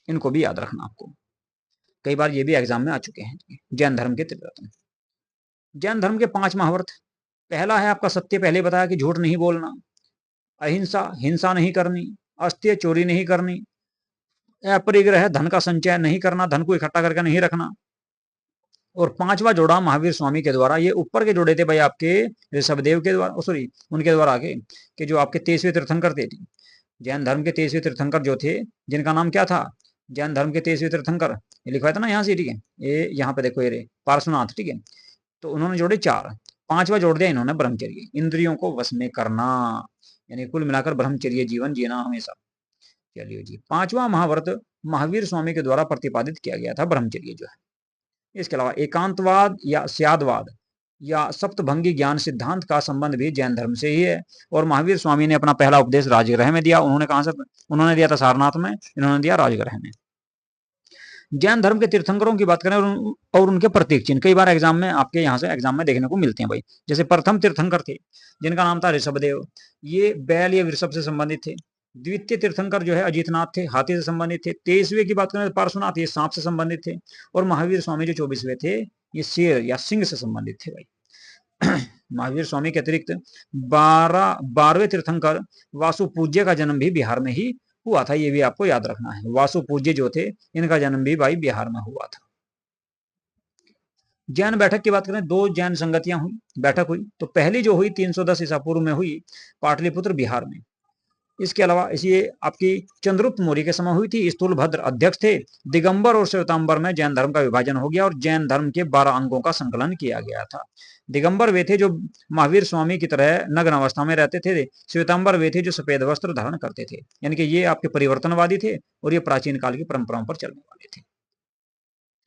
इनको भी याद रखना आपको, कई बार ये भी एग्जाम में आ चुके हैं। जैन धर्म के त्रिरत्न। जैन धर्म के 5 महाव्रत। पहला है आपका सत्य, पहले बताया कि झूठ नहीं बोलना, अहिंसा, हिंसा नहीं करनी, अस्त्य, चोरी नहीं करनी, अपरिग्रह, धन का संचय नहीं करना, धन को इकट्ठा करके नहीं रखना। और 5वां जोड़ा महावीर स्वामी के द्वारा, ये ऊपर के जोड़े थे भाई आपके ऋषभदेव के द्वारा, सॉरी उनके द्वारा आगे कि जो आपके 23वें तीर्थंकर थे। जैन धर्म के 23वें तीर्थंकर जो थे, जिनका नाम क्या था? जैन धर्म के 23वें तीर्थंकर, ये लिखवाया था ना यहाँ से, ठीक है। ये यहाँ पे देखो, ये रे पार्श्वनाथ, ठीक है। तो उन्होंने जोड़े 4, 5वां जोड़ दिया इन्होंने ब्रह्मचर्य, इंद्रियों को वश में करना, यानी कुल मिलाकर ब्रह्मचर्य जीवन जीना हमेशा। चलिए जी, 5वां महाव्रत महावीर स्वामी के द्वारा प्रतिपादित किया गया था ब्रह्मचर्य जो है। इसके अलावा एकांतवाद या स्यादवाद या सप्तभंगी ज्ञान सिद्धांत का संबंध भी जैन धर्म से ही है। और महावीर स्वामी ने अपना पहला उपदेश राजगृह में दिया। उन्होंने कहा से? उन्होंने दिया था सारनाथ में, इन्होंने दिया राजगृह में। जैन धर्म के तीर्थंकरों की बात करें और उनके प्रतीक चिन्ह, कई बार एग्जाम में आपके यहाँ से एग्जाम में देखने को मिलते हैं भाई। जैसे प्रथम तीर्थंकर थे जिनका नाम था ऋषभदेव, ये बैल या वृषभ से संबंधित थे। द्वितीय तीर्थंकर जो है अजीतनाथ थे, हाथी से संबंधित थे। 23वें की बात करें तो पार्श्वनाथ, ये सांप से संबंधित थे। और महावीर स्वामी जो 24वें थे, ये शेर या सिंह से संबंधित थे भाई। महावीर स्वामी के अतिरिक्त 12वें तीर्थंकर वासु पूज्य का जन्म भी बिहार में ही हुआ था, ये भी आपको याद रखना है। वासु पूज्य जो थे, इनका जन्म भी भाई बिहार में हुआ था। जैन बैठक की बात करें, 2 जैन संगतियां हुई, बैठक हुई। तो पहली जो हुई 310 ईसा पूर्व में हुई, पाटलिपुत्र बिहार में। इसके अलावा इसी आपकी चंद्रगुप्त मौर्य के समय हुई थी। स्थूलभद्र अध्यक्ष थे। दिगंबर और श्वेतांबर में जैन धर्म का विभाजन हो गया और जैन धर्म के 12 अंगों का संकलन किया गया था। दिगंबर वे थे जो महावीर स्वामी की तरह नग्न अवस्था में रहते थे। श्वेतांबर वे थे जो सफेद वस्त्र धारण करते थे, यानी कि ये आपके परिवर्तनवादी थे और ये प्राचीन काल की परंपराओं पर चलने वाले थे।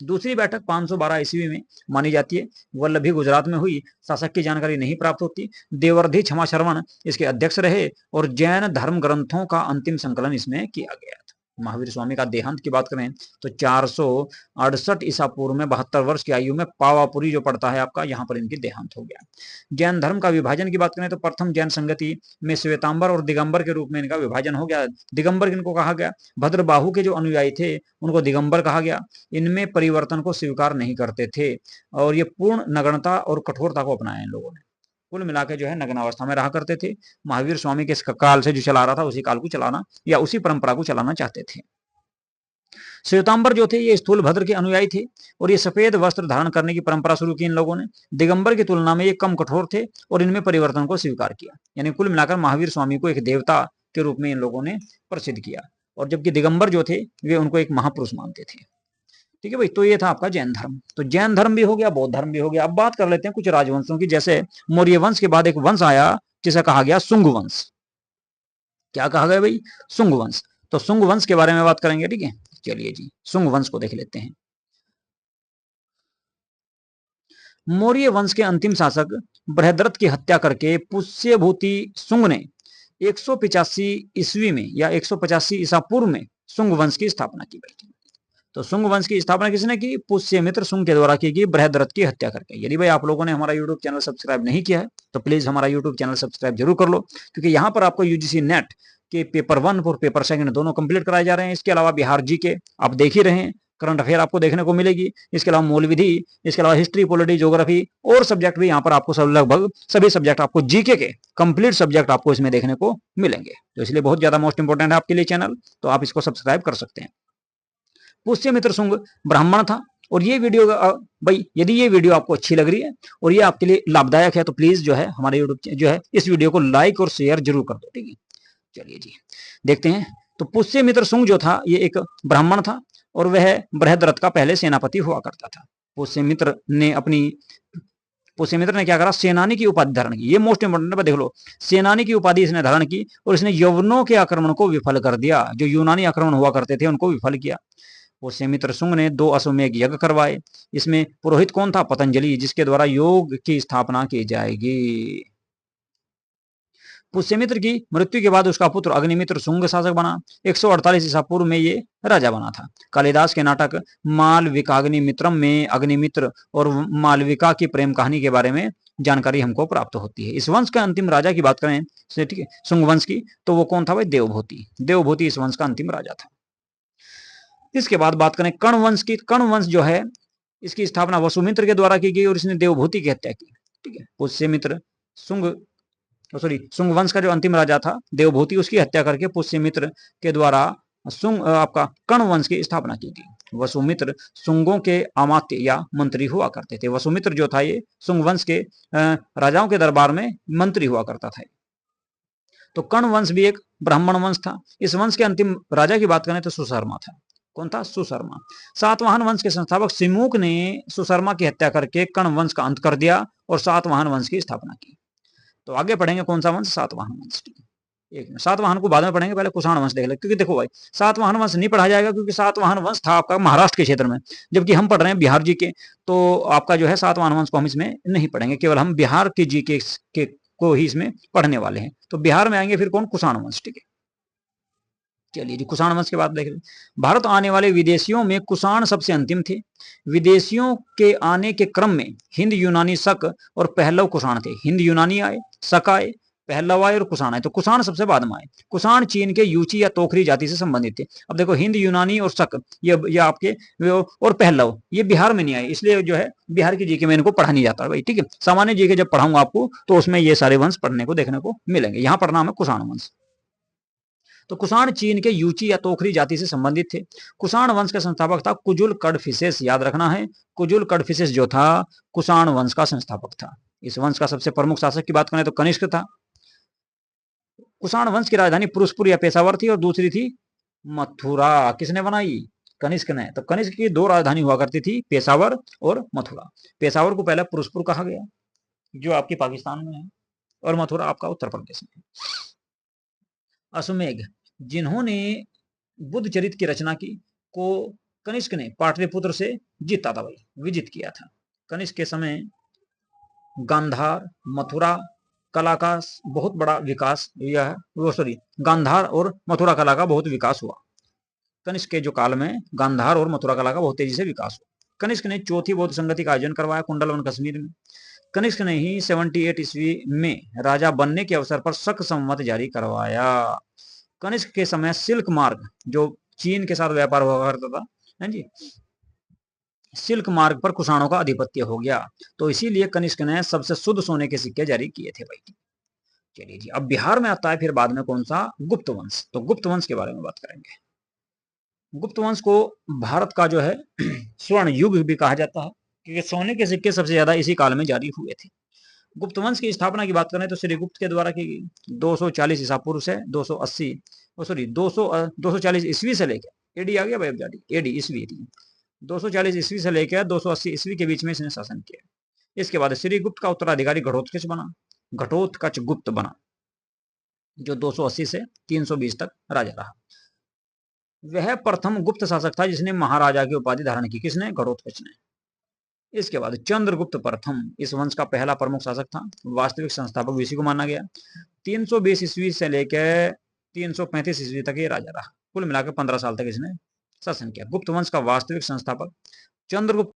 दूसरी बैठक 512 ईस्वी में मानी जाती है, वल्लभी गुजरात में हुई। शासक की जानकारी नहीं प्राप्त होती। देवर्धि क्षमा शर्वण इसके अध्यक्ष रहे और जैन धर्म ग्रंथों का अंतिम संकलन इसमें किया गया था। महावीर स्वामी का देहांत की बात करें तो 468 ईसा पूर्व में 72 वर्ष की आयु में पावापुरी जो पड़ता है आपका, यहाँ पर इनकी देहांत हो गया। जैन धर्म का विभाजन की बात करें तो प्रथम जैन संगति में श्वेतांबर और दिगंबर के रूप में इनका विभाजन हो गया। दिगंबर इनको कहा गया। भद्रबाहु के जो अनुयायी थे उनको दिगंबर कहा गया। इनमें परिवर्तन को स्वीकार नहीं करते थे और ये पूर्ण नग्नता और कठोरता को अपनाया इन लोगों ने। कुल मिलाकर जो है नग्न अवस्था में रहा करते थे। महावीर स्वामी के काल से जो चला रहा था उसी काल को चलाना या उसी परंपरा को चलाना चाहते थे। श्वेतांबर जो थे ये स्थूल भद्र के अनुयायी थे और ये सफेद वस्त्र धारण करने की परंपरा शुरू की इन लोगों ने। दिगंबर की तुलना में ये कम कठोर थे और इनमें परिवर्तन को स्वीकार किया, यानी कुल मिलाकर महावीर स्वामी को एक देवता के रूप में इन लोगों ने प्रसिद्ध किया। और जबकि दिगंबर जो थे वे उनको एक महापुरुष मानते थे। ठीक है भाई, तो ये था आपका जैन धर्म। तो जैन धर्म भी हो गया, बौद्ध धर्म भी हो गया। अब बात कर लेते हैं कुछ राजवंशों की। जैसे मौर्य वंश के बाद एक वंश आया जिसे कहा गया शुंग वंश। क्या कहा गया भाई? शुंग वंश। तो शुंग वंश के बारे में बात करेंगे, ठीक है। चलिए जी, शुंग वंश को देख लेते हैं। मौर्य वंश के अंतिम शासक बृहद्रथ की हत्या करके पुष्यभूति शुंग ने 185 ईस्वी में या 185 ईसा पूर्व में शुंग वंश की स्थापना की गई थी। तो शुंग वंश की स्थापना किसने की? पुष्यमित्र शुंग के द्वारा की गई, बृहद्रथ की हत्या करके। यदि भाई आप लोगों ने हमारा यूट्यूब चैनल सब्सक्राइब नहीं किया है तो प्लीज हमारा यूट्यूब चैनल सब्सक्राइब जरूर कर लो, क्योंकि यहाँ पर आपको यूजीसी नेट के पेपर 1 और पेपर 2 दोनों कंप्लीट कराए जा रहे हैं। इसके अलावा बिहार जी के आप देख ही रहे हैं, करंट अफेयर आपको देखने को मिलेगी। इसके अलावा मूल विधि, इसके अलावा हिस्ट्री, पॉलिटी, ज्योग्राफी और सब्जेक्ट भी यहाँ पर आपको सब लगभग सभी सब्जेक्ट आपको जीके के कंप्लीट सब्जेक्ट आपको इसमें देखने को मिलेंगे। तो इसलिए बहुत ज्यादा मोस्ट इंपोर्टेंट है आपके लिए चैनल, तो आप इसको सब्सक्राइब कर सकते हैं। पुष्यमित्र शुंग ब्राह्मण था और ये वीडियो भाई यदि ये वीडियो आपको अच्छी लग रही है और ये आपके लिए लाभदायक है तो प्लीज जो है हमारे यूट्यूब जो है इस वीडियो को लाइक और शेयर जरूर कर दो, ठीक है। चलिए जी देखते हैं। तो पुष्यमित्र शुंग जो था ये एक ब्राह्मण था और वह बृहद्रथ का पहले सेनापति हुआ करता था। पुष्यमित्र ने क्या करा? सेनानी की उपाधि धारण की। ये मोस्ट इंपोर्टेंट है, देख लो। सेनानी की उपाधि इसने धारण की और इसने यवनों के आक्रमण को विफल कर दिया। जो यूनानी आक्रमण हुआ करते थे उनको विफल किया। पुष्यमित्र शुंग ने 2 अश्वमेध यज्ञ करवाए। इसमें पुरोहित कौन था? पतंजलि, जिसके द्वारा योग की स्थापना की जाएगी। पुष्यमित्र की मृत्यु के बाद उसका पुत्र अग्निमित्र शुंग शासक बना। 148 ईसा पूर्व में ये राजा बना था। कालिदास के नाटक मालविकाग्निमित्रम में अग्निमित्र और मालविका की प्रेम कहानी के बारे में जानकारी हमको प्राप्त होती है। इस वंश का अंतिम राजा की बात करें, ठीक है, शुंग वंश की, तो वो कौन था भाई? देवभूति। देवभूति इस वंश का अंतिम राजा था। इसके बाद बात करें कर्ण वंश की। कर्ण वंश जो है, इसकी स्थापना वसुमित्र के द्वारा की गई और इसने देवभूति की हत्या की। ठीक है, पुष्यमित्र शुंग शुंग वंश का जो अंतिम राजा था देवभूति, उसकी हत्या करके पुष्यमित्र के द्वारा आपका कर्ण वंश की स्थापना की गई। वसुमित्र शुंगों के अमात्य या मंत्री हुआ करते थे। वसुमित्र जो था ये शुंग वंश के राजाओं के दरबार में मंत्री हुआ करता था। तो कर्ण वंश भी एक ब्राह्मण वंश था। इस वंश के अंतिम राजा की बात करें तो सुशर्मा था। कौन था? सुशर्मा। सातवाहन वंश के संस्थापक सिमुक ने सुशर्मा की हत्या करके कर्ण वंश का अंत कर दिया और सातवाहन वंश की स्थापना की। तो आगे पढ़ेंगे कौन सा वंश? सातवाहन वंश। एक सातवाहन को बाद में पढ़ेंगे, पहले कुषाण वंश देख ले। क्योंकि देखो भाई, सातवाहन वंश नहीं पढ़ा जाएगा क्योंकि सातवाहन वंश था आपका महाराष्ट्र के क्षेत्र में, जबकि हम पढ़ रहे हैं बिहार जी के। तो आपका जो है सातवाहन वंश को हम इसमें नहीं पढ़ेंगे, केवल हम बिहार के जी के को ही इसमें पढ़ने वाले हैं। तो बिहार में आएंगे फिर कौन? कुषाण वंश। ठीक है, चलिए जी, कुषाण वंश के बाद देख लें। भारत आने वाले विदेशियों में कुषाण सबसे अंतिम थे। विदेशियों के आने के क्रम में हिंद यूनानी, शक और पहलव कुषाण थे। हिंद यूनानी आए, शक आए, पहलव आए और कुषाण आए। तो कुषाण सबसे बाद में आए। कुषाण चीन के यूची या तोखरी जाति से संबंधित थे। अब देखो, हिंद यूनानी और शक ये आपके और पहलव ये बिहार में नहीं आए, इसलिए जो है बिहार की जीके में इनको पढ़ा नहीं जाता भाई। ठीक है, सामान्य जीके जब पढ़ाऊंगा आपको तो उसमें ये सारे वंश पढ़ने को देखने को मिलेंगे। यहाँ पढ़ना हमें कुषाण वंश। तो कुषाण चीन के यूची या तोखरी जाति से संबंधित थे। कुषाण वंश का संस्थापक था कुजुल कडफिसेस। याद रखना है, कुजुल कडफिसेस जो था कुषाण वंश का संस्थापक था। इस वंश का सबसे प्रमुख शासक की बात करें तो कनिष्क था। कुषाण वंश की राजधानी पुरुषपुर या पेशावर थी और दूसरी थी मथुरा। किसने बनाई? कनिष्क ने। तो कनिष्क की दो राजधानी हुआ करती थी, पेशावर और मथुरा। पेशावर को पहले पुरुषपुर कहा गया, जो आपकी पाकिस्तान में है, और मथुरा आपका उत्तर प्रदेश में। अश्वमेघ, जिन्होंने बुद्ध चरित की रचना की, को कनिष्क ने पाटलिपुत्र से जीता था भाई, विजित किया था। कनिष्क के समय गांधार, मथुरा कला का बहुत बड़ा विकास, यह वो सॉरी गांधार और मथुरा कला का बहुत विकास हुआ। कनिष्क के जो काल में गांधार और मथुरा कला का बहुत तेजी से विकास हुआ। कनिष्क ने चौथी बौद्ध संगति का आयोजन करवाया कुंडलवन कश्मीर में। कनिष्क ने ही 78 ईस्वी में राजा बनने के अवसर पर शक संवत जारी करवाया। कनिष्क के समय सिल्क मार्ग, जो चीन के साथ व्यापार हुआ करता था, है जी, सिल्क मार्ग पर कुषाणों का अधिपत्य हो गया। तो इसीलिए कनिष्क ने सबसे शुद्ध सोने के सिक्के जारी किए थे भाई। चलिए जी, अब बिहार में आता है फिर बाद में कौन सा? गुप्त वंश। तो गुप्त वंश के बारे में बात करेंगे। गुप्त वंश को भारत का जो है स्वर्ण युग भी कहा जाता है, क्योंकि सोने के सिक्के सबसे ज्यादा इसी काल में जारी हुए थे। गुप्त वंश की स्थापना की बात करें तो श्रीगुप्त के द्वारा की गई 240 ईसा पूर्व से 280 सॉरी 240 ईस्वी से लेकर एडी आ गया भाई, एडी ईस्वी 240 ईस्वी से लेकर 280 ईस्वी के बीच में इसने शासन किया। इसके बाद श्रीगुप्त का उत्तराधिकारी घटोत्कच बना, घटोत्कच गुप्त बना, जो 280 से 320 तक राजा रहा। वह प्रथम गुप्त शासक था जिसने महाराजा की उपाधि धारण की। किसने? घटोत्कच ने। इसके बाद चंद्रगुप्त प्रथम इस वंश का पहला प्रमुख शासक था। वास्तविक संस्थापक भी इसी को माना गया। 320 ईस्वी से लेकर 335 ईस्वी तक ये राजा रहा। कुल मिलाकर 15 साल तक इसने शासन किया। गुप्त वंश का वास्तविक संस्थापक चंद्रगुप्त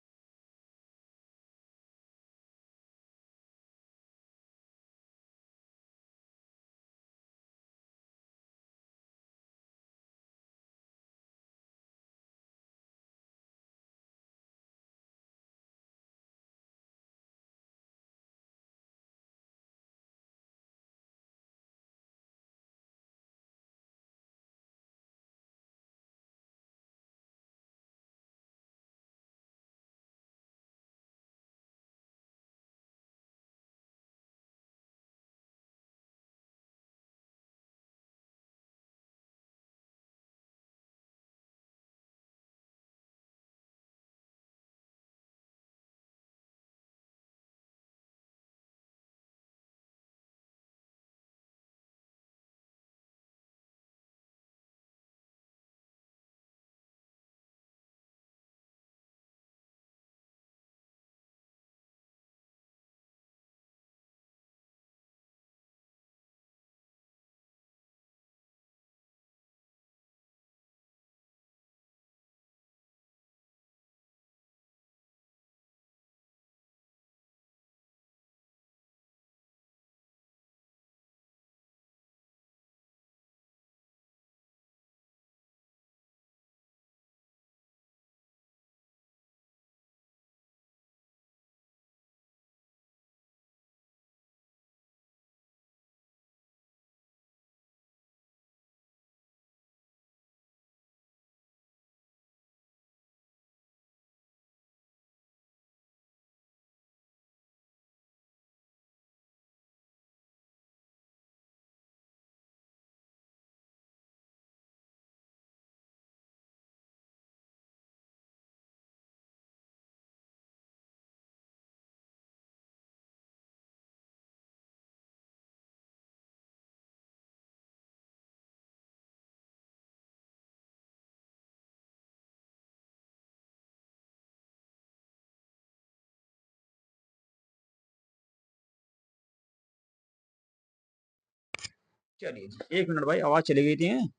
चलिए जी, 1 मिनट भाई, आवाज चली गई थी,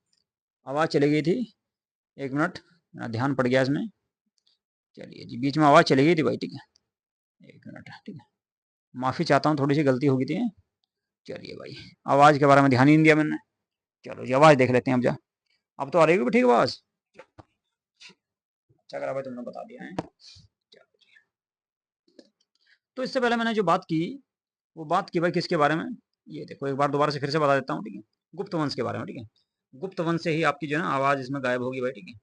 आवाज चली गई थी, 1 मिनट, ध्यान पड़ गया इसमें। चलिए जी, बीच में आवाज चली गई थी भाई, ठीक है, 1 मिनट, ठीक है, माफी चाहता हूँ, थोड़ी सी गलती हो गई थी। चलिए भाई, आवाज के बारे में ध्यान ही नहीं दिया मैंने। चलो जी, आवाज देख लेते हैं अब जा। अब तो आ रही होगी ठीक आवाज। अच्छा करा भाई तुमने बता दिया है। तो इससे पहले मैंने जो बात की, वो बात की भाई किसके बारे में, ये देखो एक बार दोबारा से फिर से बता देता हूँ, ठीक है, गुप्त वंश के बारे में, ठीक है। गुप्त वंश से ही आपकी जो है ना आवाज इसमें गायब होगी भाई, ठीक है।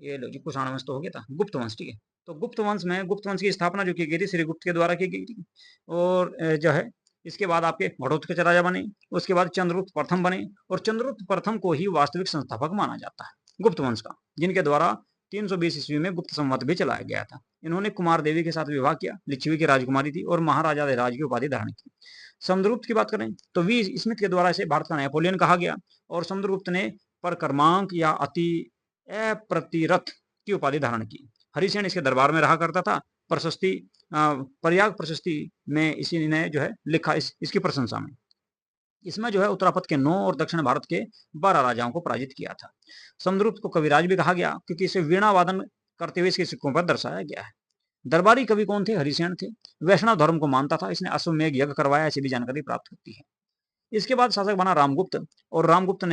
ये लो जी, कुषाण वंश तो हो गया था, गुप्त वंश, ठीक है। तो गुप्त वंश में, गुप्त वंश की स्थापना जो की गई थी श्रीगुप्त के द्वारा की गई थी। और जो है, इसके बाद आपके घटोत्कच राजा बने, उसके बाद चंद्रगुप्त प्रथम बने, और चंद्रगुप्त प्रथम को ही वास्तविक संस्थापक माना जाता है गुप्त वंश का, जिनके द्वारा 320 ईस्वी में गुप्त संवत भी चलाया गया था। इन्होंने कुमार देवी के साथ विवाह किया, लिच्छवी की राजकुमारी थी, और महाराजा राज की उपाधि धारण की। समुद्रगुप्त की बात करें तो वी स्मिथ के द्वारा इसे भारत का नेपोलियन कहा गया, और समुद्रगुप्त ने पर कर्मांक या अति अप्रतिरथ की उपाधि धारण की। हरिसेन इसके दरबार में रहा करता था। प्रशस्ति, प्रयाग प्रशस्ति में इसी ने जो है लिखा इसकी प्रशंसा में। इसमें जो है उत्तरापथ के 9 और दक्षिण भारत के 12 राजाओं को पराजित किया था। समुद्रगुप्त को कविराज भी कहा गया, क्योंकि इसे वीणा वादन करते हुए इसके सिक्कों पर दर्शाया गया है। दरबारी कवि कौन थे? हरिसेन थे। वैष्णव धर्म को मानता था, इसने अश्वमेघ यज्ञ करवाया, ऐसी भी जानकारी प्राप्त होती है। इसके बाद शासक बना रामगुप्त, और रामगुप्त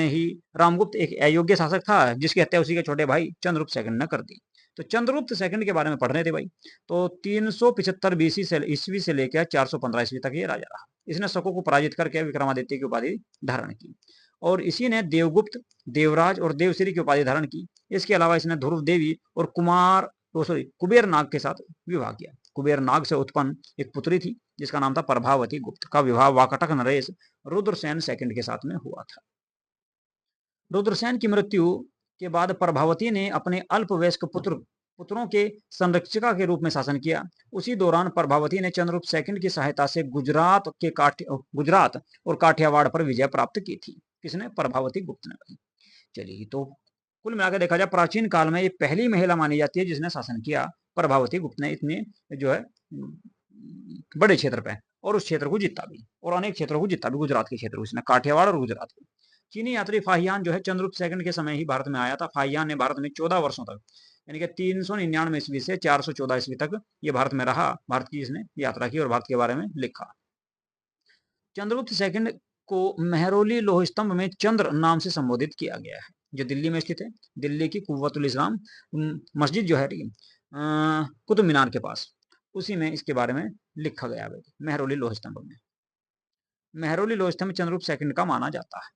एक अयोग्य शासक था, जिसकी हत्या उसी के छोटे भाई चंद्रगुप्त सेकंड ने कर दी। तो चंद्रगुप्त सेकंड के बारे में पढ़ रहे थे भाई। तो 375 बीसी से ईस्वी से लेकर 415 ईस्वी तक ये राजा रहा। इसने शकों को पराजित करके विक्रमादित्य की उपाधि धारण की, और इसी ने देवगुप्त, देवराज और देवश्री की उपाधि धारण की। इसके अलावा इसने ध्रुव देवी और कुबेर नाग के साथ विवाह किया। कुबेर नाग से उत्पन्न एक पुत्री थी, जिसका नाम था प्रभावती गुप्त, का विवाह वाकटक नरेश रुद्रसेन सेकंड के साथ में हुआ था। रुद्रसेन की मृत्यु के बाद प्रभावती ने अपने अल्पवयस्क पुत्रों के संरक्षिका के रूप में शासन किया। उसी दौरान प्रभावती ने चंद्रगुप्त सेकंड की सहायता से गुजरात और काठियावाड़ पर विजय प्राप्त की थी। किसने? प्रभावती गुप्त ने। चलिए, तो कुल मिलाकर देखा जाए, प्राचीन काल में ये पहली महिला मानी जाती है जिसने शासन किया। प्रभावती गुप्त ने इतने जो है बड़े क्षेत्र पे, और उस क्षेत्र को जीता भी, और अनेक क्षेत्रों को जीता भी, गुजरात के क्षेत्र को इसने, काठियावाड़ और गुजरात को। चीनी यात्री फाहियान जो है चंद्रगुप्त सेकंड के समय ही भारत में आया था। फाहियान ने भारत में 14 वर्षों तक, यानी कि 399 ईस्वी से 414 ईस्वी तक ये भारत में रहा। भारत की इसने यात्रा की और भारत के बारे में लिखा। चंद्रगुप्त सेकंड को मेहरौली लोह स्तंभ में चंद्र नाम से संबोधित किया गया है, जो दिल्ली में स्थित है। दिल्ली की कुव्वतुल इस्लाम मस्जिद जो है कुतुब मीनार के पास, उसी में इसके बारे में लिखा गया है, मेहरौली लोह स्तंभ में। मेहरौली लोह स्तंभ चंद्रगुप्त सेकंड का माना जाता है।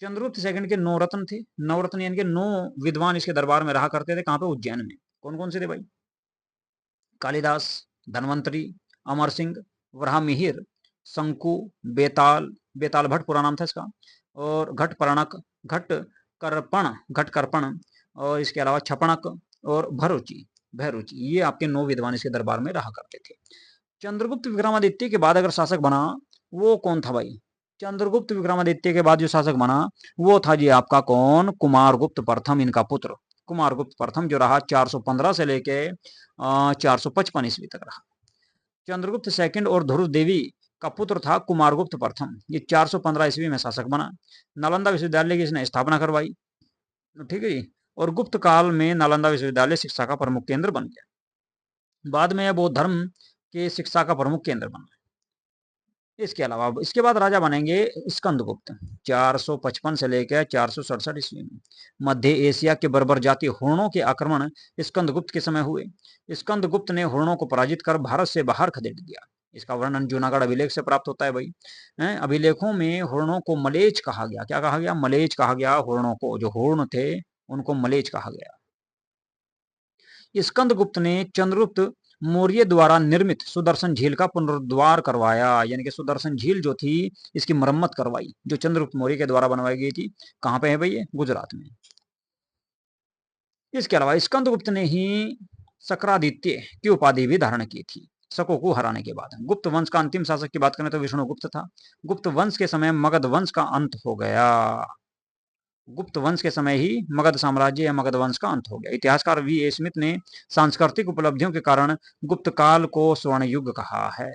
चंद्रगुप्त सेकंड के 9 रत्न थे। नवरत्न यानी कि 9 विद्वान इसके दरबार में रहा करते थे। कहां पे? उज्जैन में। कौन कौन से थे भाई? कालिदास, धनवंतरी, अमर सिंह, वराहमिहिर, शंकु, बेताल, बेताल भट्ट पूरा नाम था इसका, और घटपर्णक, घटकर्पण, और इसके अलावा छपणक और भैरुचि, ये आपके 9 विद्वान इसके दरबार में रहा करते थे। चंद्रगुप्त विक्रमादित्य के बाद अगर शासक बना, वो कौन था भाई? चंद्रगुप्त विक्रमादित्य के बाद जो शासक बना, वो था जी आपका कौन? कुमारगुप्त प्रथम, इनका पुत्र कुमारगुप्त प्रथम, जो रहा 415 से लेके 455 ईस्वी तक रहा। चंद्रगुप्त सेकंड और ध्रुव देवी का पुत्र था कुमारगुप्त प्रथम। ये 415 ईस्वी में शासक बना। नालंदा विश्वविद्यालय की इसने स्थापना करवाई, ठीक है जी। और गुप्त काल में नालंदा विश्वविद्यालय शिक्षा का प्रमुख केंद्र बन गया। बाद में यह बौद्ध धर्म के शिक्षा का प्रमुख केंद्र बना। इसके अलावा इसके बाद राजा बनेंगे स्कंदगुप्त, 455 से लेकर 467 ईस्वी में। मध्य एशिया के बर्बर जाति हुरणों के आक्रमण स्कंदगुप्त के समय हुए। स्कंदगुप्त ने हुरणों को पराजित कर भारत से बाहर खदेड़ दिया। इसका वर्णन जूनागढ़ अभिलेख से प्राप्त होता है भाई। अभिलेखों में हुरणों को मलेच कहा गया। क्या कहा गया? मलेच कहा गया। हुरणों को, जो हुर्ण थे उनको मलेच कहा गया। स्कंदगुप्त ने चंद्रगुप्त मौर्य द्वारा निर्मित सुदर्शन झील का पुनरुद्धार करवाया, यानी कि सुदर्शन झील जो थी इसकी मरम्मत करवाई, जो चंद्रगुप्त मौर्य के द्वारा बनवाई गई थी। कहां पे है भाई? ये गुजरात में। इसके अलावा स्कंदगुप्त ने ही सक्रादित्य की उपाधि भी धारण की थी, शकों को हराने के बाद। गुप्त वंश का अंतिम शासक की बात करें तो विष्णुगुप्त था। गुप्त वंश के समय मगध वंश का अंत हो गया। गुप्त वंश के समय ही मगध साम्राज्य या मगध वंश का अंत हो गया। इतिहासकार वी.ए. स्मिथ ने सांस्कृतिक उपलब्धियों के कारण गुप्त काल को स्वर्ण युग कहा है।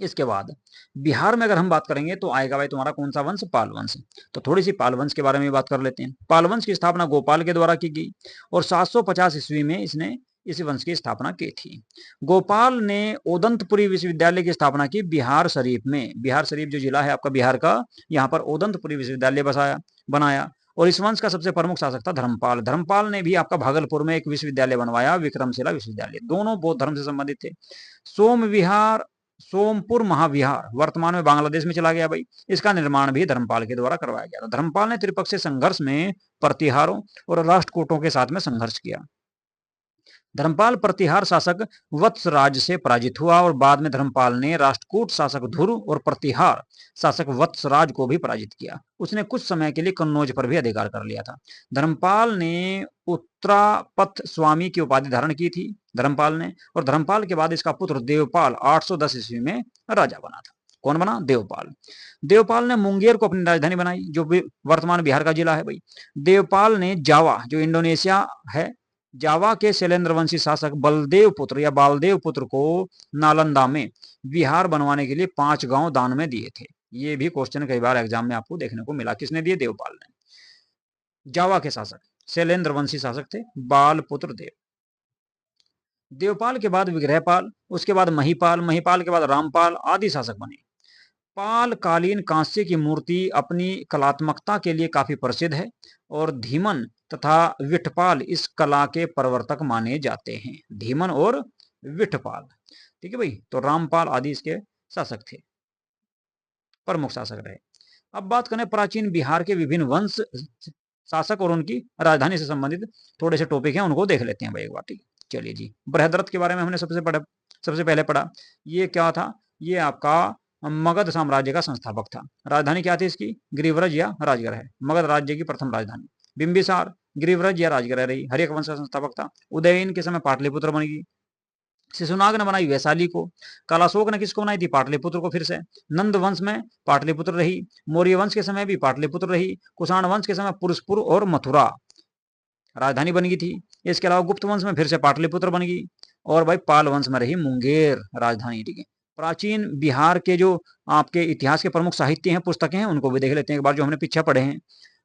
इसके बाद बिहार में अगर हम बात करेंगे तो आएगा भाई तुम्हारा कौन सा वंश? पाल वंश। तो थोड़ी सी पाल वंश के बारे में बात कर लेते हैं। पाल वंश की स्थापना गोपाल के द्वारा की गई और 750 ईस्वी में इसने इस वंश की स्थापना की थी। गोपाल ने ओदंतपुरी विश्वविद्यालय की स्थापना की बिहार शरीफ में। बिहार शरीफ जो जिला है आपका बिहार का, यहाँ पर ओदंतपुरी विश्वविद्यालय बनाया। और इस वंश का सबसे प्रमुख शासक था धर्मपाल। धर्मपाल ने भी आपका भागलपुर में एक विश्वविद्यालय बनवाया, विक्रमशिला विश्वविद्यालय। दोनों बौद्ध धर्म से संबंधित थे। सोम विहार, सोमपुर महाविहार वर्तमान में बांग्लादेश में चला गया भाई। इसका निर्माण भी धर्मपाल के द्वारा करवाया गया था। धर्मपाल ने त्रिपक्षीय संघर्ष में प्रतिहारों और राष्ट्रकूटों के साथ में संघर्ष किया। धर्मपाल प्रतिहार शासक वत्सराज से पराजित हुआ और बाद में धर्मपाल ने राष्ट्रकूट शासक धुर और प्रतिहार शासक वत्सराज को भी पराजित किया। उसने कुछ समय के लिए कन्नौज पर भी अधिकार कर लिया था। धर्मपाल ने उत्तरापथ स्वामी की उपाधि धारण की थी धर्मपाल ने, और धर्मपाल के बाद इसका पुत्र देवपाल 810 ईस्वी में राजा बना था। कौन बना? देवपाल। देवपाल ने मुंगेर को अपनी राजधानी बनाई, जो वर्तमान बिहार का जिला है भाई। देवपाल ने जावा, जो इंडोनेशिया है, जावा के शैलेंद्र वंशी शासक बलदेव पुत्र या बालदेव पुत्र को नालंदा में विहार बनवाने के लिए 5 गांव दान में दिए थे। ये भी क्वेश्चन कई बार एग्जाम में आपको देखने को मिला। किसने दिए? देवपाल ने। जावा के शासक शैलेंद्र वंशी शासक थे, बाल पुत्र देव। देवपाल के बाद विग्रहपाल, उसके बाद महिपाल, महिपाल के बाद रामपाल आदि शासक बने। पाल कालीन कांस्य की मूर्ति अपनी कलात्मकता के लिए काफी प्रसिद्ध है और धीमन तथा विठपाल इस कला के प्रवर्तक माने जाते हैं। धीमन और विठपाल, ठीक है भाई। तो रामपाल आदि इसके शासक थे, प्रमुख शासक रहे। अब बात करें प्राचीन बिहार के विभिन्न वंश शासक और उनकी राजधानी से संबंधित थोड़े से टॉपिक हैं, उनको देख लेते हैं भाई एक बार, ठीक। चलिए जी, बृहद्रथ के बारे में हमने सबसे पहले पढ़ा। ये क्या था? ये आपका मगध साम्राज्य का संस्थापक था। राजधानी क्या थी इसकी? गिरिव्रज या राजगृह है। मगध राज्य की प्रथम राजधानी। बिंबिसार गिरिव्रज या राजगृह रही। हर्यक वंश का संस्थापक था। उदयन के समय पाटलिपुत्र बनेगी। शिशुनाग ने बनाई वैशाली को। कालाशोक ने किसको बनाई थी? पाटलिपुत्र को। फिर से नंद वंश में पाटलिपुत्र रही। मौर्य वंश के समय भी पाटलिपुत्र रही। कुषाण वंश के समय पुरुषपुर और मथुरा राजधानी बन गई थी। इसके अलावा गुप्त वंश में फिर से पाटलिपुत्र बन गई और भाई पाल वंश में रही मुंगेर राजधानी, ठीक है। प्राचीन बिहार के जो आपके इतिहास के प्रमुख साहित्य हैं, पुस्तकें हैं, उनको भी देख लेते हैं एक बार, जो हमने पीछे पढ़े हैं।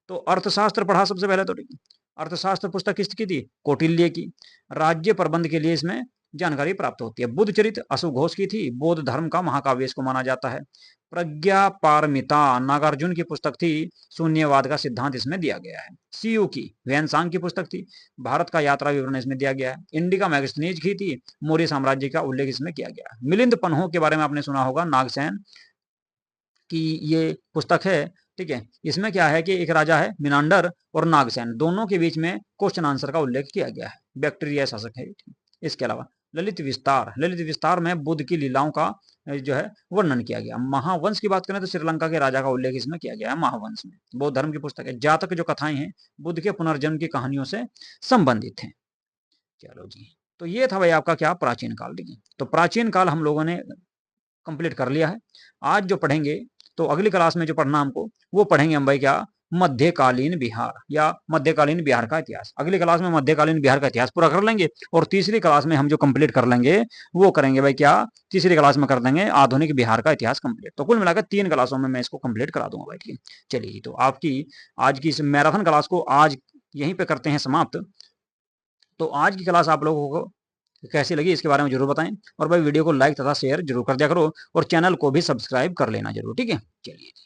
तो अर्थशास्त्र पढ़ा सबसे पहले, तो ठीक है। अर्थशास्त्र पुस्तक किसकी थी? कौटिल्य की। राज्य प्रबंध के लिए इसमें जानकारी प्राप्त होती है। बुद्ध चरित अशोक घोष की थी। बौद्ध धर्म का महाकाव्य इसको माना जाता है। प्रज्ञा पारमिता नागार्जुन की पुस्तक थी। शून्यवाद का सिद्धांत इसमें दिया गया है। सीयू की वैनसांग की पुस्तक थी। भारत का यात्रा विवरण इसमें दिया गया है। इंडिका मैगस्नीज की थी। मौर्य साम्राज्य का उल्लेख इसमें किया गया है। मिलिंद पन्हों के बारे में आपने सुना होगा, नागसेन की ये पुस्तक है, ठीक है। इसमें क्या है कि एक राजा है मिनांडर और नागसेन, दोनों के बीच में क्वेश्चन आंसर का उल्लेख किया गया है। बैक्टीरिया शासक है। इसके अलावा ललित विस्तार, ललित विस्तार में बुद्ध की लीलाओं का जो है वर्णन किया गया। महावंश की बात करें तो श्रीलंका के राजा का उल्लेख इसमें किया गया है महावंश में। बौद्ध धर्म की पुस्तक है। जातक जो कथाएं हैं बुद्ध के पुनर्जन्म की कहानियों से संबंधित हैं। चलो जी, तो ये था भाई आपका क्या? प्राचीन काल, ठीक है। तो प्राचीन काल हम लोगों ने कंप्लीट कर लिया है। आज जो पढ़ेंगे, तो अगली क्लास में जो पढ़ना हमको, वो पढ़ेंगे हम भाई क्या? मध्यकालीन बिहार या मध्यकालीन बिहार का इतिहास। अगली क्लास में मध्यकालीन बिहार का इतिहास पूरा कर लेंगे और तीसरी क्लास में हम जो कंप्लीट कर लेंगे वो करेंगे भाई क्या? तीसरी क्लास में कर देंगे आधुनिक बिहार का इतिहास कंप्लीट। तो कुल मिलाकर 3 क्लासों में मैं इसको कंप्लीट करा दूंगा भाई, ठीक है। चलिए, तो आपकी आज की इस मैराथन क्लास को आज यहीं पे करते हैं समाप्त। तो आज की क्लास आप लोगों को कैसी लगी इसके बारे में जरूर बताएं और भाई वीडियो को लाइक तथा शेयर जरूर कर दिया करो और चैनल को भी सब्सक्राइब कर लेना जरूर, ठीक है। चलिए।